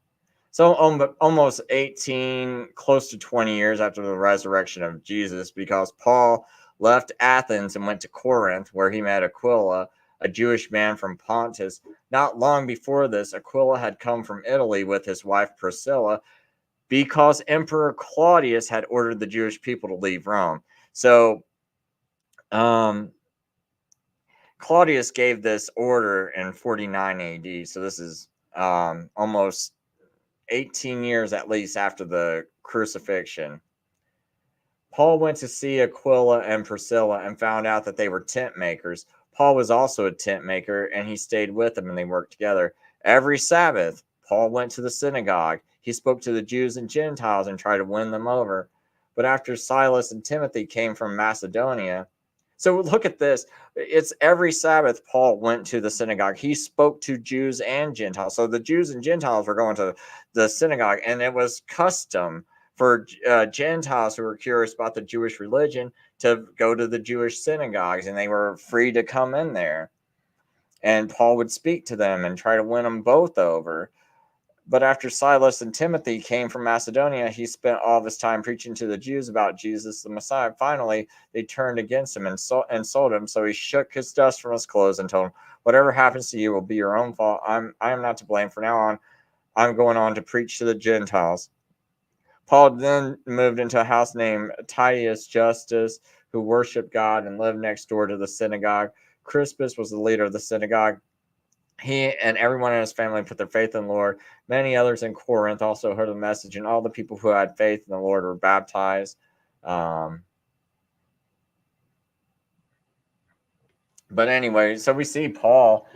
So almost 18, close to 20 years after the resurrection of Jesus, because Paul left Athens and went to Corinth, where he met Aquila, a Jewish man from Pontus. Not long before this, Aquila had come from Italy with his wife Priscilla, because Emperor Claudius had ordered the Jewish people to leave Rome. So Claudius gave this order in 49 AD, so this is almost 18 years at least after the crucifixion. Paul went to see Aquila and Priscilla and found out that they were tent makers. Paul was also a tent maker, and he stayed with them, and they worked together. Every Sabbath, Paul went to the synagogue. He spoke to the Jews and Gentiles and tried to win them over. But after Silas and Timothy came from Macedonia, so look at this. It's every Sabbath Paul went to the synagogue. He spoke to Jews and Gentiles. So the Jews and Gentiles were going to the synagogue, and it was custom for Gentiles who were curious about the Jewish religion to go to the Jewish synagogues, and they were free to come in there. And Paul would speak to them and try to win them both over. But after Silas and Timothy came from Macedonia, he spent all of his time preaching to the Jews about Jesus the Messiah. Finally, they turned against him and sold him. So he shook his dust from his clothes and told him, "Whatever happens to you will be your own fault. I am not to blame. From now on, I'm going on to preach to the Gentiles." Paul then moved into a house named Titius Justus, who worshiped God and lived next door to the synagogue. Crispus was the leader of the synagogue. He and everyone in his family put their faith in the Lord. Many others in Corinth also heard the message, and all the people who had faith in the Lord were baptized. But anyway, so we see Paul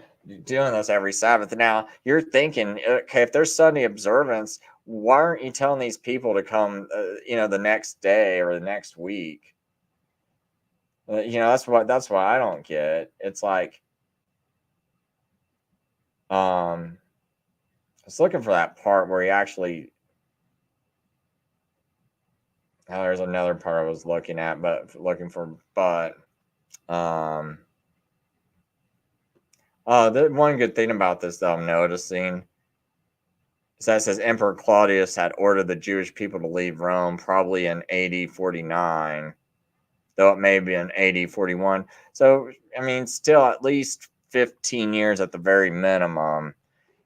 doing this every Sabbath. Now, you're thinking, okay, if there's Sunday observance, why aren't you telling these people to come, the next day or the next week? That's what I don't get. It's like, I was looking for that part where he actually. Oh, there's another part I was looking for, the one good thing about this that I'm noticing is that it says Emperor Claudius had ordered the Jewish people to leave Rome probably in AD 49, though it may be in AD 41. So, I mean, still at least 15 years at the very minimum.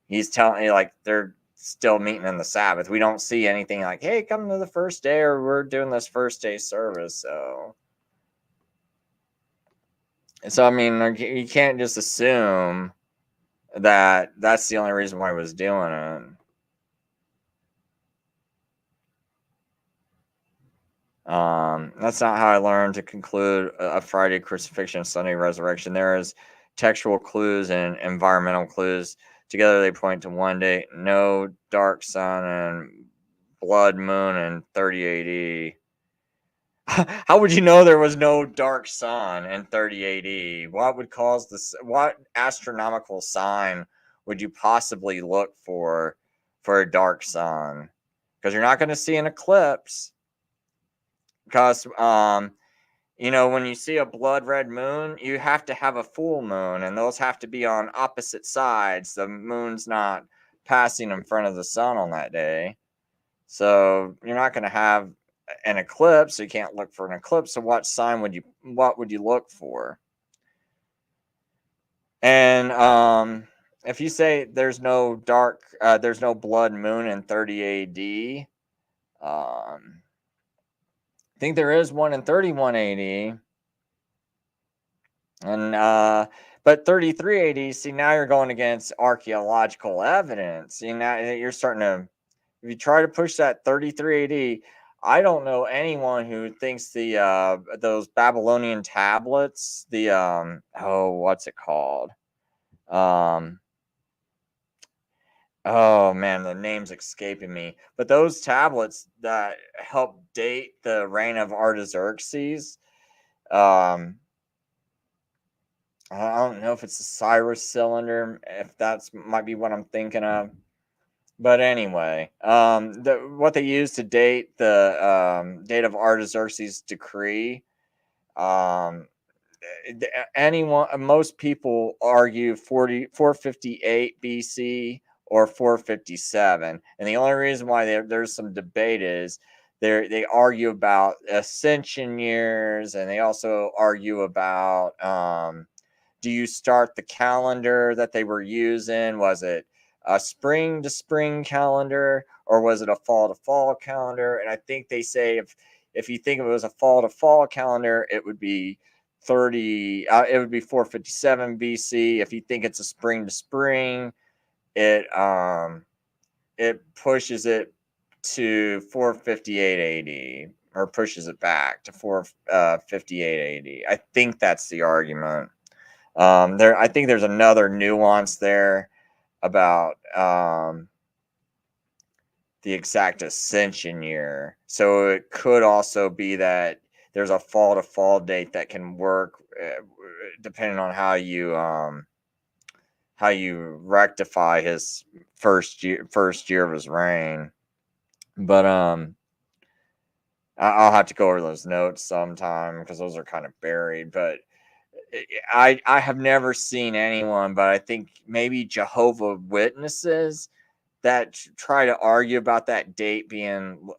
He's telling you, like, they're still meeting in the Sabbath. We don't see anything like, hey, come to the first day, or we're doing this first day service. So I mean, you can't just assume that that's the only reason why he was doing it. That's not how I learned to conclude a Friday crucifixion, Sunday resurrection. There is textual clues and environmental clues. Together they point to one day, no dark sun and blood moon in 30 AD. How would you know there was no dark sun in 30 AD? What would cause this? What astronomical sign would you possibly look for a dark sun? Because you're not going to see an eclipse. Because when you see a blood red moon, you have to have a full moon, and those have to be on opposite sides. The moon's not passing in front of the sun on that day, so you're not going to have an eclipse. So you can't look for an eclipse. So what would you look for? And if you say there's no blood moon in 30 AD, I think there is one in 31 AD. And but 33 AD, see, now you're going against archaeological evidence. See, now you're starting to, if you try to push that 33 AD, I don't know anyone who thinks those Babylonian tablets, what's it called? Oh man, the name's escaping me. But those tablets that help date the reign of Artaxerxes, I don't know if it's the Cyrus cylinder, if that's might be what I'm thinking of. But anyway, what they use to date the date of Artaxerxes' decree, most people argue 458 BC or 457, and the only reason why there's some debate is they argue about ascension years, and they also argue about do you start the calendar that they were using? Was it a spring to spring calendar, or was it a fall to fall calendar? And I think they say if you think of it as a fall to fall calendar, it would be 30. It would be 457 BC. If you think it's a spring to spring, it pushes it to 458 AD, or pushes it back to 458 AD. I think that's the argument. I think there's another nuance there about the exact ascension year. So it could also be that there's a fall to fall date that can work depending on how you rectify his first year of his reign. But I'll have to go over those notes sometime because those are kind of buried. But I have never seen anyone, but I think maybe Jehovah Witnesses that try to argue about that date being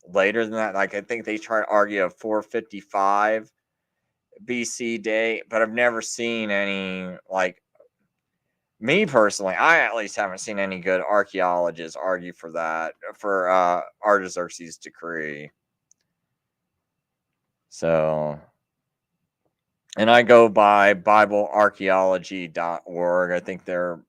later than that. Like I think they try to argue a 455 BC date, but I've never seen any, like, me personally, I at least haven't seen any good archaeologists argue for that, for Artaxerxes' decree. So, and I go by BibleArchaeology.org. I think they're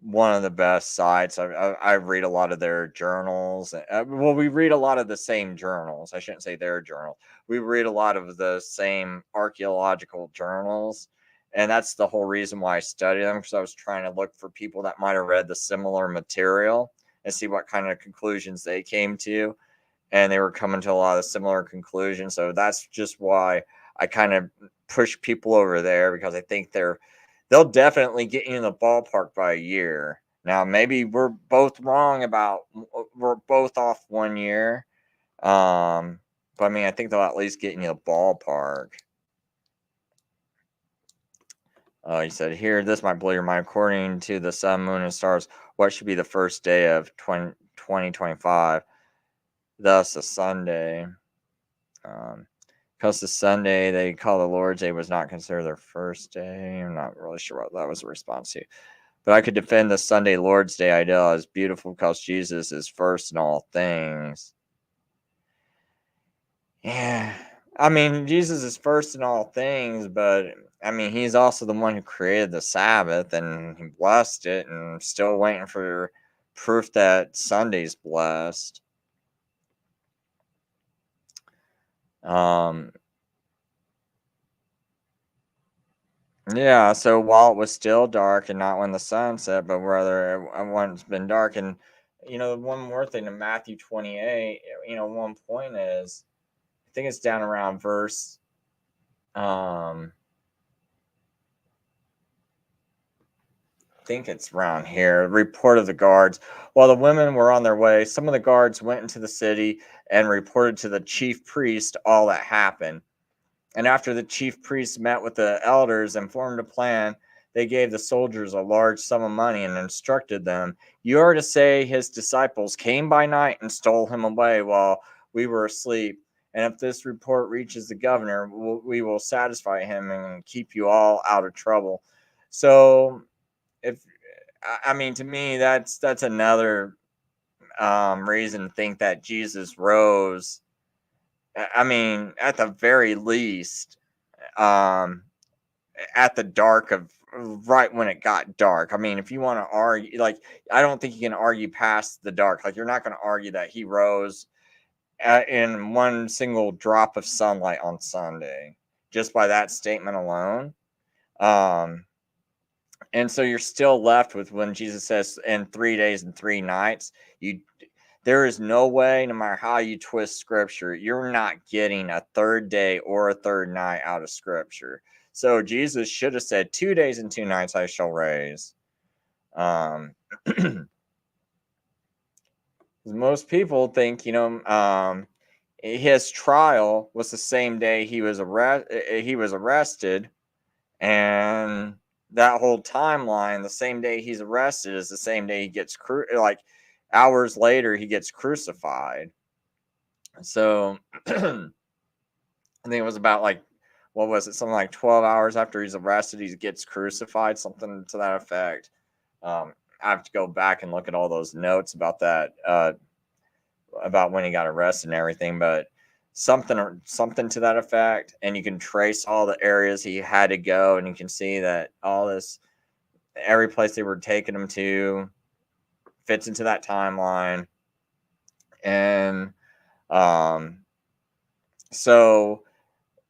one of the best sites. I read a lot of their journals. Well, we read a lot of the same journals. I shouldn't say their journal. We read a lot of the same archaeological journals. And that's the whole reason why I study them, because I was trying to look for people that might have read the similar material and see what kind of conclusions they came to. And they were coming to a lot of similar conclusions. So that's just why I kind of push people over there, because I think they'll definitely get you in the ballpark by a year. Now, maybe we're both wrong we're both off 1 year. But I mean, I think they'll at least get you in the ballpark. He said here, this might blow your mind. According to the sun, moon, and stars, what should be the first day of 2025? Thus, a Sunday. Because the Sunday they call the Lord's Day was not considered their first day. I'm not really sure what that was a response to. But I could defend the Sunday Lord's Day idea as beautiful because Jesus is first in all things. Yeah. I mean, Jesus is first in all things, but I mean, he's also the one who created the Sabbath and he blessed it, and still waiting for proof that Sunday's blessed. Yeah, so while it was still dark, and not when the sun set, but rather when it's been dark. And one more thing in Matthew 28, one point is, I think it's down around verse I think it's around here. Report of the guards. While the women were on their way, some of the guards went into the city and reported to the chief priest all that happened. And after the chief priests met with the elders and formed a plan, they gave the soldiers a large sum of money and instructed them, "You are to say his disciples came by night and stole him away while we were asleep. And if this report reaches the governor, we will satisfy him and keep you all out of trouble." So, I mean, to me, that's another reason to think that Jesus rose. I mean, at the very least, at the dark of right when it got dark. I mean, if you want to argue, like, I don't think you can argue past the dark. Like, you're not going to argue that he rose in one single drop of sunlight on Sunday just by that statement alone. And so you're still left with when Jesus says in 3 days and 3 nights, there is no way, no matter how you twist scripture, you're not getting a third day or a third night out of scripture. So Jesus should have said 2 days and 2 nights I shall raise. Most people think, his trial was the same day he was arrested, and that whole timeline, the same day he's arrested is the same day he gets like hours later he gets crucified. So I think it was about, like, what was it, something like 12 hours after he's arrested he gets crucified, something to that effect. I have to go back and look at all those notes about that, about when he got arrested and everything. But something to that effect, and you can trace all the areas he had to go, and you can see that every place they were taking him to fits into that timeline. And so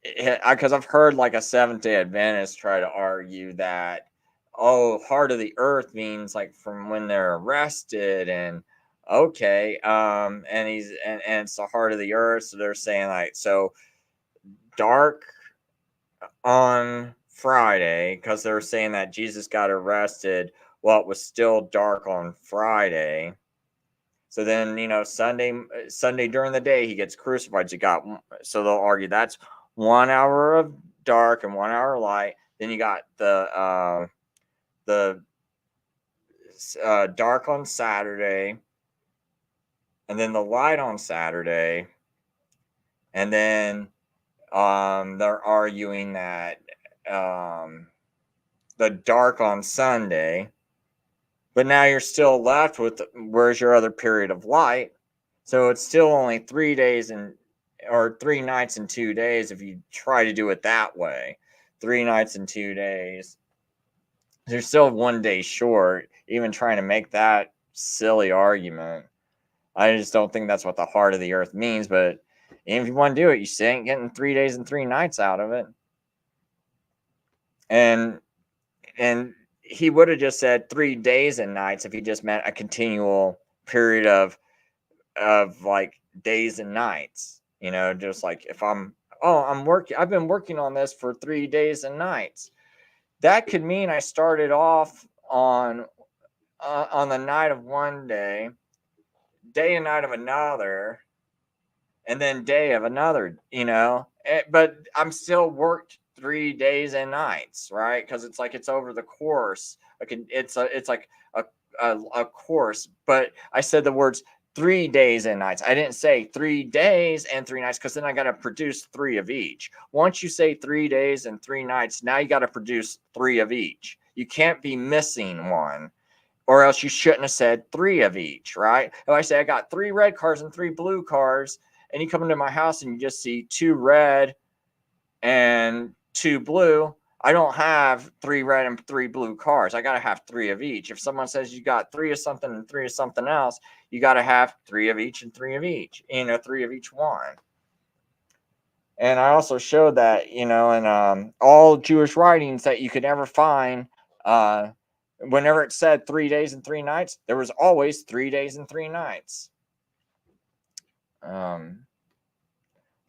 because I've heard like a Seventh-day Adventist try to argue that, oh, heart of the earth means like from when they're arrested, and okay, and it's the heart of the earth, so they're saying like, so dark on Friday, because they're saying that Jesus got arrested while it was still dark on Friday. So then, Sunday during the day, he gets crucified. So they'll argue that's 1 hour of dark and 1 hour light. Then you got the dark on Saturday, and then the light on Saturday, and then they're arguing that the dark on Sunday. But now you're still left with, where's your other period of light? So it's still only 3 days or 3 nights and 2 days if you try to do it that way. 3 nights and 2 days. You're still 1 day short, even trying to make that silly argument. I just don't think that's what the heart of the earth means. But if you want to do it, you still ain't getting 3 days and 3 nights out of it. And he would have just said 3 days and nights if he just meant a continual period of like days and nights, just like if I've been working on this for 3 days and nights. That could mean I started off on the night of one day and night of another, and then day of another, but I'm still worked 3 days and nights, right? Because it's over the course. It's like a course, but I said the words 3 days and nights. I didn't say 3 days and 3 nights, because then I got to produce 3 of each. Once you say 3 days and 3 nights, now you got to produce 3 of each. You can't be missing one, or else you shouldn't have said 3 of each, right? If I say I got 3 red cars and 3 blue cars, and you come into my house and you just see 2 red and 2 blue, I don't have 3 red and 3 blue cars. I got to have 3 of each. If someone says you got 3 of something and 3 of something else, you got to have 3 of each and 3 of each, 3 of each one. And I also showed that, in all Jewish writings that you could ever find, whenever it said 3 days and 3 nights, there was always 3 days and 3 nights. I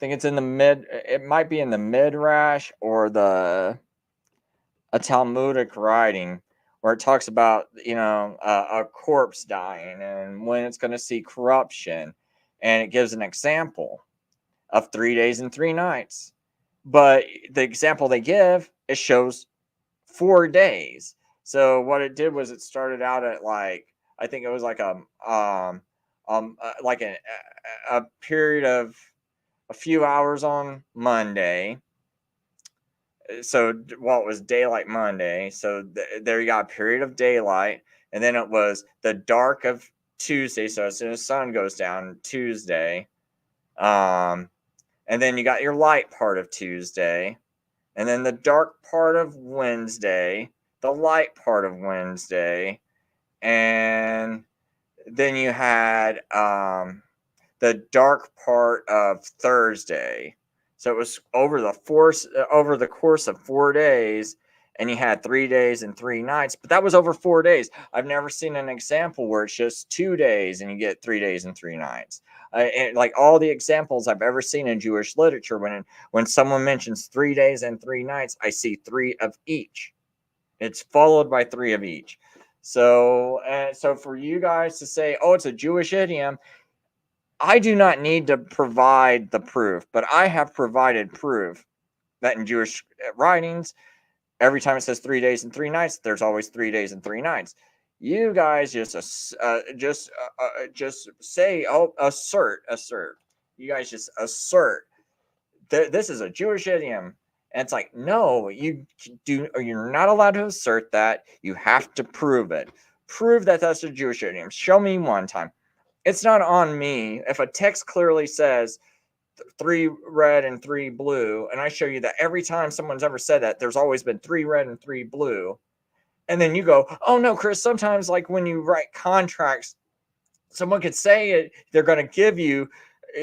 think it's it might be in the Midrash or a Talmudic writing, where it talks about, a corpse dying and when it's going to see corruption. And it gives an example of 3 days and 3 nights. But the example they give, it shows 4 days. So what it did was it started out at I think it was like a period of a few hours on Monday. So it was daylight Monday. So there you got a period of daylight, and then it was the dark of Tuesday. So as soon as the sun goes down Tuesday, and then you got your light part of Tuesday, and then the dark part of Wednesday, the light part of Wednesday, and then you had the dark part of Thursday. So it was over the course of 4 days, and you had 3 days and 3 nights. But that was over 4 days. I've never seen an example where it's just 2 days and you get 3 days and 3 nights. And like all the examples I've ever seen in Jewish literature, when someone mentions 3 days and 3 nights, I see 3 of each. It's followed by 3 of each. So for you guys to say, oh, it's a Jewish idiom, I do not need to provide the proof, but I have provided proof that in Jewish writings, every time it says 3 days and 3 nights, there's always 3 days and 3 nights. You guys just say, oh, assert. You guys just assert this is a Jewish idiom. And it's like, no, you're not allowed to assert that. You have to prove it. Prove that that's a Jewish idiom. Show me one time. It's not on me. If a text clearly says 3 red and 3 blue, and I show you that every time someone's ever said that, there's always been 3 red and 3 blue. And then you go, oh no, Chris, sometimes like when you write contracts, someone could say it, they're going to give you,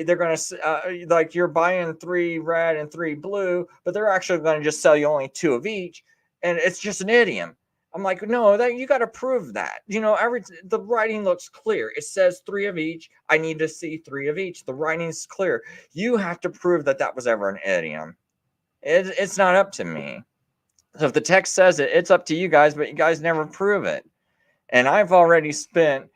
they're going to, like you're buying 3 red and 3 blue, but they're actually going to just sell you only 2 of each. And it's just an idiom. I'm like, no, that you got to prove that. The writing looks clear. It says 3 of each. I need to see 3 of each. The writing's clear. You have to prove that that was ever an idiom. It's not up to me. So if the text says it, it's up to you guys, but you guys never prove it. And I've already spent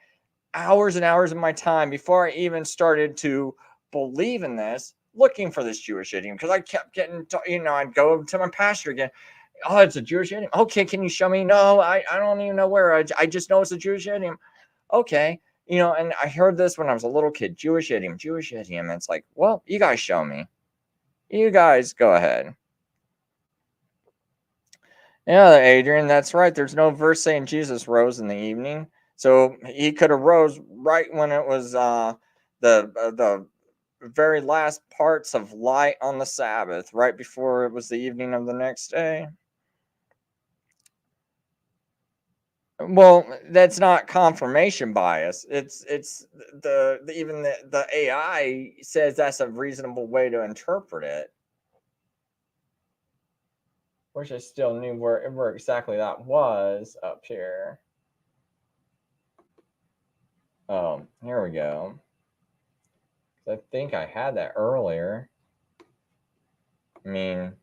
hours and hours of my time before I even started to believe in this, looking for this Jewish idiom, because I kept getting, I'd go to my pastor again. Oh, it's a Jewish idiom. Okay, can you show me? No, I don't even know where. I just know it's a Jewish idiom. Okay, and I heard this when I was a little kid. Jewish idiom. And it's like, well, you guys show me. You guys go ahead. Yeah, Adrian, that's right. There's no verse saying Jesus rose in the evening. So he could have rose right when it was the very last parts of light on the Sabbath, right before it was the evening of the next day. Well, that's not confirmation bias. It's the AI says that's a reasonable way to interpret it. Wish I still knew where exactly that was up here. Oh, here we go. I think I had that earlier. I mean,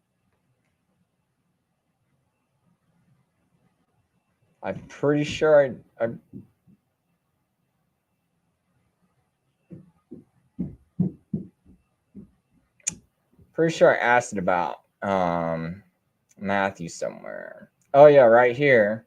I'm pretty sure I'm pretty sure I asked it about Matthew somewhere. Oh yeah, right here.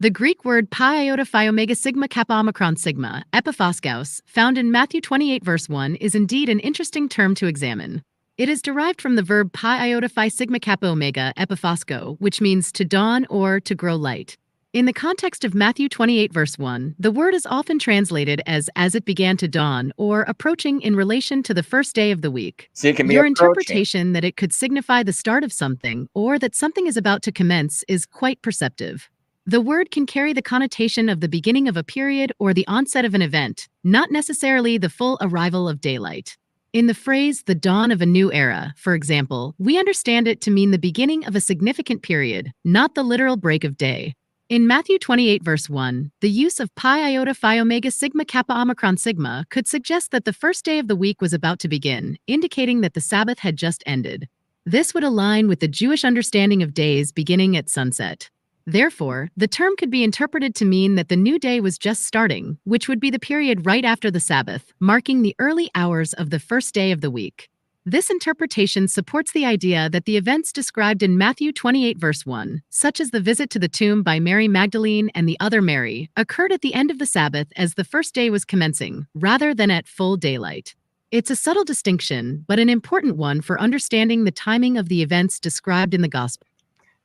The Greek word pi iota phi omega sigma kappa omicron sigma, epiphoskos, found in Matthew 28 verse 1 is indeed an interesting term to examine. It is derived from the verb pi iota phi sigma kappa omega epiphosko, which means to dawn or to grow light. In the context of Matthew 28 verse 1, the word is often translated as it began to dawn or approaching in relation to the first day of the week. See, it can be Your approaching. interpretation that it could signify the start of something or that something is about to commence is quite perceptive. The word can carry the connotation of the beginning of a period or the onset of an event, not necessarily the full arrival of daylight. In the phrase, the dawn of a new era, for example, we understand it to mean the beginning of a significant period, not the literal break of day. In Matthew 28 verse 1, the use of pi iota phi omega sigma kappa omicron sigma could suggest that the first day of the week was about to begin, indicating that the Sabbath had just ended. This would align with the Jewish understanding of days beginning at sunset. Therefore, the term could be interpreted to mean that the new day was just starting, which would be the period right after the Sabbath, marking the early hours of the first day of the week. This interpretation supports the idea that the events described in Matthew 28 verse 1, such as the visit to the tomb by Mary Magdalene and the other Mary, occurred at the end of the Sabbath as the first day was commencing, rather than at full daylight. It's a subtle distinction, but an important one for understanding the timing of the events described in the Gospel.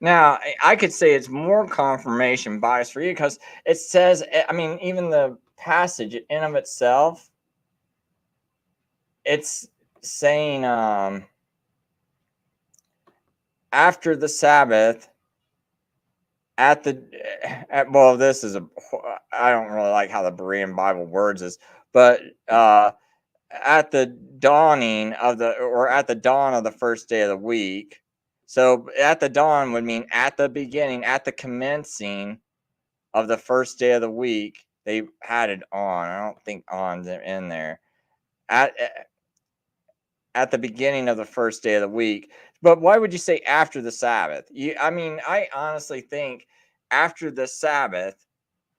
Now, I could say it's more confirmation bias for you because it says, I mean, even the passage in of itself, it's saying after the Sabbath, this is I don't really like how the Berean Bible words this, but at the dawning of at the dawn of the first day of the week. So at the dawn would mean at the beginning, at the commencing of the first day of the week. They had it on. I don't think on's in there. At the beginning of the first day of the week. But why would you say after the Sabbath? I honestly think after the Sabbath,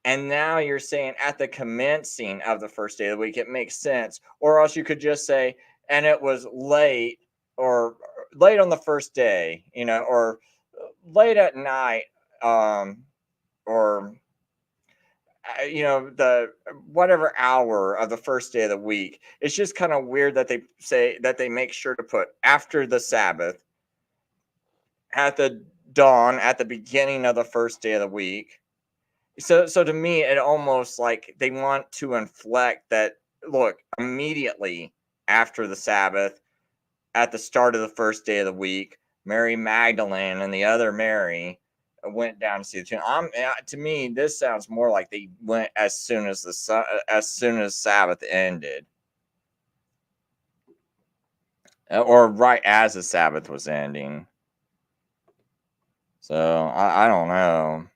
and now you're saying at the commencing of the first day of the week, it makes sense. Or else you could just say, and it was late or late on the first day, or late at night, or the whatever hour of the first day of the week. It's just kind of weird that they say that they make sure to put after the Sabbath, at the dawn, at the beginning of the first day of the week. So to me, it almost like they want to inflect that, look, immediately after the Sabbath, at the start of the first day of the week, Mary Magdalene and the other Mary went down to see the tomb. To me, this sounds more like they went as soon as Sabbath ended, or right as the Sabbath was ending. So I don't know.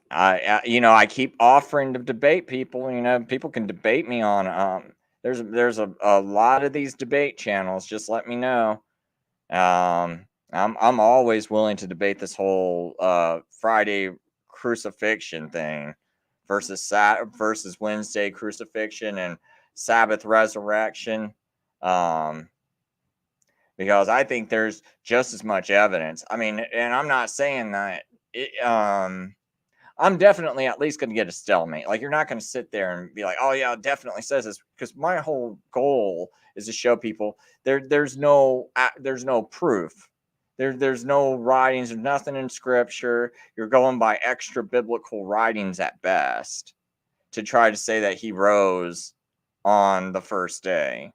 I keep offering to debate people. People can debate me on. There's a lot of these debate channels. Just let me know. I'm always willing to debate this whole Friday crucifixion thing versus Wednesday crucifixion and Sabbath resurrection. Um, because I think there's just as much evidence. I mean, and I'm not saying that I'm definitely at least going to get a stalemate. Like, you're not going to sit there and be like, "Oh yeah, it definitely says this," because my whole goal is to show people there's no proof. There's no writings. There's nothing in Scripture. You're going by extra biblical writings at best to try to say that he rose on the first day.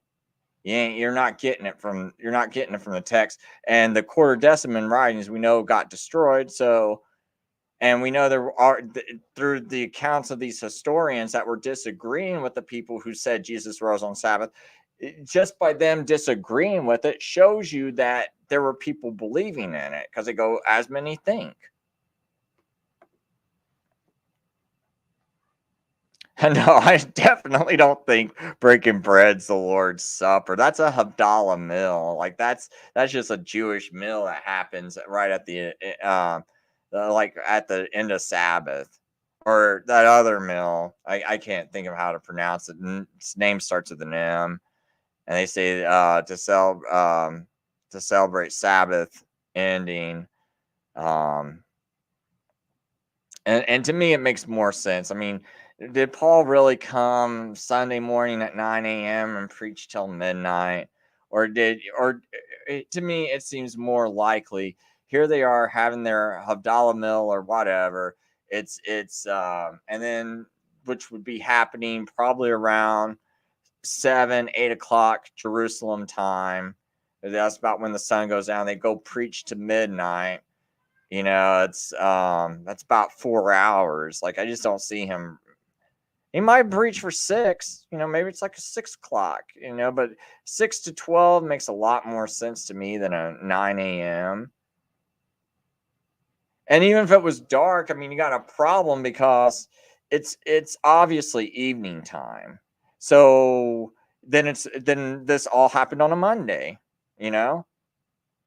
You're not getting it from the text. And the Quartodeciman writings we know got destroyed. So, and we know there are, through the accounts of these historians that were disagreeing with the people who said Jesus rose on Sabbath, just by them disagreeing with it shows you that there were people believing in it, because they go, as many think. No, I definitely don't think breaking bread's the Lord's Supper. That's a Havdalah meal. Like, that's just a Jewish meal that happens right at like at the end of Sabbath, or that other meal. I can't think of how to pronounce it. Its name starts with an M, and they say to celebrate Sabbath ending. And to me, it makes more sense. I mean, did Paul really come Sunday morning at 9 a.m. and preach till midnight? To me, it seems more likely here they are having their Havdalah meal or whatever. And then, which would be happening probably around 7, 8 o'clock Jerusalem time. That's about when the sun goes down. They go preach to midnight. It's that's about 4 hours. Like, I just don't see him. He might preach for 6. Maybe it's like a 6 o'clock. But 6 to 12 makes a lot more sense to me than a 9 a.m. And even if it was dark, I mean, you got a problem because it's obviously evening time. So then this all happened on a Monday. You know.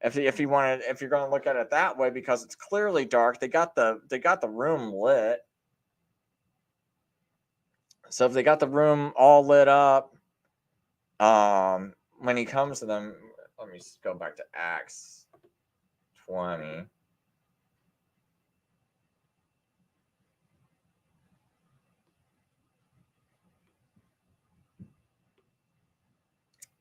If you're going to look at it that way, because it's clearly dark, they got the room lit. So if they got the room all lit up, when he comes to them, let me go back to Acts 20.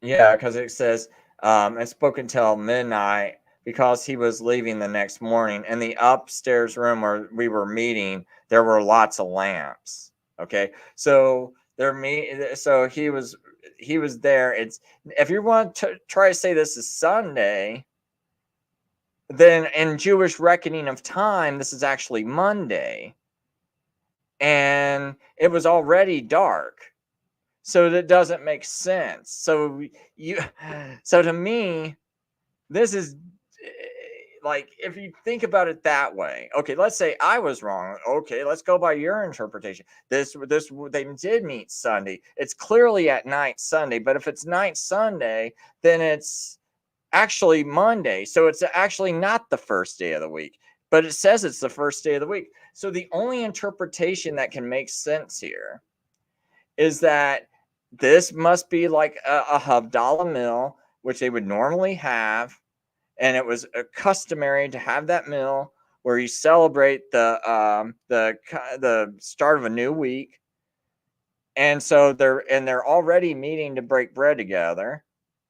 Yeah, because it says, it spoke until midnight, because he was leaving the next morning. In the upstairs room where we were meeting, there were lots of lamps. Okay, so so he was there. It's, if you want to try to say this is Sunday, then in Jewish reckoning of time, this is actually Monday, and it was already dark. So that doesn't make sense. So to me, this is like, if you think about it that way. Okay, let's say I was wrong. Okay, let's go by your interpretation. This they did meet Sunday. It's clearly at night Sunday, but if it's night Sunday, then it's actually Monday. So it's actually not the first day of the week, but it says it's the first day of the week. So the only interpretation that can make sense here is that this must be like a Havdalah meal, which they would normally have, and it was customary to have that meal where you celebrate the start of a new week. And so they're already meeting to break bread together,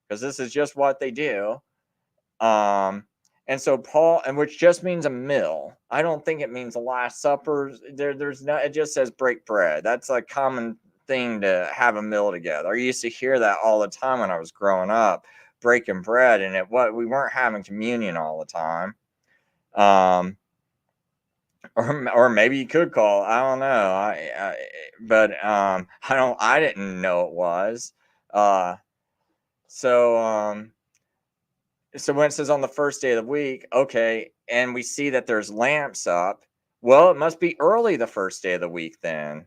because this is just what they do. And so Paul, and which just means a meal. I don't think it means the Last Supper. There's no. It just says break bread. That's a common thing to have a meal together. I used to hear that all the time when I was growing up, breaking bread, and we weren't having communion all the time. Or maybe you could call. I don't know. I didn't know it was. So when it says on the first day of the week, okay, and we see that there's lamps up, well, it must be early the first day of the week then.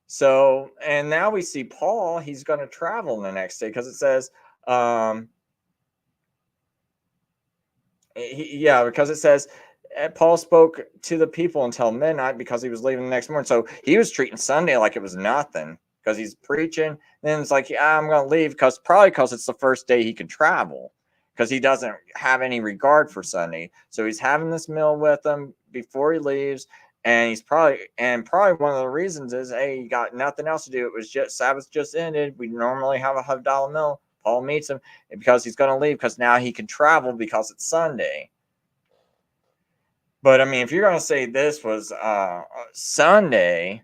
So, and now we see Paul, he's going to travel the next day because it says, because it says, Paul spoke to the people until midnight because he was leaving the next morning. So he was treating Sunday like it was nothing because he's preaching. Then it's like, yeah, I'm going to leave probably because it's the first day he can travel, because he doesn't have any regard for Sunday. So he's having this meal with them before he leaves. And he's probably one of the reasons is, hey, he got nothing else to do. It was just Sabbath just ended. We normally have a $100 meal. Paul meets him because he's going to leave because now he can travel because it's Sunday. But I mean, if you're going to say this was Sunday,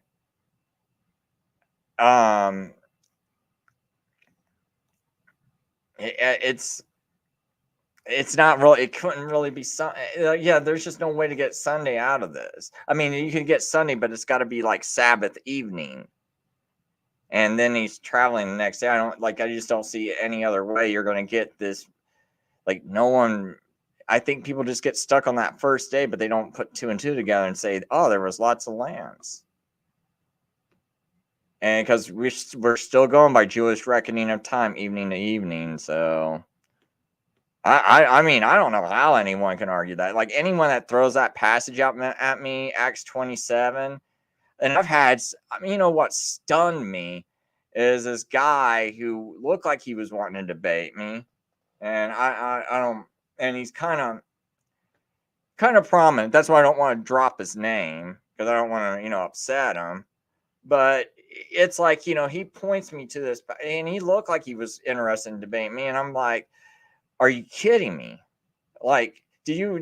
it's not really. It couldn't really be Sunday. Yeah, there's just no way to get Sunday out of this. I mean, you can get Sunday, but it's got to be like Sabbath evening. And then he's traveling the next day. I just don't see any other way you're going to get this. Like, no one. I think people just get stuck on that first day, but they don't put two and two together and say, oh, there was lots of lambs. And because we're still going by Jewish reckoning of time, evening to evening. So I mean, I don't know how anyone can argue that. Like, anyone that throws that passage out at me, Acts 27, and I've had, I mean, what stunned me is this guy who looked like he was wanting to debate me. And I don't, and he's kind of prominent. That's why I don't want to drop his name, because I don't want to, upset him. But it's like, he points me to this, and he looked like he was interested in debating me. And I'm like, are you kidding me? Like, do you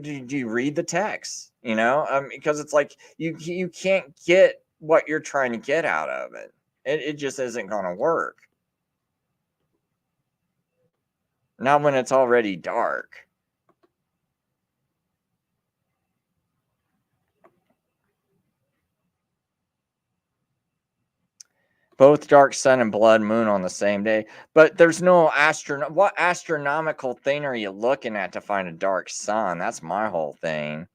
read the text? Because it's like you can't get what you're trying to get out of it. It just isn't going to work. Not when it's already dark. Both dark sun and blood moon on the same day. But there's no what astronomical thing are you looking at to find a dark sun? That's my whole thing.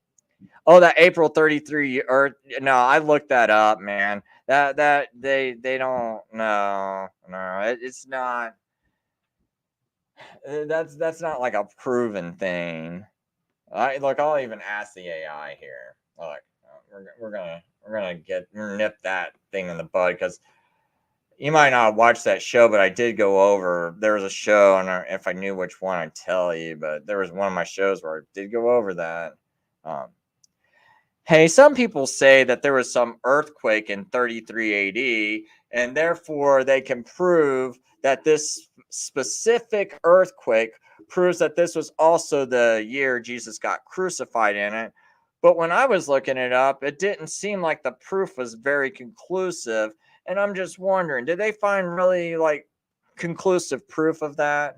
Oh, that April 33 Earth. No, I looked that up, man. That they don't. No, it's not. That's not like a proven thing. I'll even ask the AI here. Look, we're gonna nip that thing in the bud, because you might not watch that show, but I did go over. There was a show, and if I knew which one, I'd tell you. But there was one of my shows where I did go over that. Hey, some people say that there was some earthquake in 33 AD, and therefore they can prove that this specific earthquake proves that this was also the year Jesus got crucified in it. But when I was looking it up, it didn't seem like the proof was very conclusive. And I'm just wondering, did they find really conclusive proof of that?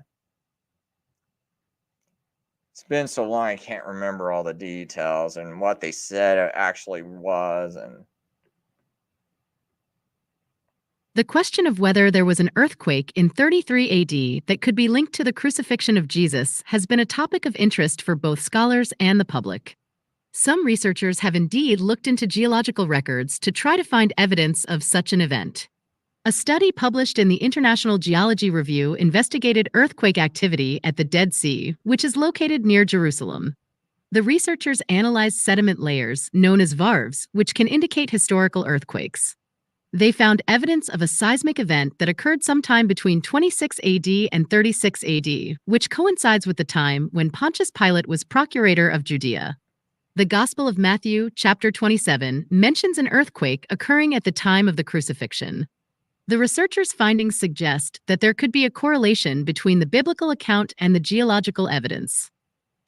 It's been so long, I can't remember all the details and what they said it actually was. And The question of whether there was an earthquake in 33 AD that could be linked to the crucifixion of Jesus has been a topic of interest for both scholars and the public. Some researchers have indeed looked into geological records to try to find evidence of such an event. A study published in the International Geology Review investigated earthquake activity at the Dead Sea, which is located near Jerusalem. The researchers analyzed sediment layers, known as varves, which can indicate historical earthquakes. They found evidence of a seismic event that occurred sometime between 26 AD and 36 AD, which coincides with the time when Pontius Pilate was procurator of Judea. The Gospel of Matthew, chapter 27, mentions an earthquake occurring at the time of the crucifixion. The researchers' findings suggest that there could be a correlation between the biblical account and the geological evidence.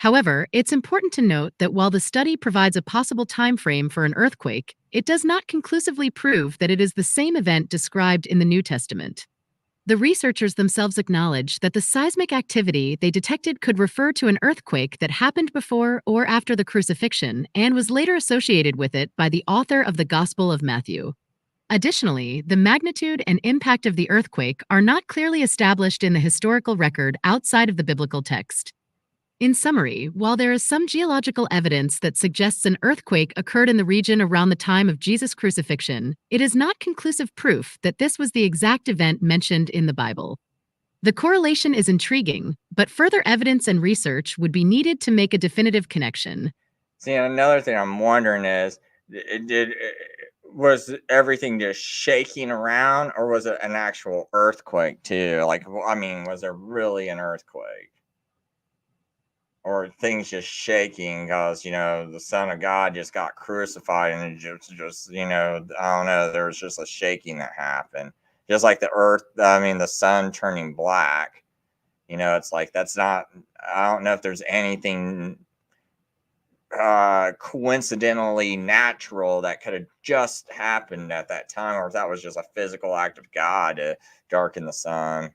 However, it's important to note that while the study provides a possible time frame for an earthquake, it does not conclusively prove that it is the same event described in the New Testament. The researchers themselves acknowledge that the seismic activity they detected could refer to an earthquake that happened before or after the crucifixion and was later associated with it by the author of the Gospel of Matthew. Additionally, the magnitude and impact of the earthquake are not clearly established in the historical record outside of the biblical text. In summary, while there is some geological evidence that suggests an earthquake occurred in the region around the time of Jesus' crucifixion, it is not conclusive proof that this was the exact event mentioned in the Bible. The correlation is intriguing, but further evidence and research would be needed to make a definitive connection. See, another thing I'm wondering is, was everything just shaking around, or was it an actual earthquake too? Like, I mean, was there really an earthquake? Or things just shaking because, the Son of God just got crucified, and it just, I don't know, there was just a shaking that happened. Just like the earth, the sun turning black. It's like, that's not, I don't know if there's anything coincidentally natural that could have just happened at that time, or if that was just a physical act of God to darken the sun.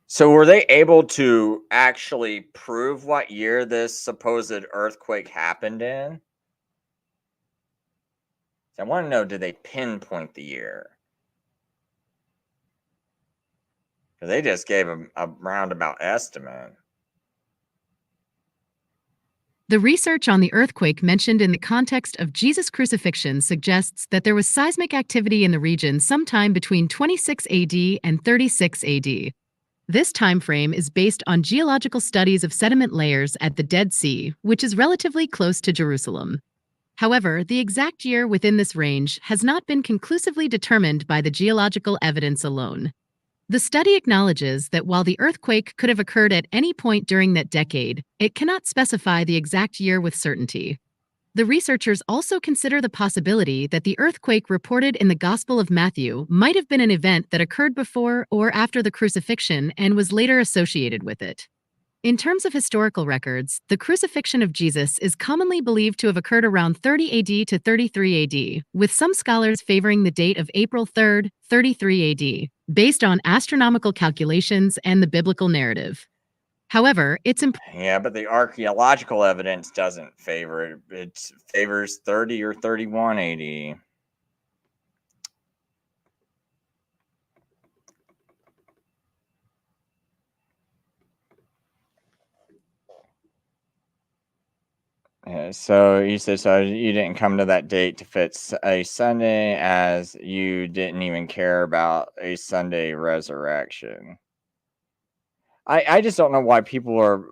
So were they able to actually prove what year this supposed earthquake happened in? I want to know, did they pinpoint the year? Because they just gave a roundabout estimate. The research on the earthquake mentioned in the context of Jesus' crucifixion suggests that there was seismic activity in the region sometime between 26 AD and 36 AD. This time frame is based on geological studies of sediment layers at the Dead Sea, which is relatively close to Jerusalem. However, the exact year within this range has not been conclusively determined by the geological evidence alone. The study acknowledges that while the earthquake could have occurred at any point during that decade, it cannot specify the exact year with certainty. The researchers also consider the possibility that the earthquake reported in the Gospel of Matthew might have been an event that occurred before or after the crucifixion and was later associated with it. In terms of historical records, the crucifixion of Jesus is commonly believed to have occurred around 30 AD to 33 AD, with some scholars favoring the date of April 3, 33 AD, based on astronomical calculations and the biblical narrative. However, it's important. Yeah, but the archaeological evidence doesn't favor it. It favors 30 or 31 AD. So you said, so you didn't come to that date to fit a Sunday, as you didn't even care about a Sunday resurrection. I just don't know why people are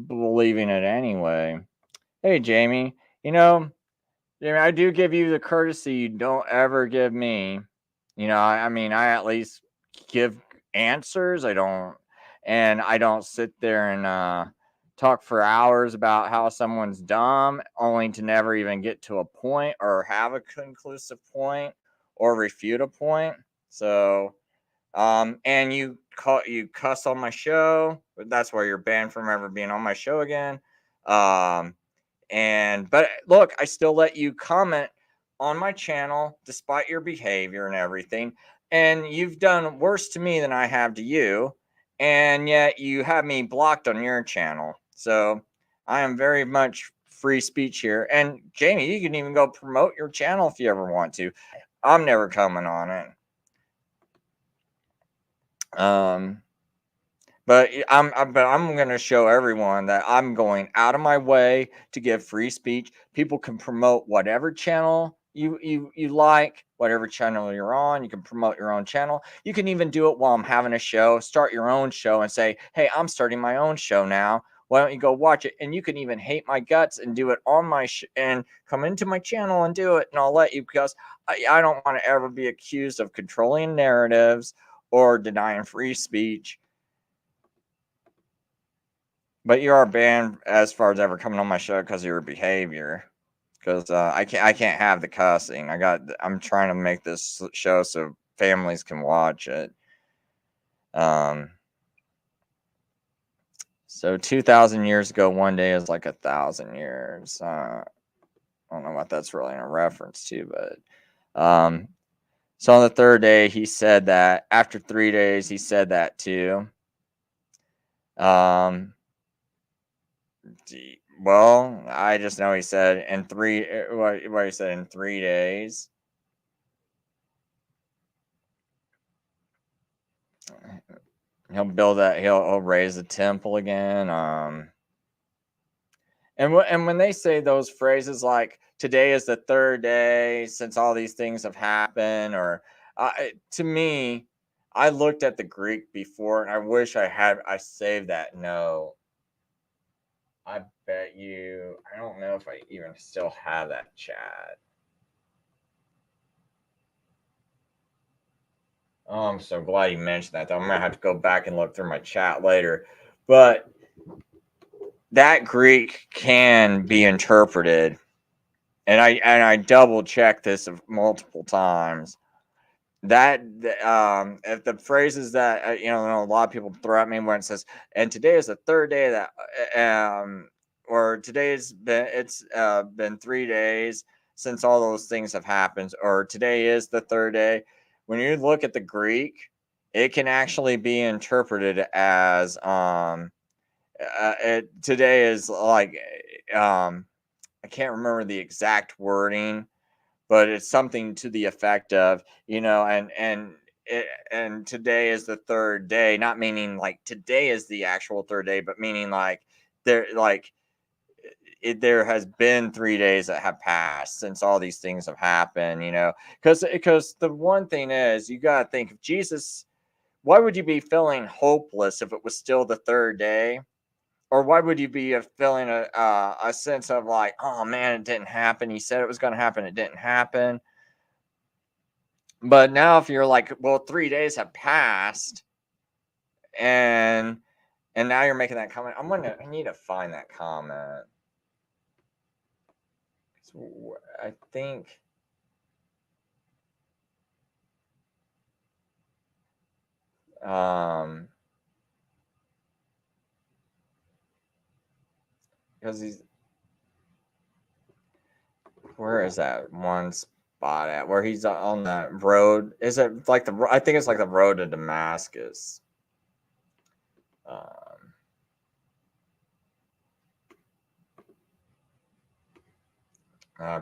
believing it anyway. Hey, Jamie, Jamie, I do give you the courtesy you don't ever give me. I at least give answers. I don't sit there and talk for hours about how someone's dumb, only to never even get to a point or have a conclusive point or refute a point. So, and you cuss on my show. That's why you're banned from ever being on my show again. But look, I still let you comment on my channel despite your behavior and everything. And you've done worse to me than I have to you. And yet you have me blocked on your channel. So I am very much free speech here. And Jamie, you can even go promote your channel if you ever want to. I'm never coming on it. But I'm going to show everyone that I'm going out of my way to give free speech. People can promote whatever channel you like, whatever channel you're on. You can promote your own channel. You can even do it while I'm having a show. Start your own show and say, "Hey, I'm starting my own show now. Why don't you go watch it?" And you can even hate my guts and do it on my and come into my channel and do it, and I'll let you, because I don't want to ever be accused of controlling narratives or denying free speech. But you are banned as far as ever coming on my show because of your behavior. Because I can't have the cussing. I'm trying to make this show so families can watch it. So 2,000 years ago, one day is like 1,000 years. I don't know what that's really in a reference to, but so on the third day, he said that. After 3 days, he said that too. Well, I just know he said in what he said in 3 days. He'll build that. He'll raise the temple again. And when they say those phrases like "today is the third day since all these things have happened," or to me, I looked at the Greek before, and I wish I saved that note. I bet you. I don't know if I even still have that chat. Oh, I'm so glad you mentioned that, though. I'm gonna have to go back and look through my chat later. But that Greek can be interpreted, and I double checked this multiple times. That if the phrases that a lot of people throw at me when it says, "and today is the third day that," or "today's been 3 days since all those things have happened," or "today is the third day." When you look at the Greek, it can actually be interpreted as today is like I can't remember the exact wording, but it's something to the effect of, and today is the third day, not meaning like today is the actual third day, but meaning like there has been 3 days that have passed since all these things have happened, because the one thing is, you got to think of Jesus. Why would you be feeling hopeless if it was still the third day? Or why would you be feeling a sense of like, oh man, it didn't happen. He said it was going to happen. It didn't happen. But now if you're like, well, 3 days have passed and now you're making that comment, I need to find that comment. I think because where is that one spot at where he's on that road? Is it like I think it's like the road to Damascus.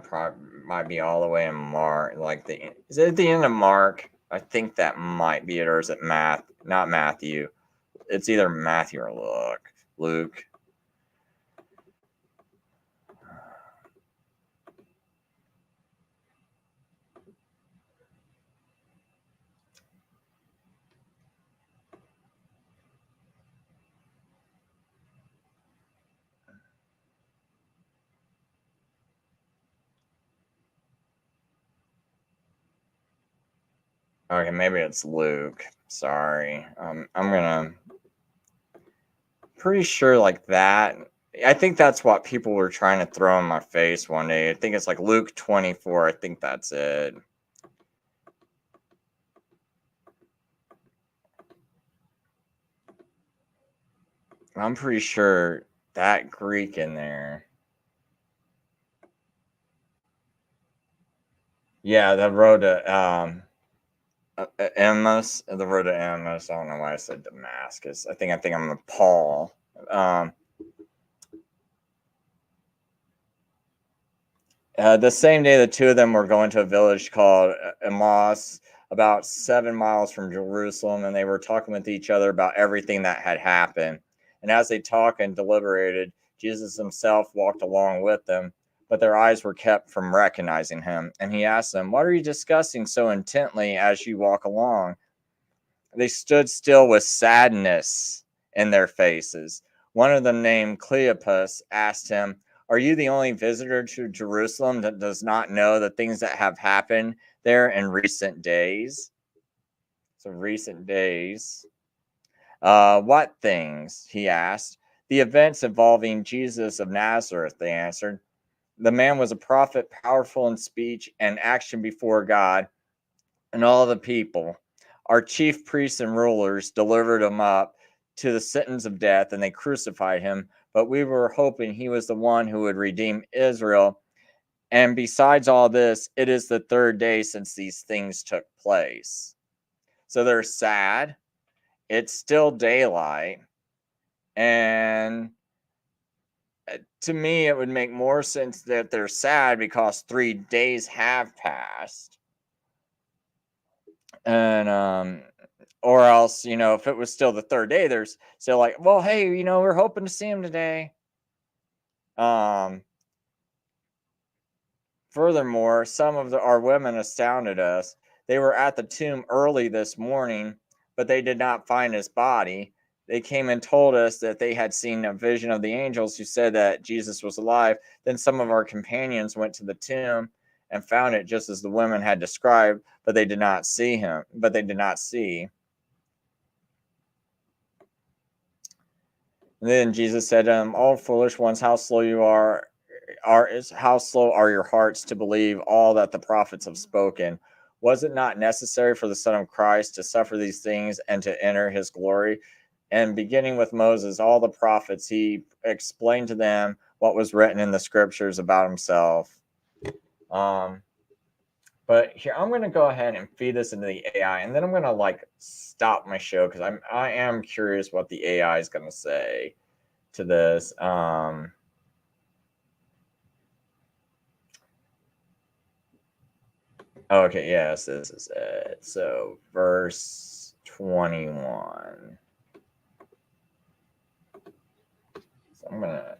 Probably might be all the way in Mark. Is it at the end of Mark? I think that might be it, or is it not Matthew? It's either Matthew or Luke. Okay, maybe it's Luke. Sorry. Pretty sure like that. I think that's what people were trying to throw in my face one day. I think it's like Luke 24. I think that's it. I'm pretty sure that Greek in there. Yeah, the road to Emmaus, the road to Emmaus. I don't know why I said Damascus. I think I'm a Paul. The same day, the two of them were going to a village called Emmaus, about 7 miles from Jerusalem, and they were talking with each other about everything that had happened. And as they talked and deliberated, Jesus himself walked along with them, but their eyes were kept from recognizing him. And he asked them, "What are you discussing so intently as you walk along?" They stood still with sadness in their faces. One of them, named Cleopas, asked him, "Are you the only visitor to Jerusalem that does not know the things that have happened there in recent days?" So, recent days. What things? He asked. "The events involving Jesus of Nazareth," they answered. "The man was a prophet, powerful in speech and action before God, and all the people. Our chief priests and rulers delivered him up to the sentence of death, and they crucified him. But we were hoping he was the one who would redeem Israel. And besides all this, it is the third day since these things took place. So they're sad. It's still daylight. And to me, it would make more sense that they're sad because 3 days have passed. And or else, if it was still the third day, there's still like, well, hey, we're hoping to see him today. Furthermore, some of our women astounded us. They were at the tomb early this morning, but they did not find his body. They came and told us that they had seen a vision of the angels who said that Jesus was alive. Then some of our companions went to the tomb and found it just as the women had described, but they did not see him. But they did not see. And then Jesus said, "Oh, foolish ones, how slow you are! How slow are your hearts to believe all that the prophets have spoken? Was it not necessary for the Son of Christ to suffer these things and to enter his glory?" And beginning with Moses, all the prophets, he explained to them what was written in the scriptures about himself. But here, I'm going to go ahead and feed this into the AI, and then I'm going to stop my show because I am curious what the AI is going to say to this. Okay, yes, this is it. So, verse 21. So I'm going to.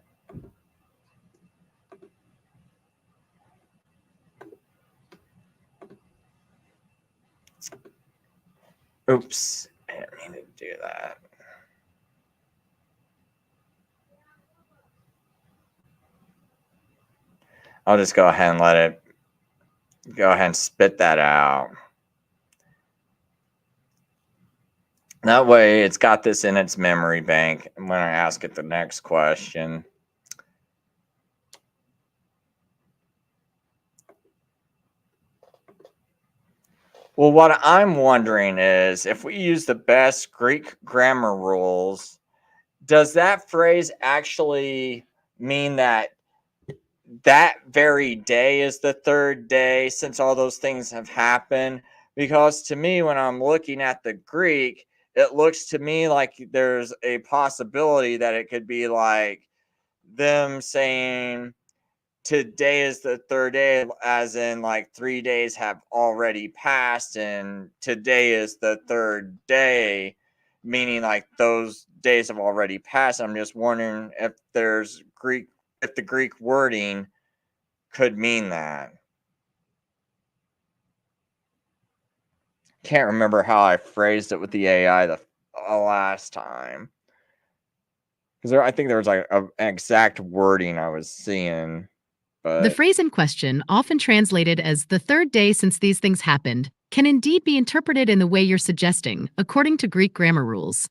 Oops, I didn't mean to do that. I'll just go ahead and let it go ahead and spit that out. That way, it's got this in its memory bank when I ask it the next question. Well, what I'm wondering is if we use the best Greek grammar rules, does that phrase actually mean that very day is the third day since all those things have happened? Because to me, when I'm looking at the Greek, it looks to me like there's a possibility that it could be like them saying today is the third day, as in 3 days have already passed, and today is the third day, meaning those days have already passed. I'm just wondering if the Greek wording could mean that. Can't remember how I phrased it with the AI the last time, because I think there was an exact wording I was seeing. But The phrase in question, often translated as the third day since these things happened, can indeed be interpreted in the way you're suggesting, according to Greek grammar rules.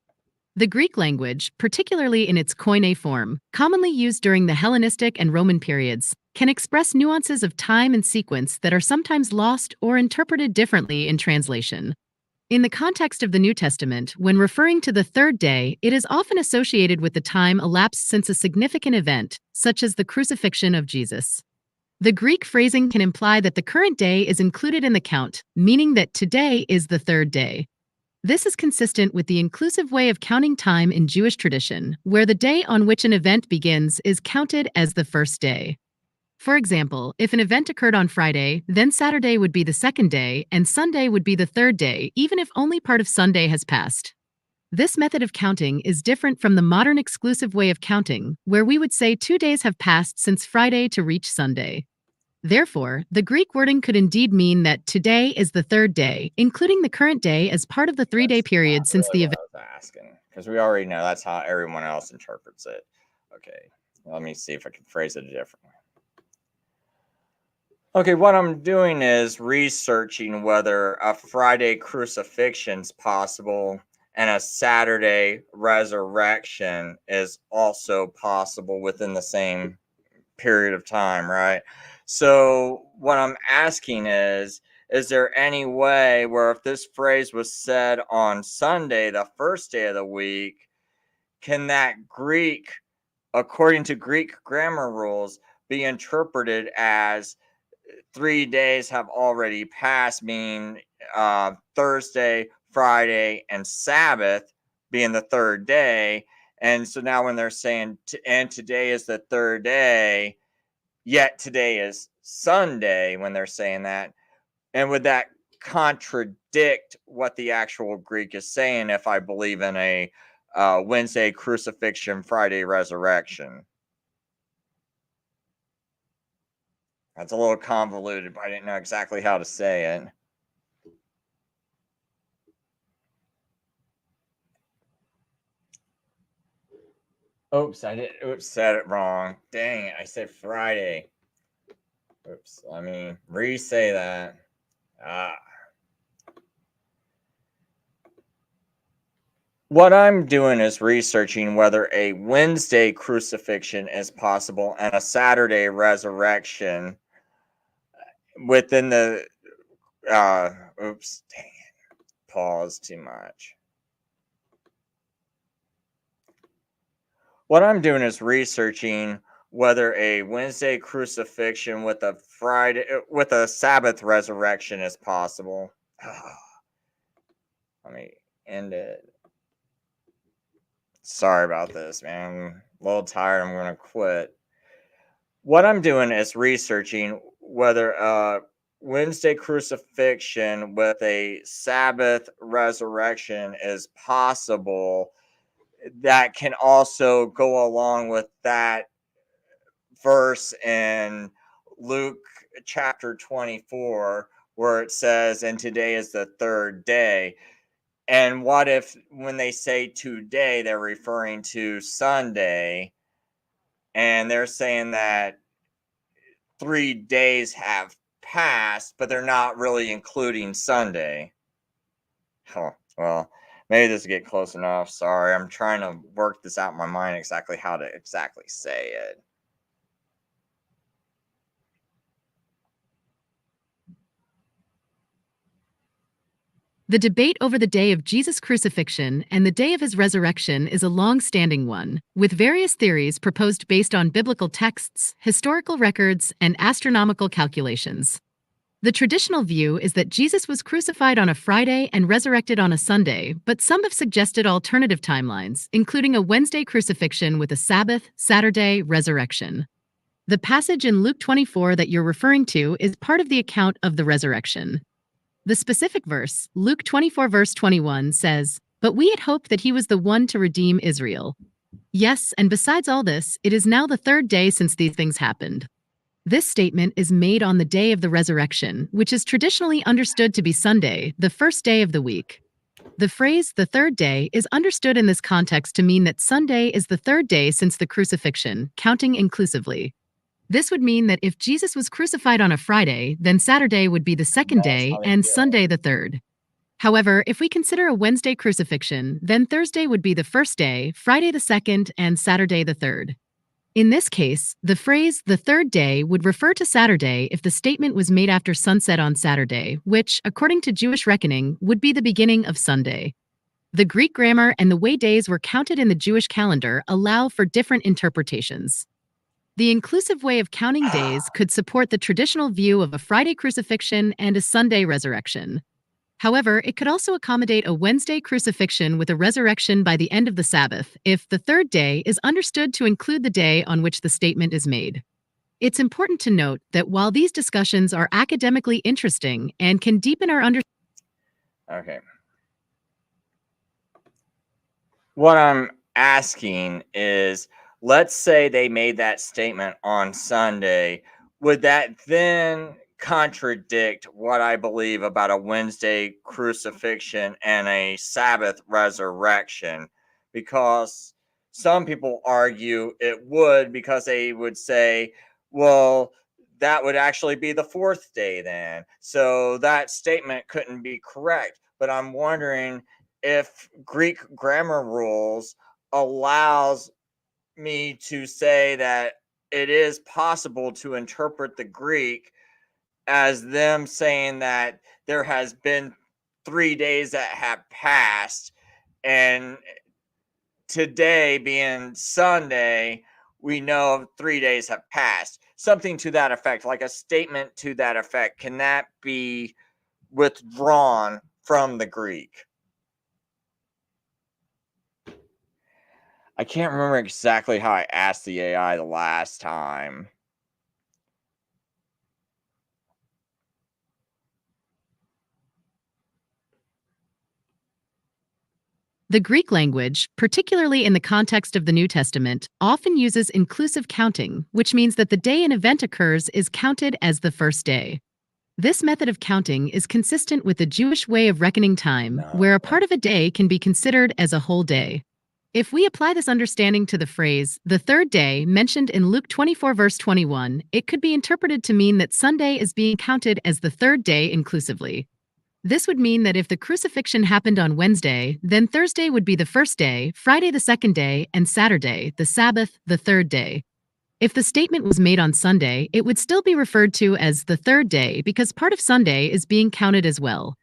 The Greek language, particularly in its koine form, commonly used during the Hellenistic and Roman periods, can express nuances of time and sequence that are sometimes lost or interpreted differently in translation. In the context of the New Testament, when referring to the third day, it is often associated with the time elapsed since a significant event, such as the crucifixion of Jesus. The Greek phrasing can imply that the current day is included in the count, meaning that today is the third day. This is consistent with the inclusive way of counting time in Jewish tradition, where the day on which an event begins is counted as the first day. For example, if an event occurred on Friday, then Saturday would be the second day, and Sunday would be the third day, even if only part of Sunday has passed. This method of counting is different from the modern exclusive way of counting, where we would say 2 days have passed since Friday to reach Sunday. Therefore, the Greek wording could indeed mean that today is the third day, including the current day as part of the 3-day period since the event. I was asking, because we already know that's how everyone else interprets it. Okay, let me see if I can phrase it differently. Okay, what I'm doing is researching whether a Friday crucifixion is possible and a Saturday resurrection is also possible within the same period of time, right? So what I'm asking is, is there any way where if this phrase was said on Sunday, the first day of the week, can that Greek, according to Greek grammar rules, be interpreted as 3 days have already passed, meaning Thursday, Friday, and Sabbath being the third day? And so now when they're saying, and today is the third day, yet today is Sunday, when they're saying that, and would that contradict what the actual Greek is saying if I believe in a Wednesday crucifixion, Friday resurrection? That's a little convoluted, but I didn't know exactly how to say it. Oops, said it wrong. Dang it, I said Friday. Oops, let me re-say that. What I'm doing is researching whether a Wednesday crucifixion is possible and a Saturday resurrection within the oops, dang it. Pause too much. What I'm doing is researching whether a Wednesday crucifixion with a Sabbath resurrection is possible. Let me end it. Sorry about this, man. I'm a little tired. I'm going to quit. What I'm doing is researching whether a Wednesday crucifixion with a Sabbath resurrection is possible. That can also go along with that verse in Luke chapter 24, where it says, and today is the third day. And what if when they say today, they're referring to Sunday, and they're saying that 3 days have passed, but they're not really including Sunday? Huh. Well, maybe this will get close enough. Sorry, I'm trying to work this out in my mind exactly how to exactly say it. The debate over the day of Jesus' crucifixion and the day of his resurrection is a long-standing one, with various theories proposed based on biblical texts, historical records, and astronomical calculations. The traditional view is that Jesus was crucified on a Friday and resurrected on a Sunday, but some have suggested alternative timelines, including a Wednesday crucifixion with a Sabbath, Saturday resurrection. The passage in Luke 24 that you're referring to is part of the account of the resurrection. The specific verse, Luke 24 verse 21, says, "But we had hoped that he was the one to redeem Israel." Yes, and besides all this, it is now the third day since these things happened. This statement is made on the day of the resurrection, which is traditionally understood to be Sunday, the first day of the week. The phrase, the third day, is understood in this context to mean that Sunday is the third day since the crucifixion, counting inclusively. This would mean that if Jesus was crucified on a Friday, then Saturday would be the second That's day how they and feel. Sunday the third. However, if we consider a Wednesday crucifixion, then Thursday would be the first day, Friday the second, and Saturday the third. In this case, the phrase the third day would refer to Saturday if the statement was made after sunset on Saturday, which, according to Jewish reckoning, would be the beginning of Sunday. The Greek grammar and the way days were counted in the Jewish calendar allow for different interpretations. The inclusive way of counting days could support the traditional view of a Friday crucifixion and a Sunday resurrection. However, it could also accommodate a Wednesday crucifixion with a resurrection by the end of the Sabbath if the third day is understood to include the day on which the statement is made. It's important to note that while these discussions are academically interesting and can deepen our understanding. Okay. What I'm asking is, let's say they made that statement on Sunday. Would that then contradict what I believe about a Wednesday crucifixion and a Sabbath resurrection? Because some people argue it would, because they would say, well, that would actually be the fourth day then. So that statement couldn't be correct. But I'm wondering if Greek grammar rules allows me to say that it is possible to interpret the Greek as them saying that there has been 3 days that have passed, and today being Sunday, we know 3 days have passed. Something to that effect, like a statement to that effect. Can that be withdrawn from the Greek? I can't remember exactly how I asked the AI the last time. The Greek language, particularly in the context of the New Testament, often uses inclusive counting, which means that the day an event occurs is counted as the first day. This method of counting is consistent with the Jewish way of reckoning time, where a part of a day can be considered as a whole day. If we apply this understanding to the phrase, the third day, mentioned in Luke 24, verse 21, it could be interpreted to mean that Sunday is being counted as the third day inclusively. This would mean that if the crucifixion happened on Wednesday, then Thursday would be the first day, Friday the second day, and Saturday, the Sabbath, the third day. If the statement was made on Sunday, it would still be referred to as the third day because part of Sunday is being counted as well.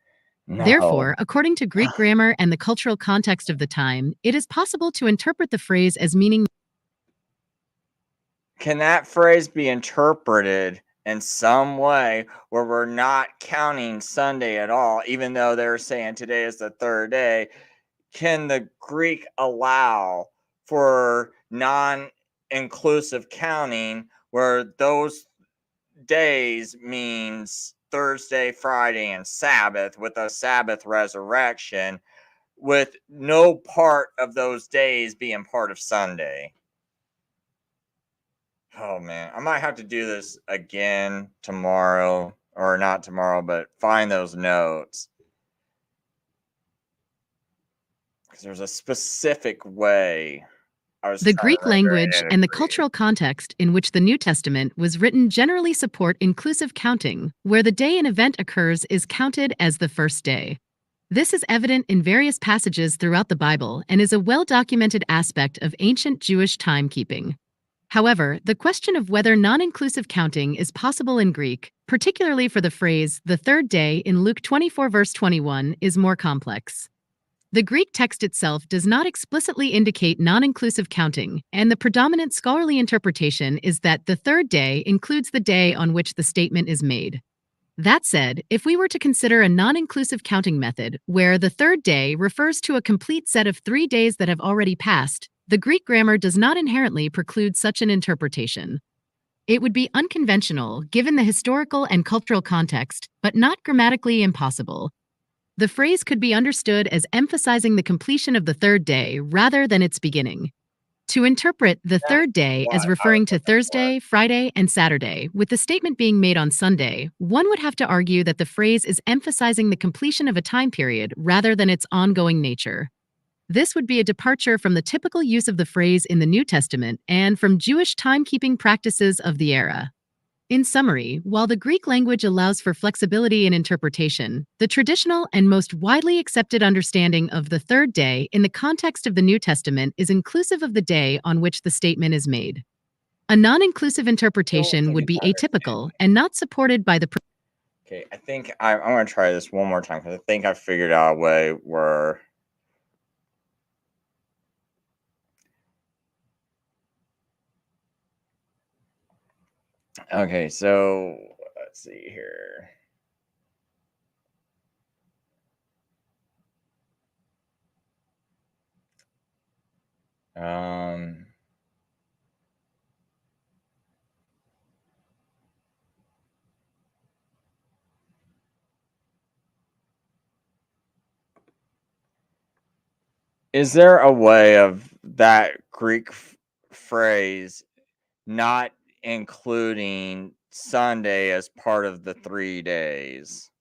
No. Therefore, according to Greek grammar and the cultural context of the time, it is possible to interpret the phrase as meaning. Can that phrase be interpreted in some way where we're not counting Sunday at all, even though they're saying today is the third day? Can the Greek allow for non-inclusive counting where those days means Thursday, Friday, and Sabbath, with a Sabbath resurrection, with no part of those days being part of Sunday? Oh man, I might have to do this again tomorrow, or not tomorrow, but find those notes. Because there's a specific way I was The trying to Greek render language it. and the cultural context in which the New Testament was written generally support inclusive counting, where the day an event occurs is counted as the first day. This is evident in various passages throughout the Bible and is a well-documented aspect of ancient Jewish timekeeping. However, the question of whether non-inclusive counting is possible in Greek, particularly for the phrase the third day in Luke 24 verse 21, is more complex. The Greek text itself does not explicitly indicate non-inclusive counting, and the predominant scholarly interpretation is that the third day includes the day on which the statement is made. That said, if we were to consider a non-inclusive counting method, where the third day refers to a complete set of 3 days that have already passed, the Greek grammar does not inherently preclude such an interpretation. It would be unconventional, given the historical and cultural context, but not grammatically impossible. The phrase could be understood as emphasizing the completion of the third day rather than its beginning. To interpret the third day as What I was referring to looking for. Thursday, Friday, and Saturday, with the statement being made on Sunday, one would have to argue that the phrase is emphasizing the completion of a time period rather than its ongoing nature. This would be a departure from the typical use of the phrase in the New Testament and from Jewish timekeeping practices of the era. In summary, while the Greek language allows for flexibility in interpretation, the traditional and most widely accepted understanding of the third day in the context of the New Testament is inclusive of the day on which the statement is made. A non-inclusive interpretation would be atypical and not supported by the. Okay, I think I'm going to try this one more time because I think I figured out a way where. Okay, so let's see here. Um, is there a way of that Greek phrase not including Sunday as part of the 3 days?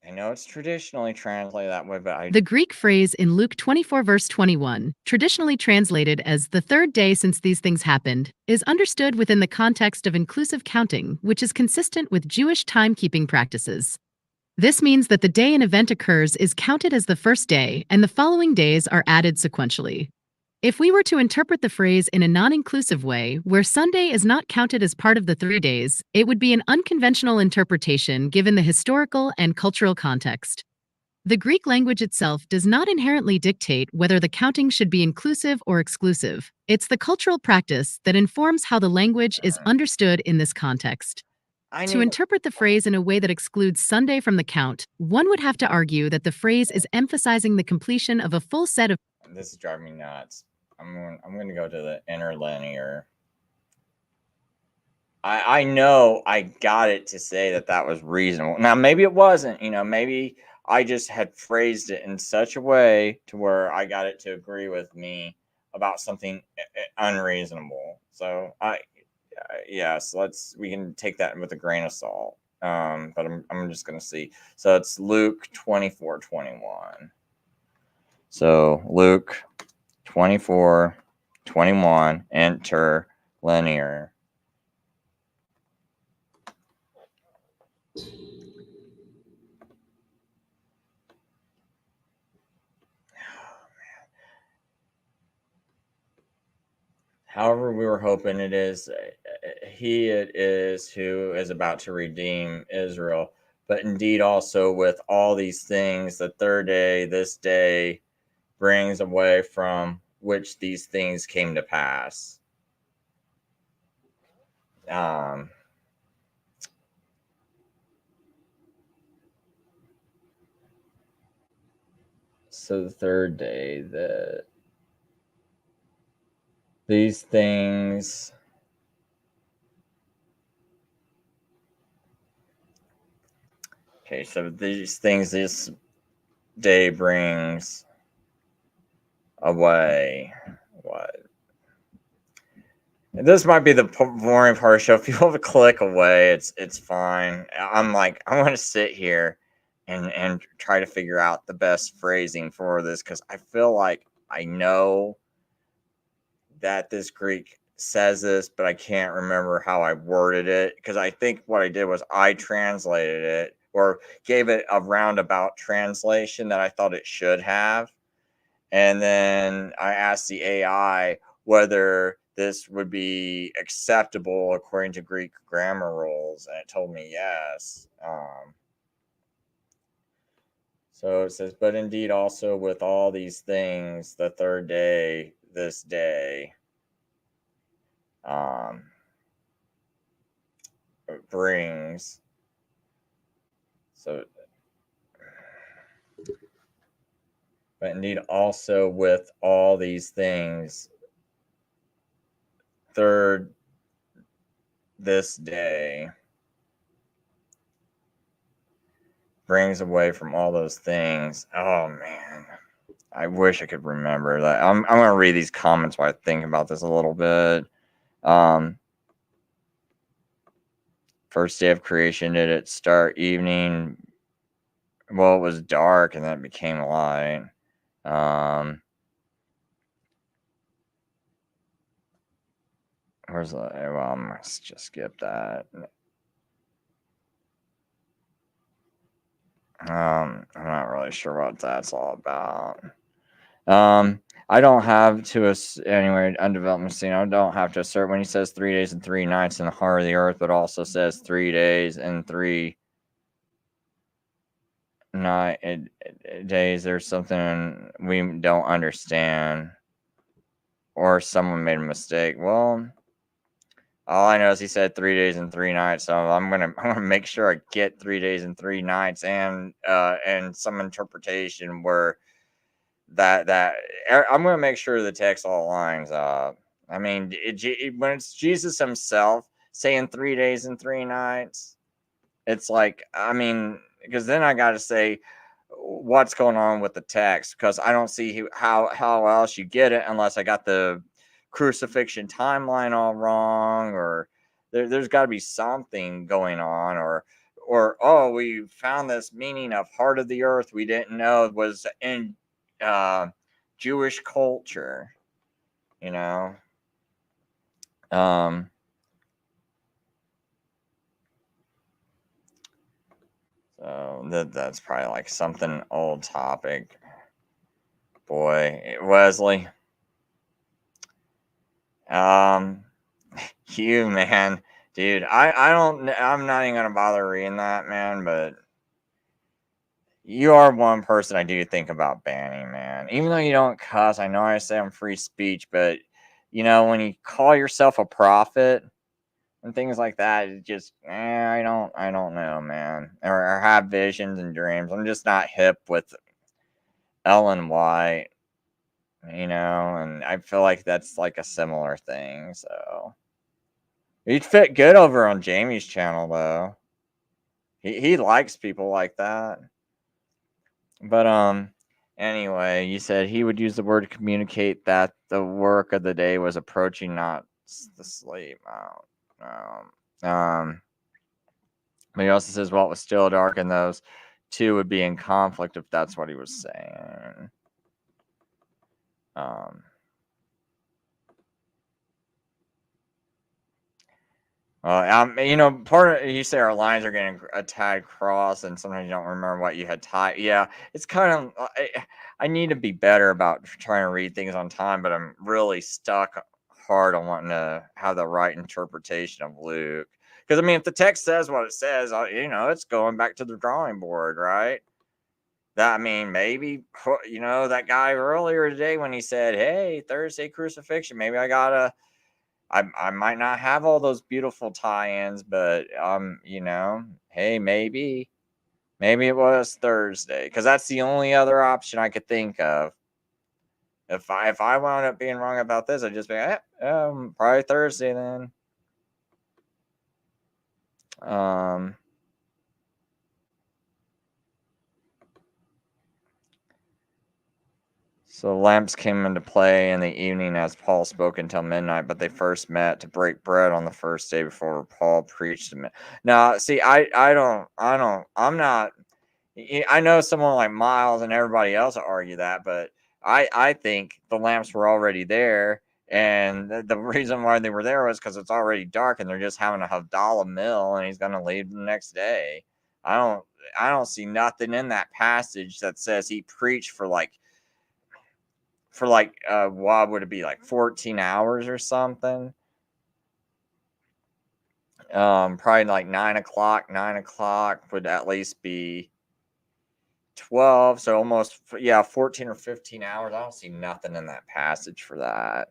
And know it's traditionally translated that way, but The Greek phrase in Luke 24, verse 21, traditionally translated as the third day since these things happened, is understood within the context of inclusive counting, which is consistent with Jewish timekeeping practices. This means that the day an event occurs is counted as the first day, and the following days are added sequentially. If we were to interpret the phrase in a non-inclusive way, where Sunday is not counted as part of the 3 days, it would be an unconventional interpretation given the historical and cultural context. The Greek language itself does not inherently dictate whether the counting should be inclusive or exclusive. It's the cultural practice that informs how the language is understood in this context. I To need. interpret the phrase in a way that excludes Sunday from the count, one would have to argue that the phrase is emphasizing the completion of a full set of. This is driving me nuts. I'm going to go to the interlinear. I know I got it to say that was reasonable. Now, maybe it wasn't. Maybe I just had phrased it in such a way to where I got it to agree with me about something unreasonable. So yes, we can take that with a grain of salt. But I'm just gonna see. So it's Luke 24:21. So Luke 24:21, interlinear. However, we were hoping it is who is about to redeem Israel, but indeed also with all these things, the third day, this day, brings away from which these things came to pass. So the third day, these things. Okay, so these things this day brings away what? This might be the boring part of the show. If you want to click away, it's fine. I want to sit here and try to figure out the best phrasing for this, because I feel like I know that this Greek says this, but I can't remember how I worded it, because I think what I did was I translated it or gave it a roundabout translation that I thought it should have. And then I asked the AI whether this would be acceptable according to Greek grammar rules, and it told me yes. So it says, but indeed also with all these things, the third day, this day, brings. So, but indeed also with all these things, third, this day, brings away from all those things. Oh man, I wish I could remember that. I'm gonna read these comments while I think about this a little bit. First day of creation, did it start evening? Well, it was dark and then it became light. Where's the? Well, let's just skip that. I'm not really sure what that's all about. I don't have to anyway. Undevelopment scene. I don't have to assert when he says 3 days and 3 nights in the heart of the earth, but also says 3 days and 3 days. There's something we don't understand, or someone made a mistake. Well, all I know is he said 3 days and 3 nights, so I'm gonna make sure I get 3 days and 3 nights, and some interpretation where that I'm gonna make sure the text all lines up. I mean, when it's Jesus himself saying 3 days and 3 nights, it's like, I mean, because then I got to say what's going on with the text, because I don't see how else you get it unless I got the crucifixion timeline all wrong, or there's got to be something going on, or we found this meaning of heart of the earth we didn't know was in Jewish culture, you know. So that's probably like something old topic. Boy, Wesley. You, man, dude, I'm not even gonna bother reading that, man, but you are one person I do think about banning, man. Even though you don't cuss, I know I say I'm free speech, but when you call yourself a prophet and things like that, it just I don't know, man. Or have visions and dreams. I'm just not hip with Ellen White, and I feel like that's like a similar thing, so he'd fit good over on Jamie's channel though. He likes people like that. But anyway, you said he would use the word to communicate that the work of the day was approaching, not the sleep. But he also says, well, it was still dark, and those two would be in conflict if that's what he was saying. Part of you say our lines are getting a tad crossed, and sometimes you don't remember what you had typed. Yeah, it's kind of. I need to be better about trying to read things on time, but I'm really stuck hard on wanting to have the right interpretation of Luke. Because if the text says what it says, it's going back to the drawing board, right? Maybe that guy earlier today when he said, "Hey, Thursday crucifixion," maybe I might not have all those beautiful tie-ins, but hey, maybe it was Thursday, because that's the only other option I could think of. If I wound up being wrong about this, I'd just be probably Thursday then. So lamps came into play in the evening as Paul spoke until midnight, but they first met to break bread on the first day before Paul preached to them. Now, see, I'm not. I know someone like Miles and everybody else will argue that, but I think the lamps were already there, and the reason why they were there was because it's already dark, and they're just having a Havdalah meal, and he's going to leave the next day. I don't see nothing in that passage that says he preached for what would it be, like 14 hours or something? Probably like 9 o'clock would at least be 12, so almost 14 or 15 hours. I don't see nothing in that passage for that.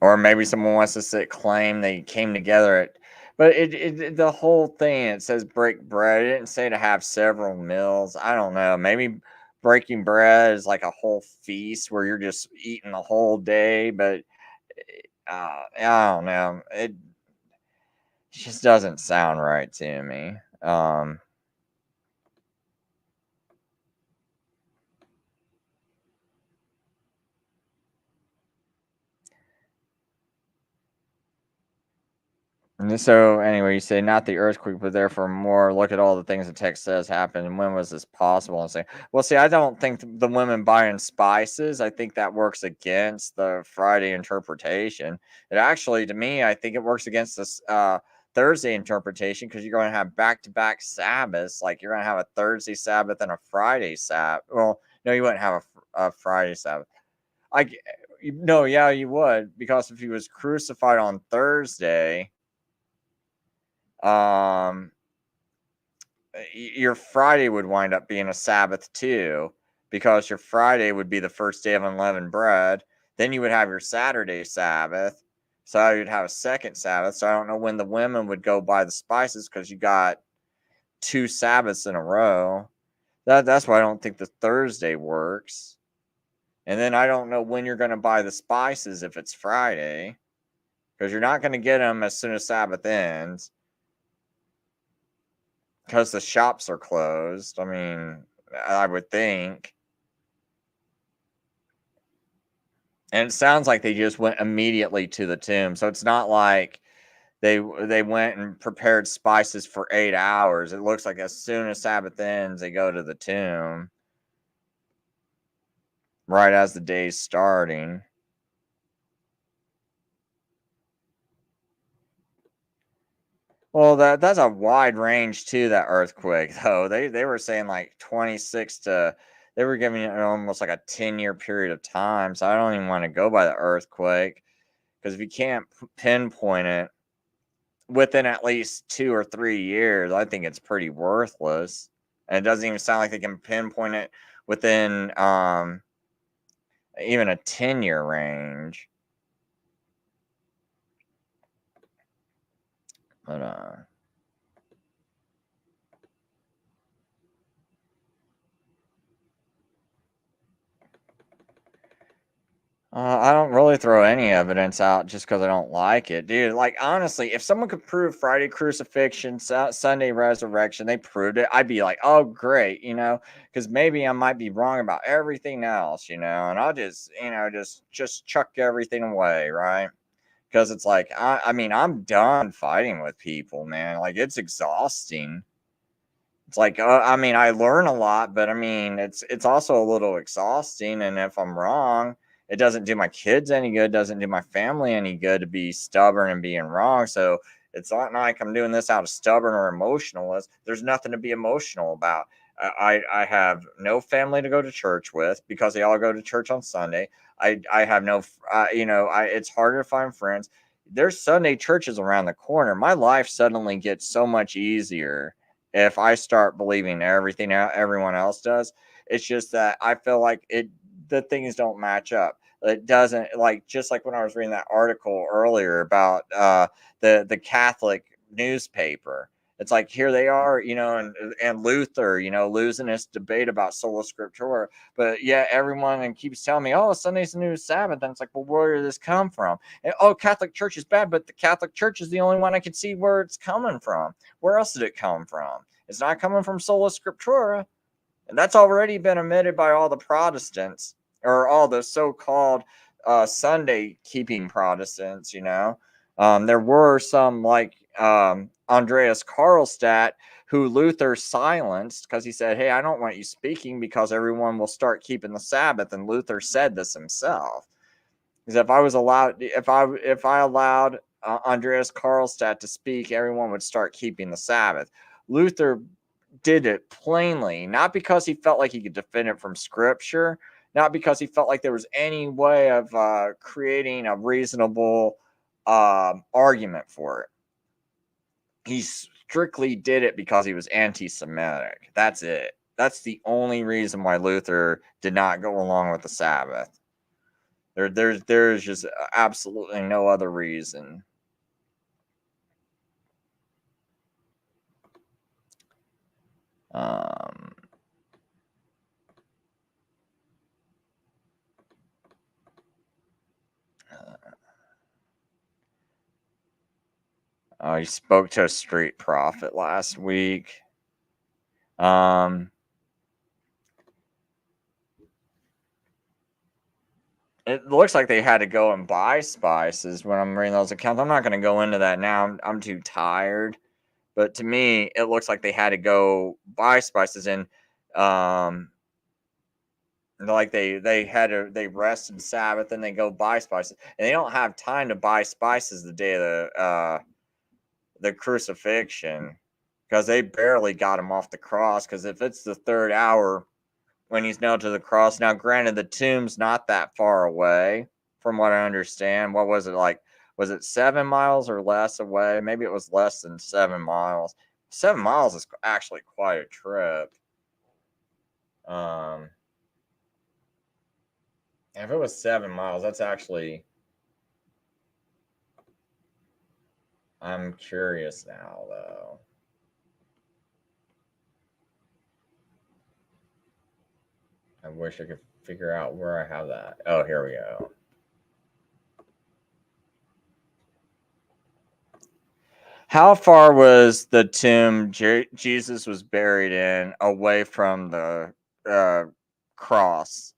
Or maybe someone wants to claim they came together but the whole thing, it says break bread. It didn't say to have several meals. I don't know. Maybe breaking bread is like a whole feast where you're just eating the whole day, but I don't know. It just doesn't sound right to me. And so anyway, you say not the earthquake, but therefore more. Look at all the things the text says happened, and when was this possible? And say, well, see, I don't think the women buying spices. I think that works against the Friday interpretation. It actually, to me, I think it works against this Thursday interpretation, because you're going to have back-to-back Sabbaths. Like you're going to have a Thursday Sabbath and a Friday Sabbath. Well, no, you wouldn't have a Friday Sabbath. No, yeah, you would, because if he was crucified on Thursday, your Friday would wind up being a Sabbath too, because your Friday would be the first day of unleavened bread. Then you would have your Saturday Sabbath. So you'd have a second Sabbath. So I don't know when the women would go buy the spices, because you got 2 Sabbaths in a row. That's why I don't think the Thursday works. And then I don't know when you're going to buy the spices if it's Friday, because you're not going to get them as soon as Sabbath ends, because the shops are closed. I would think. And it sounds like they just went immediately to the tomb. So it's not like they went and prepared spices for 8 hours. It looks like as soon as Sabbath ends, they go to the tomb right as the day's starting. Well, that's a wide range too, that earthquake, though. They were saying like 26 to, they were giving it almost like a 10-year period of time. So I don't even want to go by the earthquake, because if you can't pinpoint it within at least 2 or 3 years, I think it's pretty worthless. And it doesn't even sound like they can pinpoint it within even a 10-year range. But I don't really throw any evidence out just because I don't like it, dude. Like, honestly, if someone could prove Friday crucifixion, Sunday resurrection, they proved it, I'd be like, oh, great, because maybe I might be wrong about everything else, and I'll just, just chuck everything away, right? Because it's like, I mean, I'm done fighting with people, man. Like, it's exhausting. It's like, I mean, I learn a lot, but I mean, it's also a little exhausting. And if I'm wrong, it doesn't do my kids any good, doesn't do my family any good to be stubborn and being wrong. So it's not like I'm doing this out of stubborn or emotionalist. There's nothing to be emotional about. I have no family to go to church with because they all go to church on Sunday. I have no, it's harder to find friends. There's Sunday churches around the corner. My life suddenly gets so much easier if I start believing everything everyone else does. It's just that I feel like the things don't match up. It doesn't, like, just like when I was reading that article earlier about the Catholic newspaper. It's like, here they are, and Luther, losing this debate about sola scriptura, but yeah, everyone keeps telling me, oh, Sunday's the new Sabbath, and it's like, well, where did this come from? And, oh, Catholic Church is bad, but the Catholic Church is the only one I can see where it's coming from. Where else did it come from? It's not coming from sola scriptura, and that's already been admitted by all the Protestants, or all the so-called Sunday keeping Protestants. There were some, like Andreas Karlstadt, who Luther silenced because he said, hey, I don't want you speaking because everyone will start keeping the Sabbath. And Luther said this himself. Because if I allowed Andreas Karlstadt to speak, everyone would start keeping the Sabbath. Luther did it plainly, not because he felt like he could defend it from Scripture, not because he felt like there was any way of creating a reasonable argument for it. He strictly did it because he was anti-Semitic. That's it. That's the only reason why Luther did not go along with the Sabbath. There's just absolutely no other reason. Um, he spoke to a street prophet last week. It looks like they had to go and buy spices when I'm reading those accounts. I'm not going to go into that now. I'm too tired. But to me, it looks like they had to go buy spices, and like they rest in Sabbath and they go buy spices, and they don't have time to buy spices the day of the crucifixion, because they barely got him off the cross. Because if it's the third hour when he's nailed to the cross, now granted the tomb's not that far away from what I understand. What was it like? Was it 7 miles or less away? Maybe it was less than 7 miles. 7 miles is actually quite a trip. If it was 7 miles, that's actually, I'm curious now, though. I wish I could figure out where I have that. Oh, here we go. How far was the tomb Jesus was buried in away from the cross?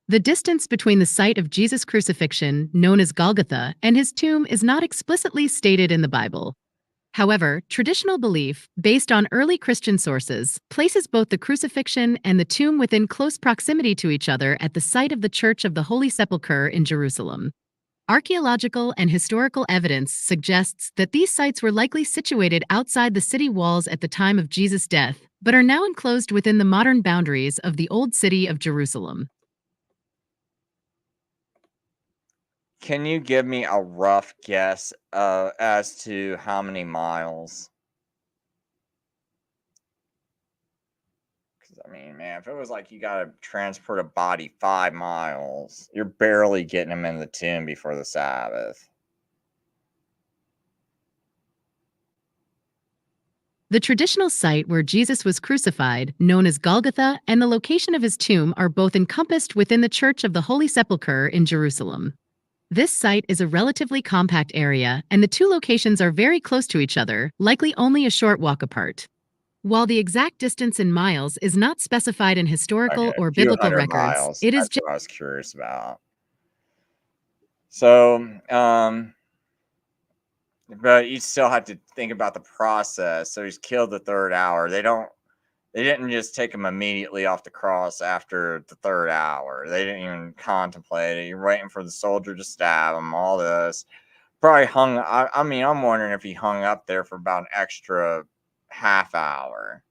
The distance between the site of Jesus' crucifixion, known as Golgotha, and his tomb is not explicitly stated in the Bible. However, traditional belief, based on early Christian sources, places both the crucifixion and the tomb within close proximity to each other at the site of the Church of the Holy Sepulchre in Jerusalem. Archaeological and historical evidence suggests that these sites were likely situated outside the city walls at the time of Jesus' death, but are now enclosed within the modern boundaries of the Old City of Jerusalem. Can you give me a rough guess as to how many miles? Because, I mean, man, if it was like you got to transport a body 5 miles, you're barely getting them in the tomb before the Sabbath. The traditional site where Jesus was crucified, known as Golgotha, and the location of his tomb are both encompassed within the Church of the Holy Sepulchre in Jerusalem. This site is a relatively compact area, and the two locations are very close to each other, likely only a short walk apart. While the exact distance in miles is not specified in Okay, historical a or few biblical hundred records, miles. it is That's what I was curious about. So, but you still have to think about the process. So he's killed the third hour. They didn't just take him immediately off the cross after the third hour. They didn't even contemplate it. You're waiting for the soldier to stab him, all this. Probably hung, I mean, I'm wondering if he hung up there for about an extra half hour.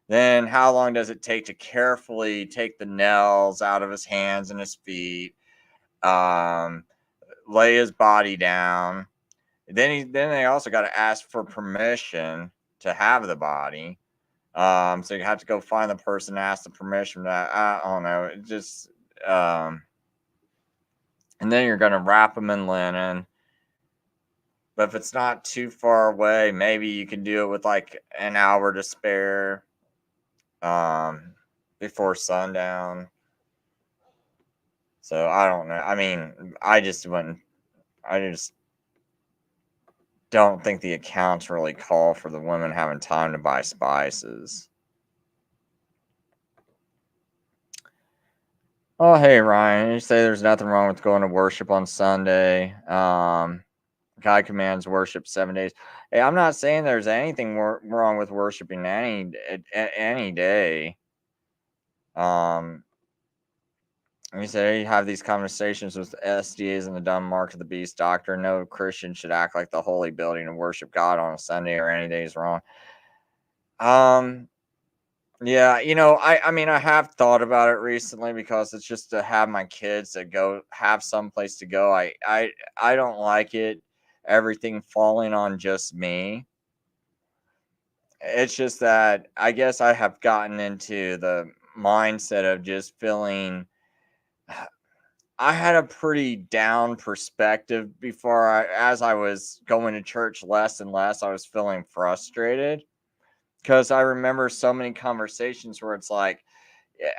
Then how long does it take to carefully take the nails out of his hands and his feet, lay his body down? Then they also got to ask for permission to have the body. So you have to go find the person, ask the permission. That I don't know. It just and then you're gonna wrap them in linen. But if it's not too far away, maybe you can do it with like an hour to spare before sundown. So I don't know. I mean, I just don't think the accounts really call for the women having time to buy spices. Oh, hey, Ryan. You say there's nothing wrong with going to worship on Sunday. God commands worship 7 days. Hey, I'm not saying there's anything wrong with worshiping any day. You say you have these conversations with SDAs and the dumb mark of the beast doctrine. No Christian should act like the holy building and worship God on a Sunday or any day is wrong. Yeah, I mean, I have thought about it recently because it's just to have my kids to go have some place to go. I don't like it. Everything falling on just me. It's just that I guess I have gotten into the mindset of just feeling I had a pretty down perspective before as I was going to church less and less, I was feeling frustrated because I remember so many conversations where it's like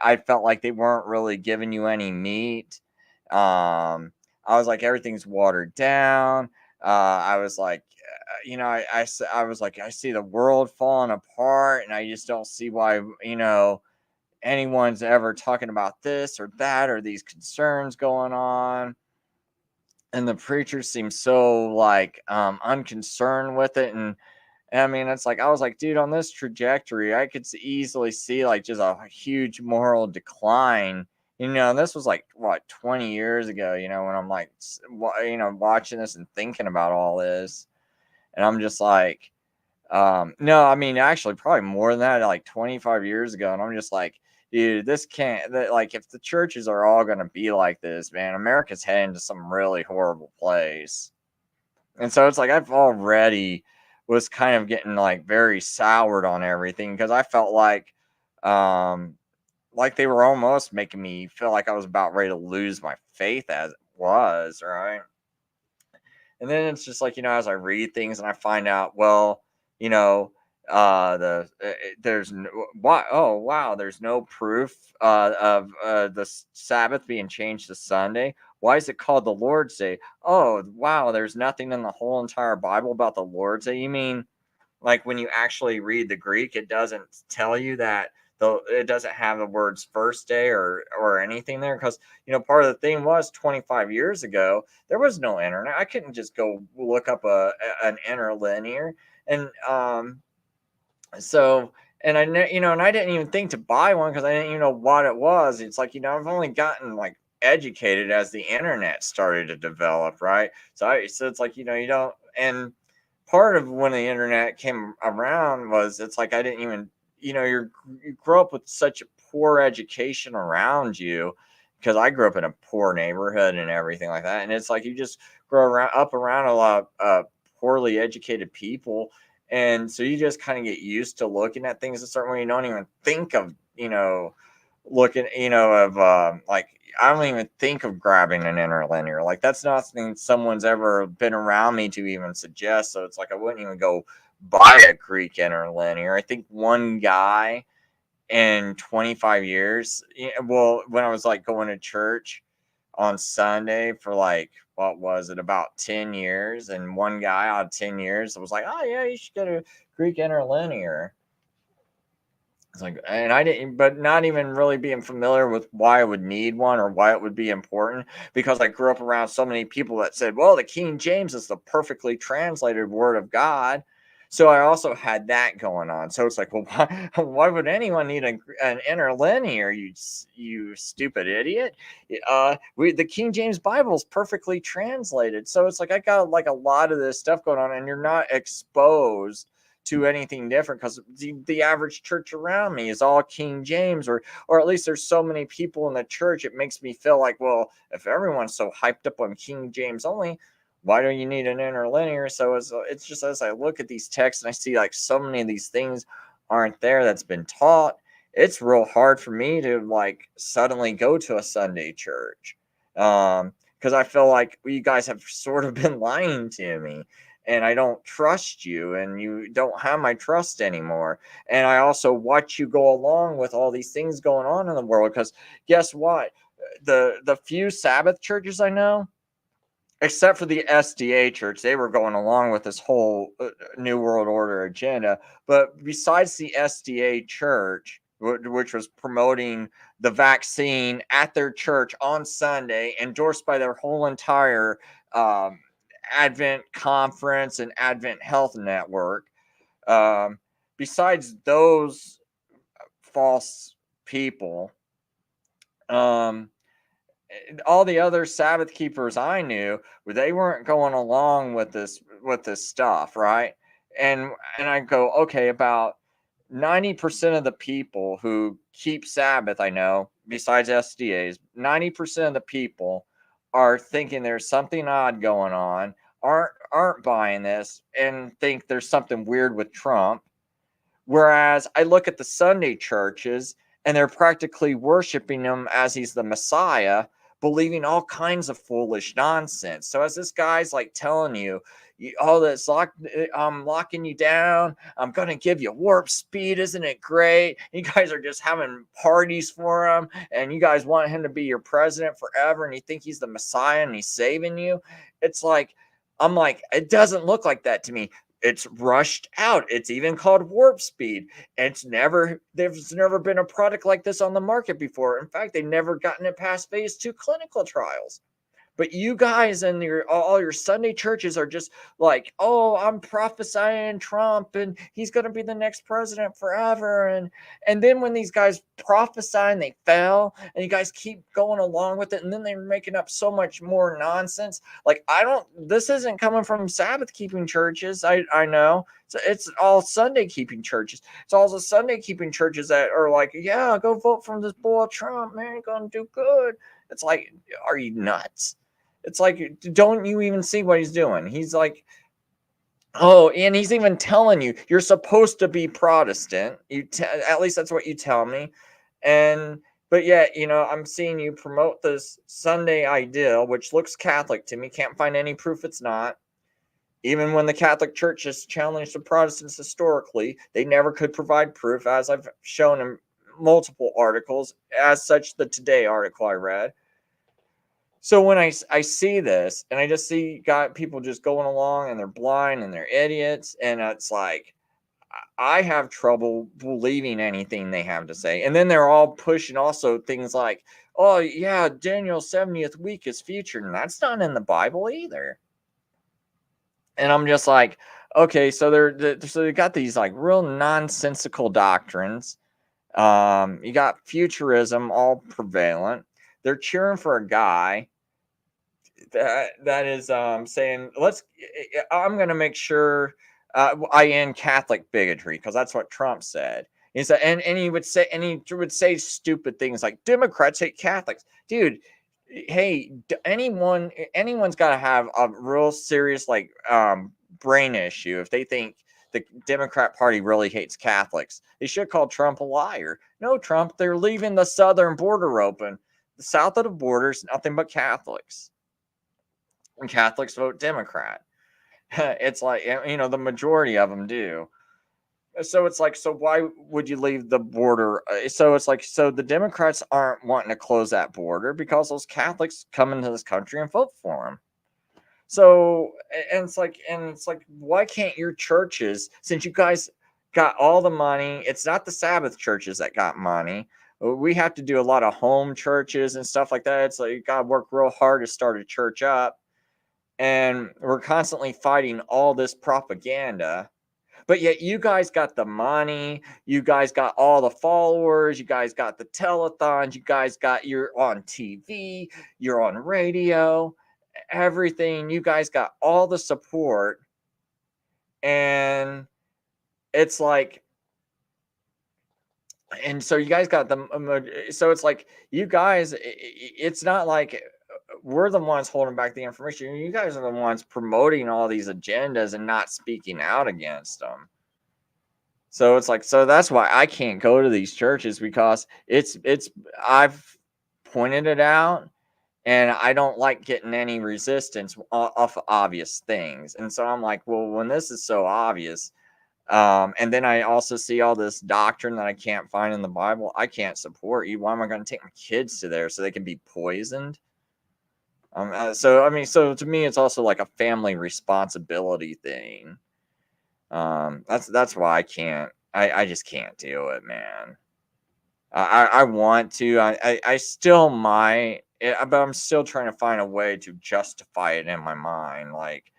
I felt like they weren't really giving you any meat. I was like, everything's watered down. I was like, I was like, I see the world falling apart, and I just don't see why, anyone's ever talking about this or that or these concerns going on. And the preacher seems so like unconcerned with it. And I mean, it's like I was like, dude, on this trajectory, I could easily see like just a huge moral decline. And this was like what 20 years ago. When I'm like, watching this and thinking about all this, and I'm just like, no, I mean, actually, probably more than that, like 25 years ago, and I'm just like, dude, this can't. Like, if the churches are all gonna be like this, man, America's heading to some really horrible place. And so it's like I've already was kind of getting like very soured on everything because I felt like they were almost making me feel like I was about ready to lose my faith as it was, right? And then it's just like, as I read things and I find out, well, you know, there's no, why, oh, wow, there's no proof of the Sabbath being changed to Sunday. Why is it called the Lord's Day? Oh, wow, there's nothing in the whole entire Bible about the Lord's Day. You mean like when you actually read the Greek, it doesn't tell you that though it doesn't have the words first day or anything there, because part of the thing was 25 years ago there was no internet. I couldn't just go look up an interlinear, and so, and and I didn't even think to buy one because I didn't even know what it was. It's like, I've only gotten like educated as the internet started to develop, right? So it's like, you don't, and part of when the internet came around was, it's like I didn't even, you grow up with such a poor education around you, because I grew up in a poor neighborhood and everything like that, and it's like you just up around a lot of poorly educated people, and so you just kind of get used to looking at things a certain way. You don't even think of, looking, like, I don't even think of grabbing an interlinear. Like, that's not something someone's ever been around me to even suggest. So it's like I wouldn't even go buy a Greek interlinear. I think one guy in 25 years, well, when I was like going to church on Sunday for like, what was it, about 10 years, and one guy out of 10 years was like, oh yeah, you should get a Greek interlinear. It's like, and I didn't, but not even really being familiar with why I would need one or why it would be important, because I grew up around so many people that said, well, the King James is the perfectly translated word of God. So I also had that going on. So it's like, well, why would anyone need an interlinear? You stupid idiot. The King James Bible is perfectly translated. So it's like I got like a lot of this stuff going on, and you're not exposed to anything different, because the average church around me is all King James, or at least there's so many people in the church. It makes me feel like, well, if everyone's so hyped up on King James only, why do you need an interlinear? So it's just, as I look at these texts and I see like so many of these things aren't there that's been taught, it's real hard for me to like suddenly go to a Sunday church, because I feel like you guys have sort of been lying to me, and I don't trust you, and you don't have my trust anymore. And I also watch you go along with all these things going on in the world, because guess what? The few Sabbath churches I know, except for the SDA church, they were going along with this whole New World Order agenda. But besides the SDA church, which was promoting the vaccine at their church on Sunday, endorsed by their whole entire Advent conference and Advent Health Network, um, besides those false people, um, all the other Sabbath keepers I knew, they weren't going along with this stuff, right? And I go, okay, about 90% of the people who keep Sabbath, I know, besides SDAs, 90% of the people are thinking there's something odd going on, aren't buying this, and think there's something weird with Trump. Whereas I look at the Sunday churches, and they're practically worshiping him as he's the Messiah, believing all kinds of foolish nonsense. So as this guy's like telling you, all this I'm locking you down, I'm gonna give you warp speed, isn't it great? You guys are just having parties for him, and you guys want him to be your president forever, and you think he's the Messiah and he's saving you. It's like, I'm like, it doesn't look like that to me. It's rushed out. It's even called warp speed. There's never been a product like this on the market before. In fact, they've never gotten it past phase 2 clinical trials. But you guys and all your Sunday churches are just like, oh, I'm prophesying Trump and he's going to be the next president forever. And then when these guys prophesy and they fail, and you guys keep going along with it, and then they're making up so much more nonsense. Like, this isn't coming from Sabbath keeping churches. I know. So it's all Sunday keeping churches. It's all the Sunday keeping churches that are like, yeah, go vote for this boy Trump, man, he's going to do good. It's like, are you nuts? It's like, don't you even see what he's doing? He's like, oh, and he's even telling you, you're supposed to be Protestant. At least that's what you tell me. But yet, I'm seeing you promote this Sunday ideal, which looks Catholic to me. Can't find any proof it's not. Even when the Catholic Church has challenged the Protestants historically, they never could provide proof, as I've shown in multiple articles, as such the Today article I read. So when I see this, and I just see people just going along, and they're blind and they're idiots, and it's like, I have trouble believing anything they have to say. And then they're all pushing also things like, oh yeah, Daniel's 70th week is future, and that's not in the Bible either. And I'm just like, okay, so they got these like real nonsensical doctrines. You got futurism all prevalent. They're cheering for a guy that is saying, I'm going to make sure I end Catholic bigotry, because that's what Trump said. He said, and he would say stupid things like Democrats hate Catholics, dude. Hey, anyone's got to have a real serious like brain issue if they think the Democrat Party really hates Catholics. They should call Trump a liar. No, Trump, they're leaving the southern border open. The south of the border is nothing but Catholics, and Catholics vote Democrat. It's like, the majority of them do. So it's like, so why would you leave the border? So it's like, so the Democrats aren't wanting to close that border because those Catholics come into this country and vote for them. So, and it's like, why can't your churches, since you guys got all the money, it's not the Sabbath churches that got money. We have to do a lot of home churches and stuff like that. It's like you got to work real hard to start a church up. And we're constantly fighting all this propaganda, but yet you guys got the money, you guys got all the followers, you guys got the telethons, you're on TV, you're on radio, everything. You guys got all the support, and it's like, and so you guys got so it's like, you guys, it's not like we're the ones holding back the information. You guys are the ones promoting all these agendas and not speaking out against them. So it's like, so that's why I can't go to these churches, because I've pointed it out, and I don't like getting any resistance off of obvious things. And so I'm like, well, when this is so obvious, and then I also see all this doctrine that I can't find in the Bible, I can't support you. Why am I going to take my kids to there so they can be poisoned? So to me, it's also like a family responsibility thing. That's why I just can't do it, man. I want to, I still might, but I'm still trying to find a way to justify it in my mind, like,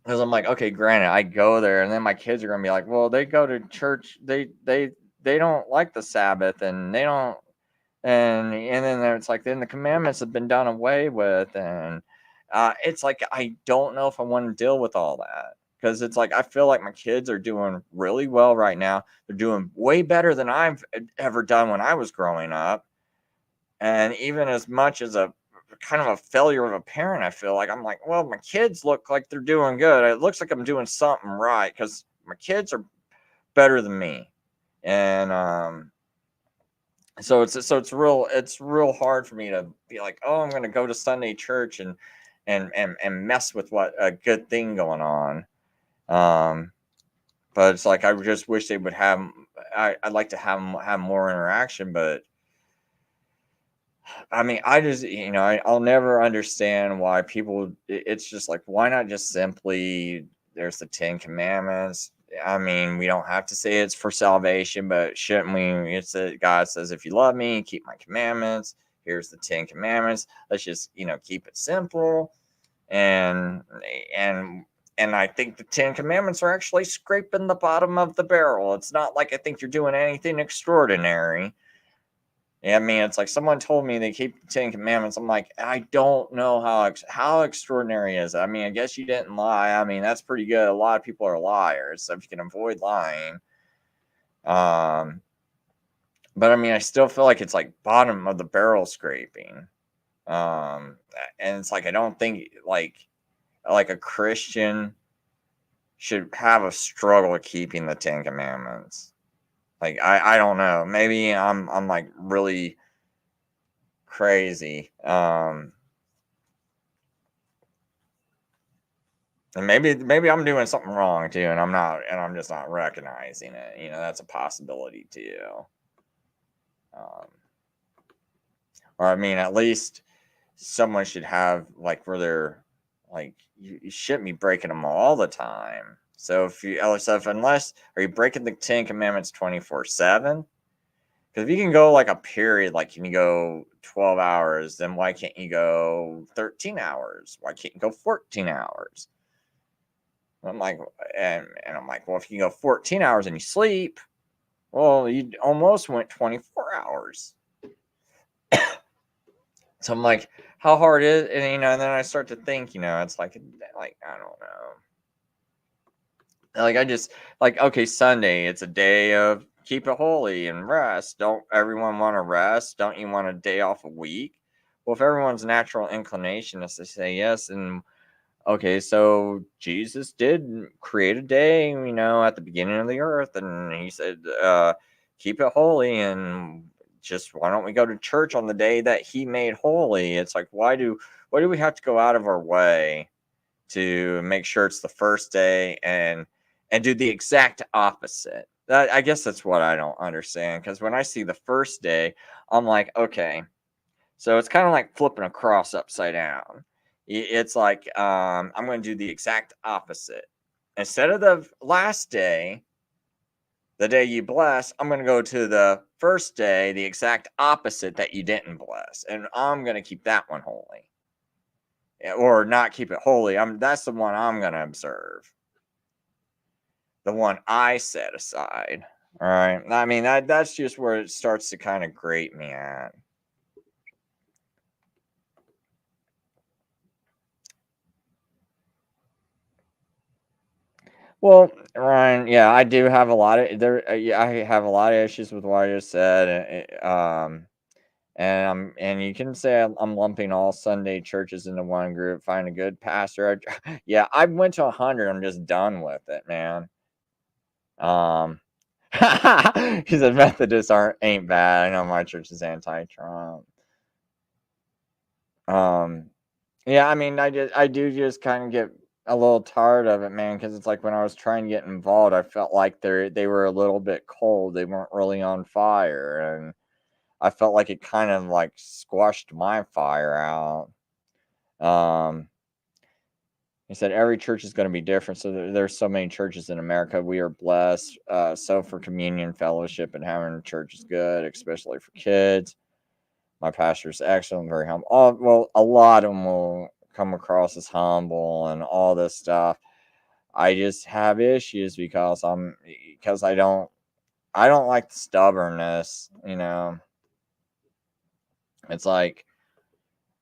because I'm like, okay, granted, I go there, and then my kids are gonna be like, well, they go to church, they don't like the Sabbath, and they don't, and then it's like, then the commandments have been done away with, and it's like, I don't know if I want to deal with all that, because it's like, I feel like my kids are doing really well right now. They're doing way better than I've ever done when I was growing up, and even as much as a kind of a failure of a parent, I feel like, I'm like, well, my kids look like they're doing good. It looks like I'm doing something right, because my kids are better than me, and so it's real hard for me to be like, oh, I'm going to go to Sunday church and mess with what a good thing going on. But it's like, I just wish they would have. I'd like to have more interaction, but I mean, I just, I'll never understand why people. It's just like, why not just simply, there's the Ten Commandments. I mean, we don't have to say it's for salvation, but shouldn't we? It's that God says, if you love me, keep my commandments. Here's the Ten Commandments. Let's just, keep it simple. And and and I think the Ten Commandments are actually scraping the bottom of the barrel. It's not like I think you're doing anything extraordinary. Yeah, I mean, it's like, someone told me they keep the Ten Commandments. I'm like, I don't know how extraordinary is it? I mean, I guess you didn't lie. I mean, that's pretty good. A lot of people are liars, so if you can avoid lying, um, but I mean, I still feel like it's like bottom of the barrel scraping, um, and it's like, I don't think like a Christian should have a struggle keeping the Ten Commandments. Like, I don't know. Maybe I'm like really crazy. And maybe I'm doing something wrong too, and I'm just not recognizing it. That's a possibility too. Um, or I mean, at least someone should have, like, where they're like, you shouldn't be breaking them all the time. So unless, are you breaking the 10 Commandments 24/7? Because if you can go like a period, like can you go 12 hours, then why can't you go 13 hours? Why can't you go 14 hours? I'm like, and I'm like, well, if you can go 14 hours and you sleep, well, you almost went 24 hours. So I'm like, how hard is it? And and then I start to think, it's like I don't know. Like I just like, okay, Sunday, it's a day of keep it holy and rest. Don't everyone want to rest? Don't you want a day off a week? Well, if everyone's natural inclination is to say yes, and okay, so Jesus did create a day, at the beginning of the earth, and he said, keep it holy, and just why don't we go to church on the day that he made holy? It's like, why do we have to go out of our way to make sure it's the first day and do the exact opposite? I guess that's what I don't understand, because when I see the first day, I'm like, okay, so it's kind of like flipping a cross upside down. It's like, I'm going to do the exact opposite. Instead of the last day, the day you bless, I'm going to go to the first day, the exact opposite that you didn't bless. And I'm going to keep that one holy. Or not keep it holy. That's the one I'm going to observe. The one I set aside. All right. I mean, that's just where it starts to kind of grate me at. Well, Ryan, yeah, I do have a lot of there. Yeah, I have a lot of issues with what I just said. And you can say I'm lumping all Sunday churches into one group. Find a good pastor. Yeah, I went to 100. I'm just done with it, man. Um, he said Methodists ain't bad. I know my church is anti-Trump. Um, Yeah, I mean, I do just kind of get a little tired of it, man, because it's like when I was trying to get involved, I felt like they were a little bit cold. They weren't really on fire, and I felt like it kind of like squashed my fire out. Um, he said every church is going to be different, so there's so many churches in America. We are blessed. So for communion, fellowship, and having a church is good, especially for kids. My pastor is excellent, very humble. Well, a lot of them will come across as humble and all this stuff. I just have issues because I don't like the stubbornness. It's like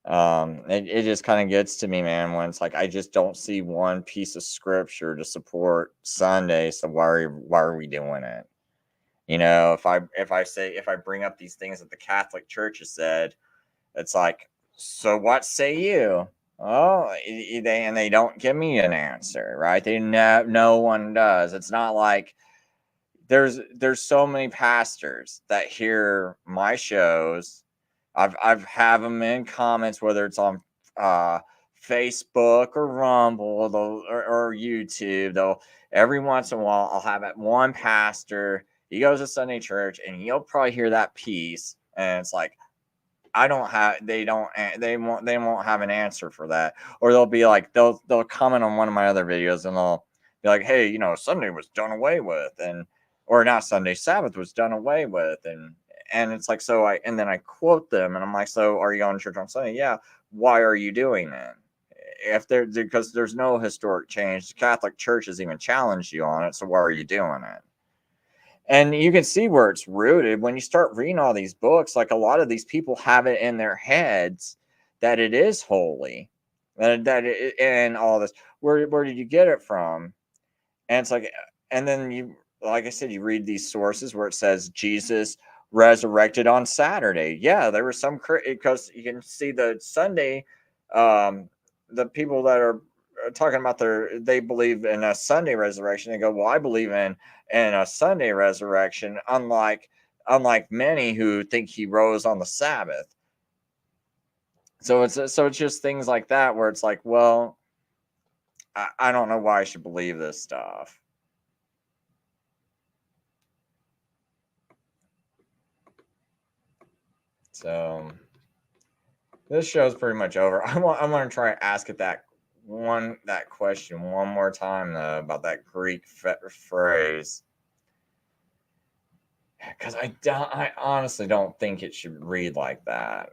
it just kind of gets to me, man, when it's like I just don't see one piece of scripture to support Sunday, so why are we doing it? If I bring up these things that the Catholic Church has said, it's like, so what say you? Oh, they don't give me an answer, right? No one does. It's not like there's so many pastors that hear my shows. I've have them in comments, whether it's on uh, Facebook or Rumble or YouTube. They'll every once in a while I'll have it one pastor. He goes to Sunday church and you'll probably hear that piece, and it's like, I don't have they won't have an answer for that. Or they'll be like they'll comment on one of my other videos and they'll be like, hey, Sunday was done away with, and or not Sunday, Sabbath was done away with, and it's like, and then I quote them and I'm like, so are you going to church on Sunday? Yeah. Why are you doing it? Because there's no historic change. The Catholic Church has even challenged you on it, so why are you doing it? And you can see where it's rooted when you start reading all these books. Like, a lot of these people have it in their heads that it is holy, and all this. Where did you get it from? And it's like, and then like I said, you read these sources where it says Jesus resurrected on Saturday. Yeah, there was some because you can see the Sunday, the people that are talking about they believe in a Sunday resurrection. They go, well, I believe in a Sunday resurrection, unlike many who think he rose on the Sabbath. So it's just things like that where it's like, well, I don't know why I should believe this stuff. So this show's pretty much over. I want to try and ask it that that question one more time though about that Greek phrase, because I honestly don't think it should read like that.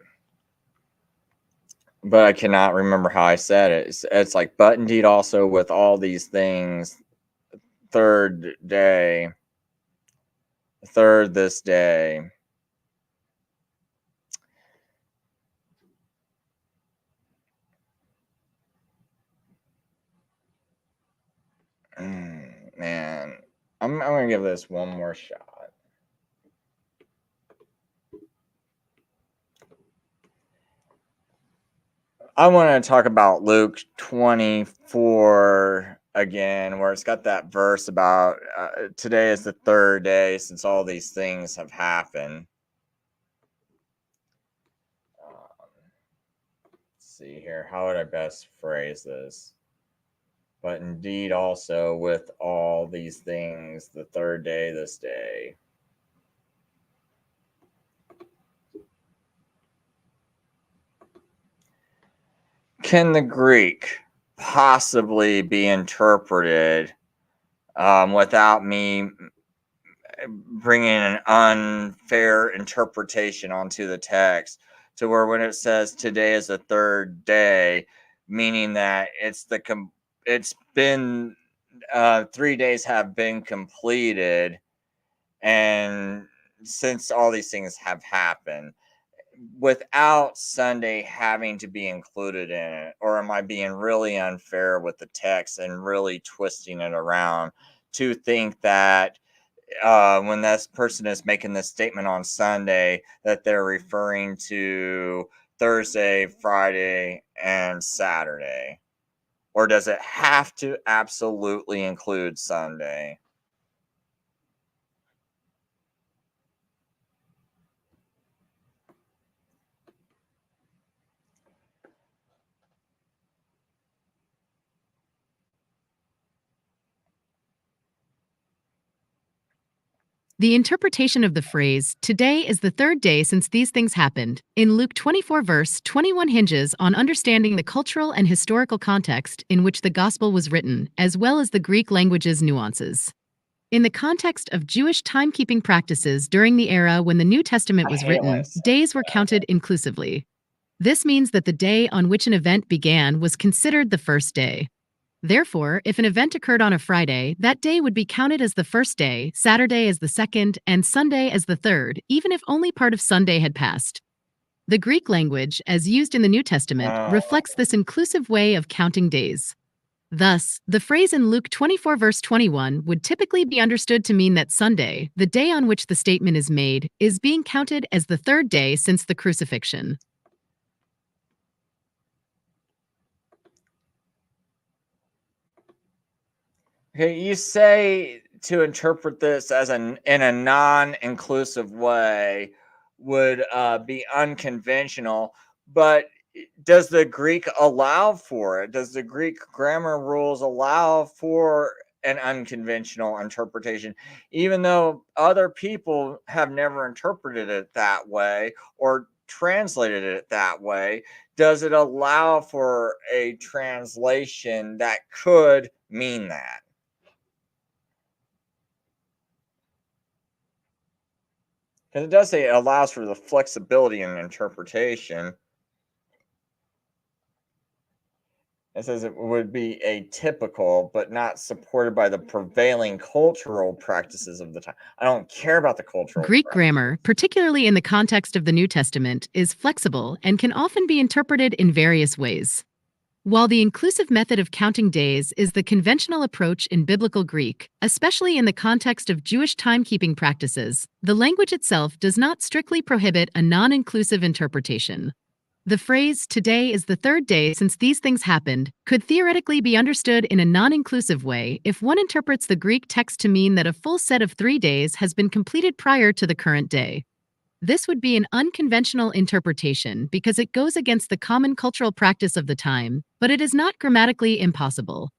But I cannot remember how I said it. It's like, but indeed also with all these things, third day, third this day. Man, I'm gonna give this one more shot. I want to talk about Luke 24 again, where it's got that verse about today is the third day since all these things have happened. Let's see here. How would I best phrase this? But indeed also with all these things, the third day this day. Can the Greek possibly be interpreted without me bringing an unfair interpretation onto the text, to where when it says today is the third day, meaning that it's been 3 days have been completed, and since all these things have happened, without Sunday having to be included in it? Or am I being really unfair with the text and really twisting it around to think that when this person is making this statement on Sunday, that they're referring to Thursday, Friday, and Saturday? Or does it have to absolutely include Sunday? The interpretation of the phrase, today is the third day since these things happened, in Luke 24 verse 21 hinges on understanding the cultural and historical context in which the gospel was written, as well as the Greek language's nuances. In the context of Jewish timekeeping practices during the era when the New Testament was written, days were counted inclusively. This means that the day on which an event began was considered the first day. Therefore, if an event occurred on a Friday, that day would be counted as the first day, Saturday as the second, and Sunday as the third, even if only part of Sunday had passed. The Greek language, as used in the New Testament, reflects this inclusive way of counting days. Thus, the phrase in Luke 24 verse 21 would typically be understood to mean that Sunday, the day on which the statement is made, is being counted as the third day since the crucifixion. Okay, you say to interpret this as in a non-inclusive way would be unconventional, but does the Greek allow for it? Does the Greek grammar rules allow for an unconventional interpretation, even though other people have never interpreted it that way or translated it that way? Does it allow for a translation that could mean that? Because it does say it allows for the flexibility in interpretation. It says it would be atypical, but not supported by the prevailing cultural practices of the time. I don't care about the cultural Greek practices. grammar, particularly in the context of the New Testament, is flexible and can often be interpreted in various ways. While the inclusive method of counting days is the conventional approach in Biblical Greek, especially in the context of Jewish timekeeping practices, the language itself does not strictly prohibit a non-inclusive interpretation. The phrase, today is the third day since these things happened, could theoretically be understood in a non-inclusive way if one interprets the Greek text to mean that a full set of 3 days has been completed prior to the current day. This would be an unconventional interpretation because it goes against the common cultural practice of the time, but it is not grammatically impossible.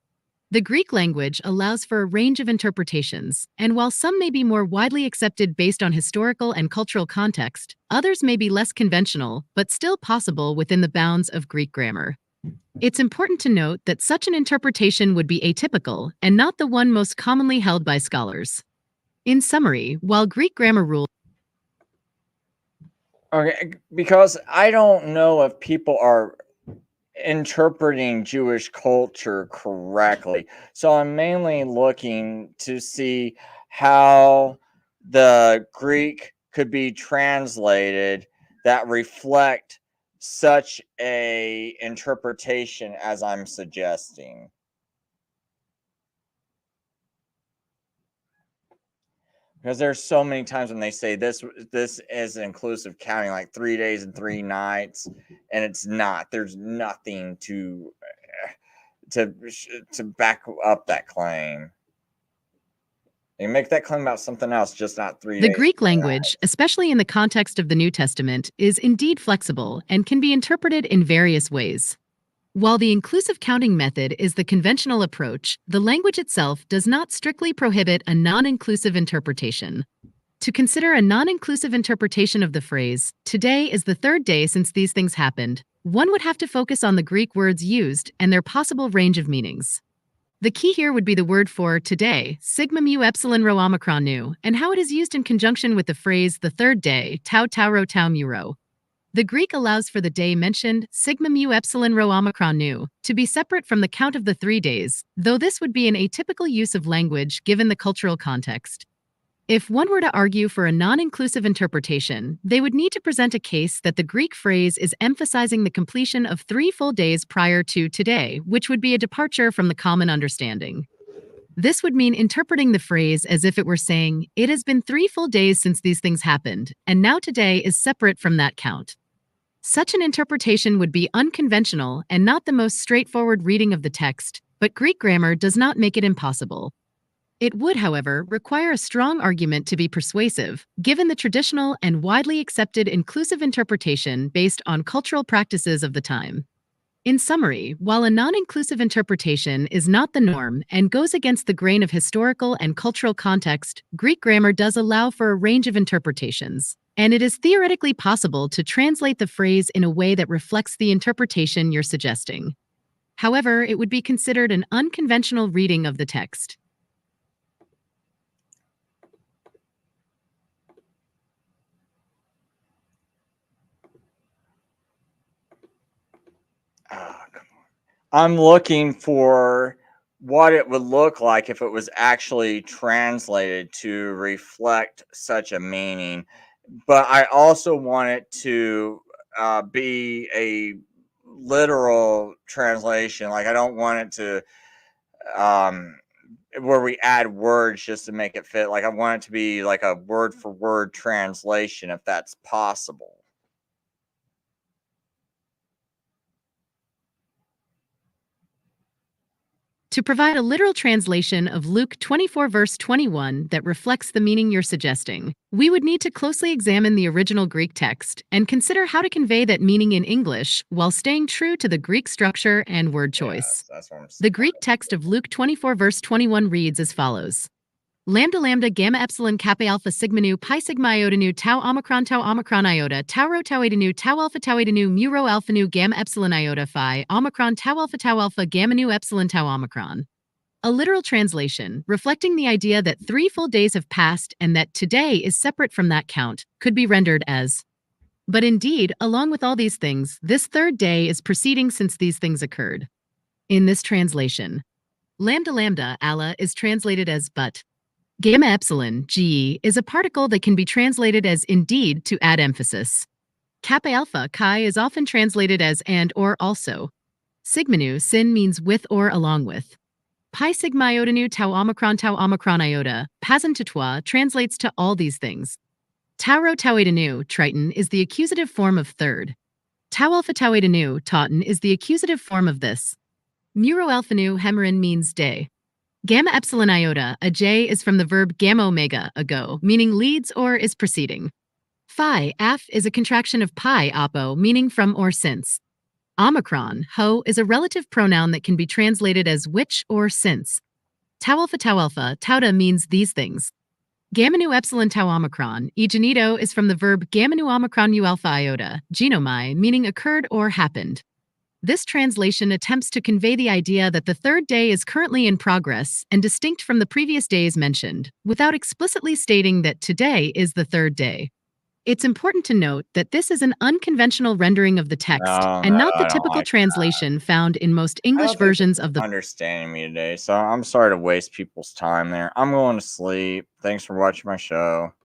The Greek language allows for a range of interpretations, and while some may be more widely accepted based on historical and cultural context, others may be less conventional, but still possible within the bounds of Greek grammar. It's important to note that such an interpretation would be atypical and not the one most commonly held by scholars. In summary, while Greek grammar rules Okay, because I don't know if people are interpreting Jewish culture correctly. So I'm mainly looking to see how the Greek could be translated that reflect such a interpretation as I'm suggesting. Because there's so many times when they say this is inclusive counting, like 3 days and 3 nights, and it's not. There's nothing to to back up that claim. They make that claim about something else, just not three the days. Greek language, especially in the context of the New Testament, is indeed flexible and can be interpreted in various ways. While the inclusive counting method is the conventional approach, the language itself does not strictly prohibit a non-inclusive interpretation. To consider a non-inclusive interpretation of the phrase, "Today is the third day since these things happened," one would have to focus on the Greek words used and their possible range of meanings. The key here would be the word for today, sigma mu epsilon rho omicron nu, and how it is used in conjunction with the phrase the third day, tau tau rho tau mu rho. The Greek allows for the day mentioned, sigma mu epsilon rho omicron nu, to be separate from the count of the 3 days, though this would be an atypical use of language given the cultural context. If one were to argue for a non-inclusive interpretation, they would need to present a case that the Greek phrase is emphasizing the completion of 3 full days prior to today, which would be a departure from the common understanding. This would mean interpreting the phrase as if it were saying, "It has been 3 full days since these things happened, and now today is separate from that count." Such an interpretation would be unconventional and not the most straightforward reading of the text, but Greek grammar does not make it impossible. It would, however, require a strong argument to be persuasive, given the traditional and widely accepted inclusive interpretation based on cultural practices of the time. In summary, while a non-inclusive interpretation is not the norm and goes against the grain of historical and cultural context, Greek grammar does allow for a range of interpretations, and it is theoretically possible to translate the phrase in a way that reflects the interpretation you're suggesting. However, it would be considered an unconventional reading of the text. Ah, come on. I'm looking for what it would look like if it was actually translated to reflect such a meaning, but I also want it to be a literal translation. Like I don't want it to where we add words just to make it fit. Like I want it to be like a word for word translation, if that's possible. To provide a literal translation of Luke 24, verse 21 that reflects the meaning you're suggesting, we would need to closely examine the original Greek text and consider how to convey that meaning in English while staying true to the Greek structure and word choice. Yes, that's what I'm saying. The Greek text of Luke 24, verse 21 reads as follows: Lambda lambda gamma epsilon kappa alpha sigma nu pi sigma iota nu tau omicron iota tau rho tau eta nu tau eta nu mu rho alpha nu gamma epsilon iota phi omicron tau alpha gamma nu epsilon tau omicron. A literal translation, reflecting the idea that 3 full days have passed and that today is separate from that count, could be rendered as, "But indeed, along with all these things, this third day is proceeding since these things occurred." In this translation, lambda lambda alla is translated as but. Gamma epsilon, ge, is a particle that can be translated as indeed to add emphasis. Kappa alpha, chi, is often translated as and or also. Sigma nu, sin, means with or along with. Pi sigma iota nu tau omicron iota, pasen tutois, translates to all these things. Tau rho tau eta nu, triton, is the accusative form of third. Tau eta nu, tauton, is the accusative form of this. Mu rho alpha nu, hemeron, means day. Gamma epsilon iota, a j, is from the verb gamma omega, ago, meaning leads or is preceding. Phi, af, is a contraction of pi, apo, meaning from or since. Omicron, ho, is a relative pronoun that can be translated as which or since. Tau alpha, tauta, means these things. Gamma nu epsilon tau omicron, egenito, is from the verb gamma nu omicron u alpha iota, genomai, meaning occurred or happened. This translation attempts to convey the idea that the third day is currently in progress and distinct from the previous days mentioned, without explicitly stating that today is the third day. It's important to note that this is an unconventional rendering of the text No, and no, not the I don't typical like. translation found in most I English don't think versions of they're the. understanding me today, so I'm sorry to waste people's time there. I'm going to sleep. Thanks for watching my show.